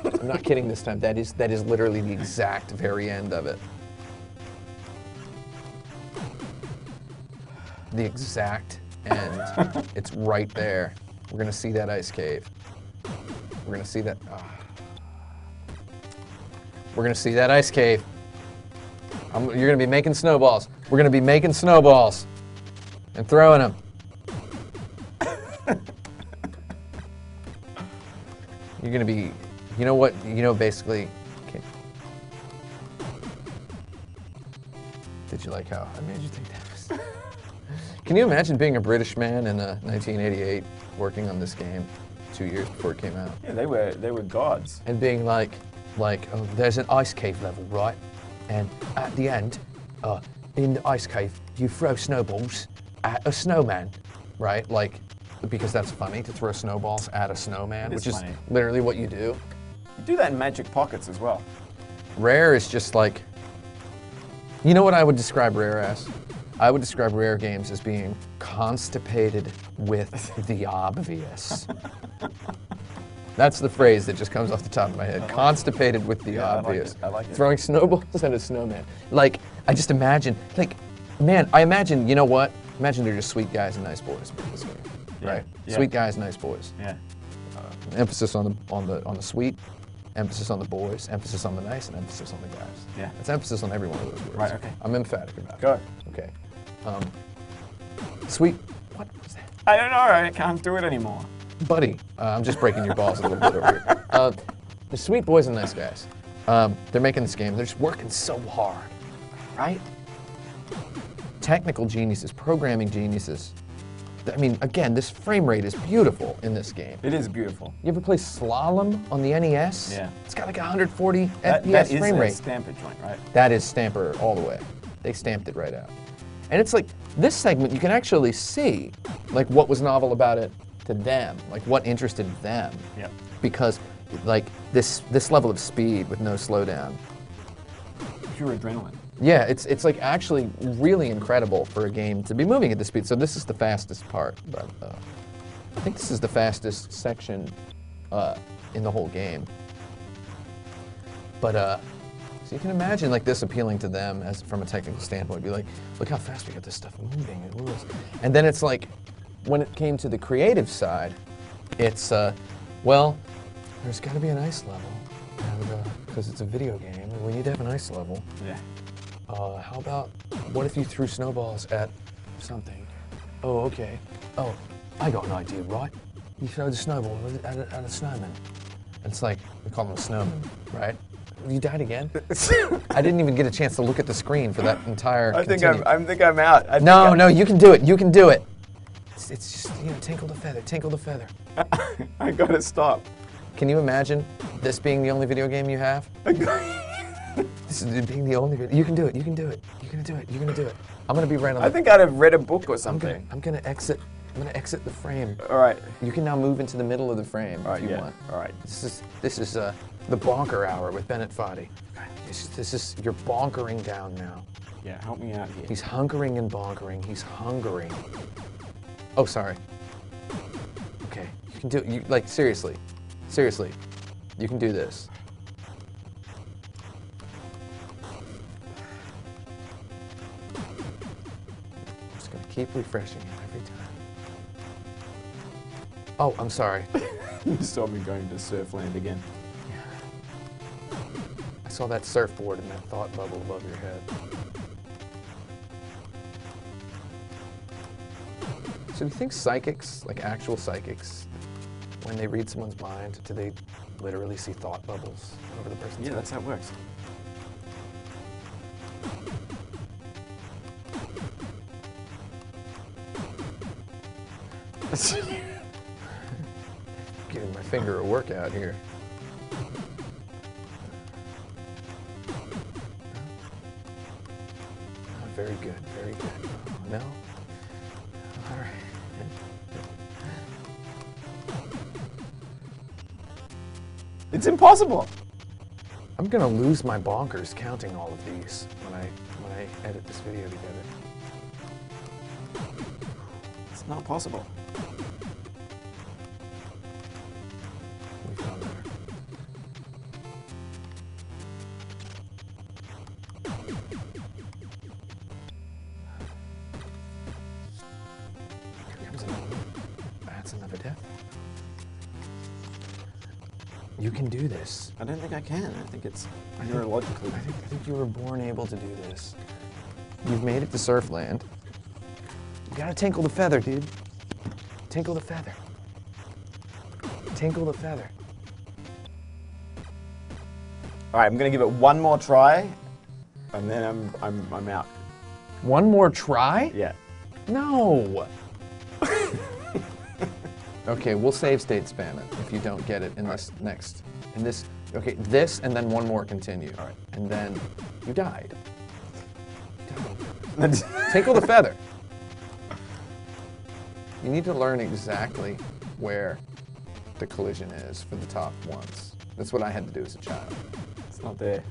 I'm not kidding this time. That is literally the exact very end of it. The exact end. It's right there. We're gonna see that ice cave. We're gonna see that. We're gonna see that ice cave. You're gonna be making snowballs. We're gonna be making snowballs and throwing them. You're gonna be, you know what? You know, basically. Okay. Did you like how I made you think that was? Can you imagine being a British man in 1988 working on this game 2 years before it came out? Yeah, they were gods. And being like, oh, there's an ice cave level, right? And at the end, in the ice cave, you throw snowballs at a snowman, right? Like, because that's funny to throw snowballs at a snowman, which is funny. literally what you do. You do that in Magic Pockets as well. Rare is just like, you know what I would describe Rare as? I would describe Rare games as being constipated with the obvious. That's the phrase that just comes off the top of my head. Constipated with the obvious. I like it. Throwing snowballs at a snowman. Like, I just imagine, like, man, I imagine, you know what? Imagine they're just sweet guys and nice boys with this game, right? Yeah. Sweet guys, nice boys. Yeah. Emphasis on the sweet, emphasis on the boys, emphasis on the nice, and emphasis on the guys. Yeah. It's emphasis on every one of those words. Right, okay. I'm emphatic about it. Go. Okay. Sweet, what was that? I don't know. I can't do it anymore. Buddy, I'm just breaking your balls a little bit over here. The sweet boys and nice guys. They're making this game. They're just working so hard, right? Technical geniuses, programming geniuses. I mean, again, this frame rate is beautiful in this game. It is beautiful. You ever play Slalom on the NES? Yeah. It's got like 140 That FPS frame is rate. a Stamper joint, right? That is Stamper all the way. They stamped it right out. And it's like, this segment, you can actually see like what was novel about it to them, like what interested them. Yeah. Because like this level of speed with no slowdown. Pure adrenaline. Yeah, it's like actually really incredible for a game to be moving at this speed. So this is the fastest part, but I think this is the fastest section in the whole game. But so you can imagine like this appealing to them as from a technical standpoint. Be like, look how fast we got this stuff moving. It moves. And then it's like, when it came to the creative side, it's well, there's got to be an ice level, and because it's a video game, and we need to have an ice level. Yeah. How about, what if you threw snowballs at something? Oh, okay. Oh, I got an idea, right? You throw the snowball at a snowman. And it's like, we call him a snowman, right? You died again? I didn't even get a chance to look at the screen for that entire I think I'm out. No, you can do it. You can do it. It's just, you know, tinkle the feather, tinkle the feather. I gotta stop. Can you imagine this being the only video game you have? This is being the only video. You can do it. You can do it. You're gonna do it. You're gonna do it. I'm gonna be right on. I think I'd have read a book or something. I'm gonna exit the frame. All right. You can now move into the middle of the frame if you want. All right. This is the bonker hour with Bennett Foddy. This is you're bonkering down now. Yeah, help me out here. He's hunkering and bonkering. He's hungering. Oh, sorry. Okay, you can do it. You like seriously, you can do this. I'm just gonna keep refreshing it every time. Oh, I'm sorry. You saw me going to Surfland again. I saw that surfboard and that thought bubble above your head. So do you think psychics, like actual psychics, when they read someone's mind, do they literally see thought bubbles over the person's Yeah, head? that's how it works. Giving my finger a workout here. Oh, very good, very good. Oh, no? All right. It's impossible. I'm gonna lose my bonkers counting all of these when I edit this video together. It's not possible. We found there. Here comes another one. That's another death. You can do this. I don't think I can. I think it's neurologically. I think you were born able to do this. You've made it to Surfland. You gotta tinkle the feather, dude. Tinkle the feather. Tinkle the feather. All right, I'm gonna give it one more try, and then I'm out. One more try? Yeah. No. Okay, we'll save state spam it if you don't get it in this next. In this, okay, this and then one more continue. All right. And then you died. Tinkle the feather. You need to learn exactly where the collision is for the top ones. That's what I had to do as a child. It's not there.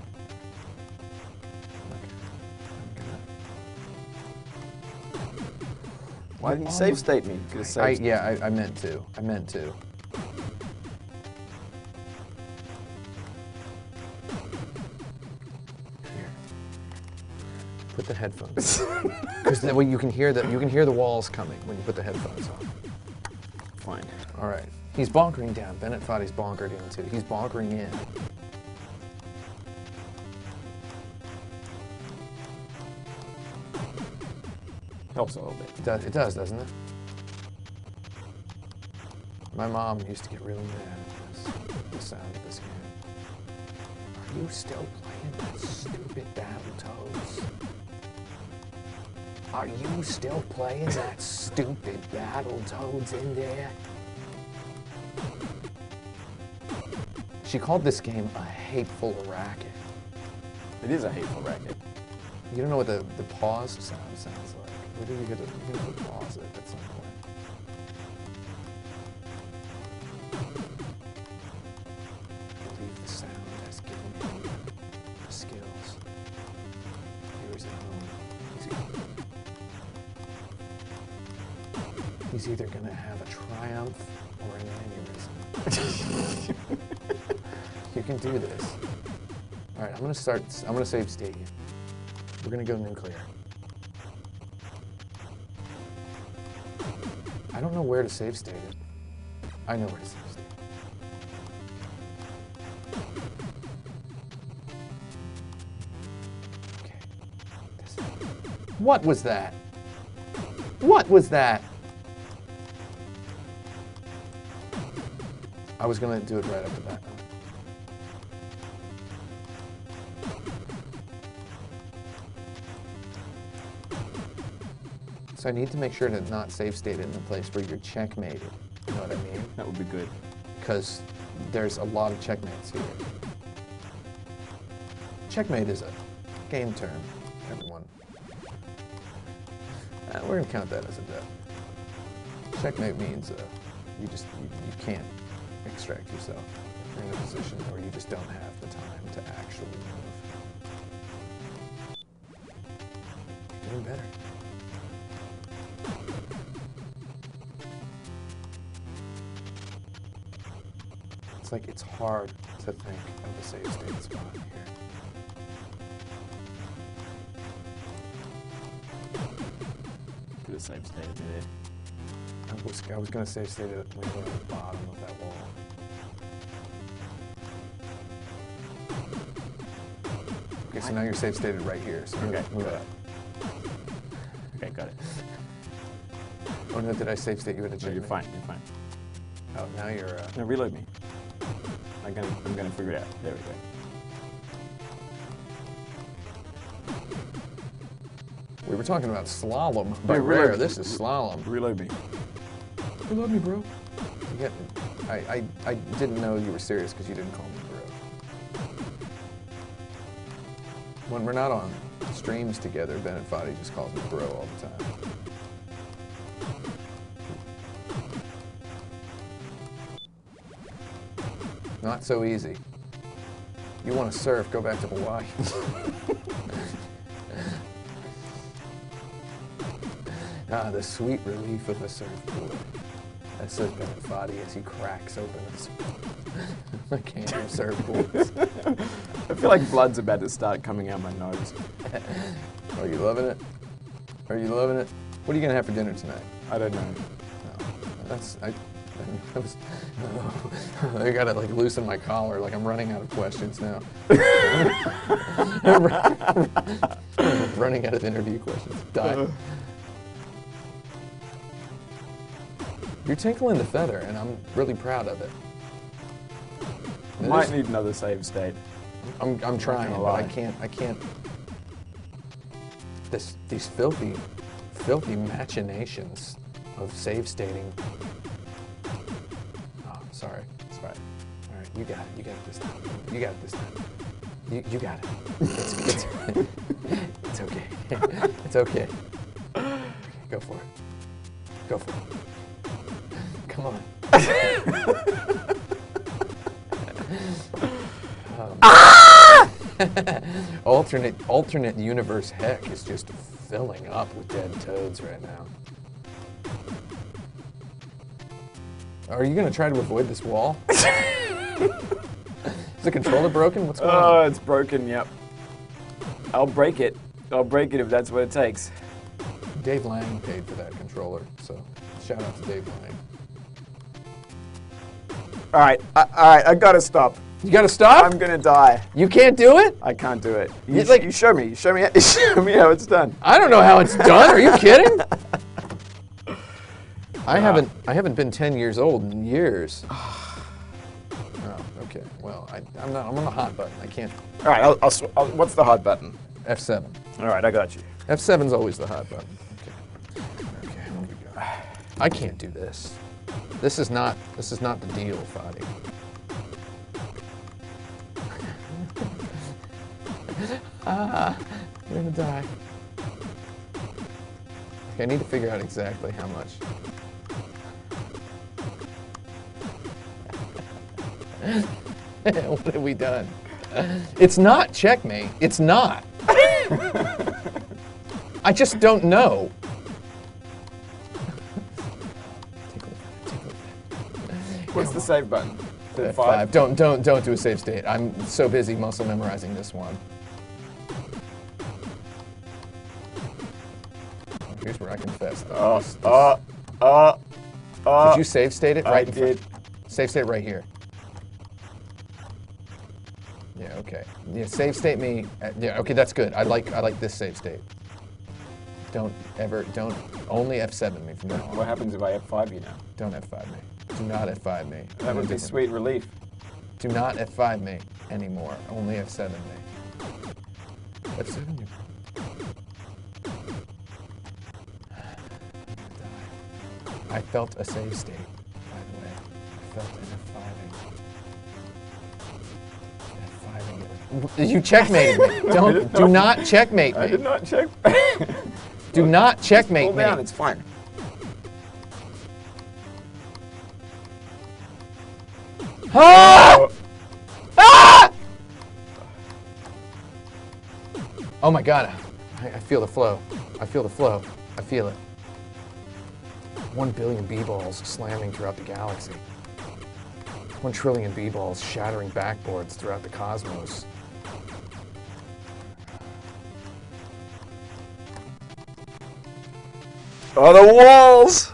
Why didn't you save state me? You could have saved. I meant to. I meant to. Here. Put the headphones. Because that way you can hear the walls coming when you put the headphones on. Fine. All right. He's bonkering down. Bennett Foddy's bonkered in too. He's bonkering in. Helps a little bit. It does, doesn't it? My mom used to get really mad at the sound of this game. Are you still playing that stupid Battletoads? Are you still playing that stupid Battletoads in there? She called this game a hateful racket. It is a hateful racket. You don't know what the pause sound sounds like. Where did you get to pause it at some point? I believe the sound has given him the skills. Viewers at home. He's either gonna have a triumph or an aneurysm. You can do this. All right, I'm gonna save state you. We're gonna go nuclear. I don't know where to save state it. I know where to save state it. Okay. What was that? What was that? I was gonna do it right off the bat. So I need to make sure to not save state it in the place where you're checkmated. You know what I mean? That would be good. Because there's a lot of checkmates here. Checkmate is a game term, everyone. We're gonna count that as a death. Checkmate means you can't extract yourself. You're in a position where you just don't have the time to actually move. You're doing better. It's like it's hard to think of a save state spot here. Put a save state there. I was going to save state it when we were at the bottom of that wall. Okay, so now you're save stated right here. So Okay, move got up. Okay, got it. Oh no, did I save state you at a No, checkmate? you're fine, you're fine. Oh, now you're... No, reload me. I'm gonna figure it out. There we go. We were talking about slalom, but Yeah, rare. reload. This is slalom. Reload me. Reload me, bro. I didn't know you were serious because you didn't call me bro. When we're not on streams together, Bennett Foddy just calls me bro all the time. Not so easy. You want to surf, go back to Hawaii. Ah, the sweet relief of a surfboard. That says Bennett Foddy as he cracks open a can of surfboards. I feel like blood's about to start coming out my nose. Are you loving it? Are you loving it? What are you going to have for dinner tonight? I don't know. No, I gotta like loosen my collar, like I'm running out of questions now. Running out of interview questions. Die. You're tinkling the feather, and I'm really proud of it. Might need another save state. I'm trying, gonna but I lie. can't. These filthy machinations of save stating. Oh, sorry. It's fine. All right, you got it. You got it this time. You got it this time. You got it. It's okay. It's okay. Okay, go for it. Go for it. Come on. Alternate universe heck is just filling up with dead toads right now. Are you gonna try to avoid this wall? Is the controller broken? What's going Oh, on? it's broken, yep. I'll break it. I'll break it if that's what it takes. Dave Lang paid for that controller, so shout out to Dave Lang. All right, I gotta stop. You gotta stop? I'm gonna die. You can't do it? I can't do it. You- You show me. Show me how it's done. I don't know how it's done. Are you kidding? I haven't been 10 years old in years. Oh, Okay. Well, I'm on the hot button. I can't. All right, what's the hot button? F7. All right, I got you. F7's always the hot button. Okay. Here we go. I can't do this. This is not the deal, Foddy. You're gonna die. Okay, I need to figure out exactly how much. What have we done? It's not checkmate. It's not. I just don't know. What's the save button? F5. Don't do a save state. I'm so busy muscle memorizing this one. Here's where I confess. Did you save state it right? I did. Save state right here. Yeah. Okay. Yeah. Save state me. Yeah. Okay. That's good. I like this save state. Don't only F7 me from now on. What happens if I F5 you now? Don't F5 me. Do not F5 me. That would be sweet relief. Do not F5 me anymore. Only F7 me. F7 you. I felt a save state, by the way. I felt an F5ing. You checkmated me. Do not checkmate me. I did not check. Do not checkmate me. Down, it's fine. Ah! Ah! Oh my God, I feel the flow. I feel the flow. I feel it. 1 billion B-balls slamming throughout the galaxy. 1 trillion B-balls shattering backboards throughout the cosmos. Oh, the walls!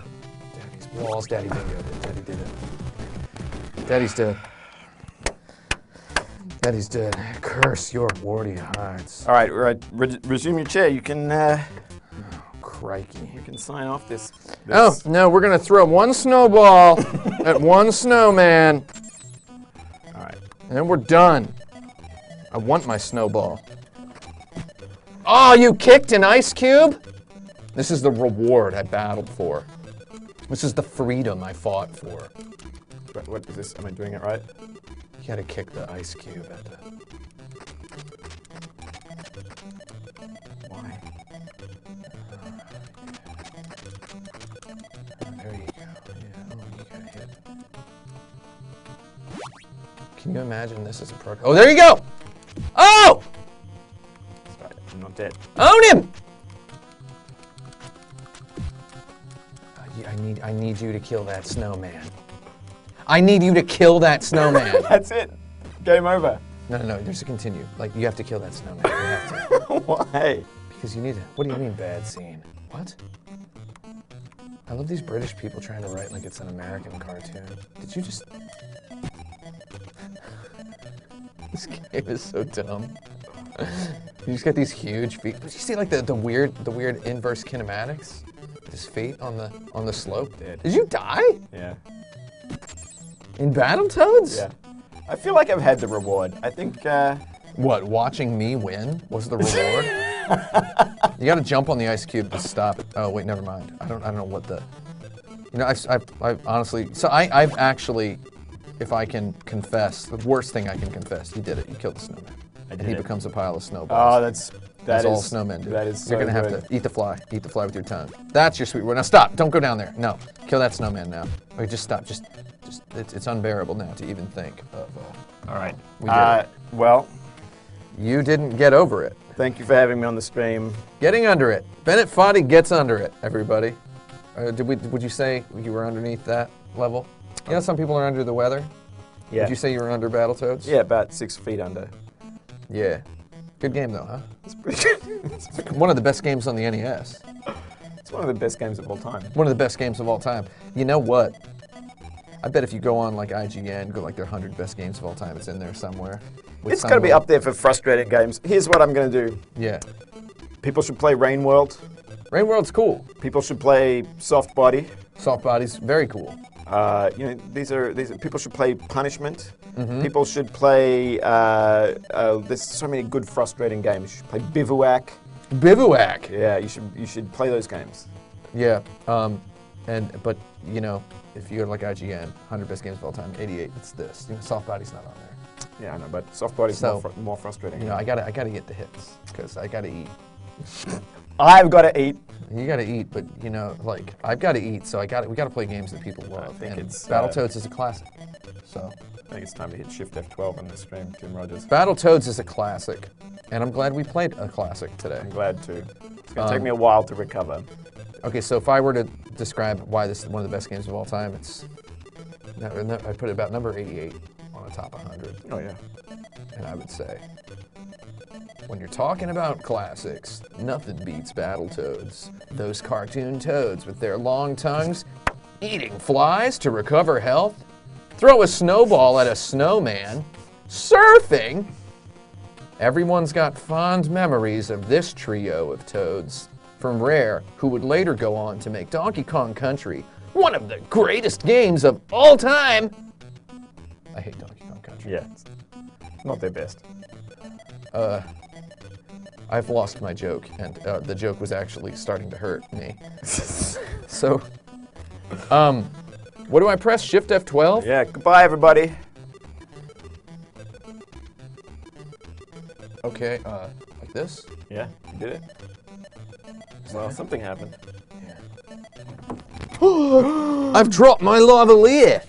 Daddy's walls. Daddy bingo. Daddy did it. Daddy's dead. Daddy's dead. Curse your warty hides. All right, resume your chair. You can Crikey. you can sign off this. Oh, no, we're going to throw 1 snowball at 1 snowman. All right. And then we're done. I want my snowball. Oh, you kicked an ice cube? This is the reward I battled for. This is the freedom I fought for. What is this? Am I doing it right? You gotta kick the ice cube at the... Why? There you go. Yeah, oh, you got hit. Can you imagine this as a pro? Oh, there you go! Oh! Sorry, I'm not dead. Own him! I need you to kill that snowman. I need you to kill that snowman. That's it. Game over. No, there's a continue. Like, you have to kill that snowman. You have to. Why? Because you need to. What do you mean, bad scene? What? I love these British people trying to write like it's an American cartoon. Did you just... This game is so dumb. You just get these huge feet. Did you see like the weird inverse kinematics? His feet on the slope. Did you die? Yeah. In Battletoads? Yeah. I feel like I've had the reward. I think. What? Watching me win was the reward? You got to jump on the ice cube to stop it. Oh wait, never mind. I don't know what the. You know, I honestly. So I've actually, if I can confess, the worst thing I can confess, you did it. You killed the snowman, and he becomes a pile of snowballs. Oh, that's all snowmen do. That is so You're gonna good. have to eat the fly with your tongue. That's your sweet word. Now stop! Don't go down there. No, kill that snowman now. Wait, just stop. Just it's unbearable now to even think of. All right. We did it. Well, You didn't get over it. thank you for having me on the stream. Getting under it. Bennett Foddy gets under it. Everybody. Would you say you were underneath that level? You know, some people are under the weather. Yeah. Would you say you were under Battletoads? Yeah, about 6 feet under. Yeah. Good game though, huh? It's pretty good. It's one of the best games on the NES. It's one of the best games of all time. One of the best games of all time. You know what? I bet if you go on like IGN, go like their 100 best games of all time, it's in there somewhere. It's got to be up there for frustrating games. Here's what I'm going to do. Yeah. People should play Rain World. Rain World's cool. People should play Soft Body. Soft Body's very cool. these are people should play Punishment. Mm-hmm. People should play. There's so many good frustrating games. You should play Bivouac. Bivouac. Yeah, you should play those games. Yeah. But you know, if you go to like IGN, 100 best games of all time, 88. It's this. You know, Soft Body's not on there. Yeah, I know, but Soft Body's more frustrating. You know, I gotta get the hits because I gotta eat. I've got to eat. You gotta eat, but you know, like I've got to eat, so we gotta play games that people love. think And it's, Battletoads is a classic. So I think it's time to hit Shift F12 on the stream, Tim Rogers. Battletoads is a classic, and I'm glad we played a classic today. I'm glad to. It's going to take me a while to recover. Okay, so if I were to describe why this is one of the best games of all time, it's I put it about number 88 on the top 100. Oh, yeah. And I would say, when you're talking about classics, nothing beats Battletoads. Those cartoon toads with their long tongues, eating flies to recover health, throw a snowball at a snowman, surfing. Everyone's got fond memories of this trio of toads from Rare, who would later go on to make Donkey Kong Country one of the greatest games of all time. I hate Donkey Kong Country. Yeah. Not their best. I've lost my joke, and the joke was actually starting to hurt me. So, what do I press? Shift F12? Yeah, goodbye, everybody. Okay, like this? Yeah, you did it. Well, something happened. I've dropped my lavalier!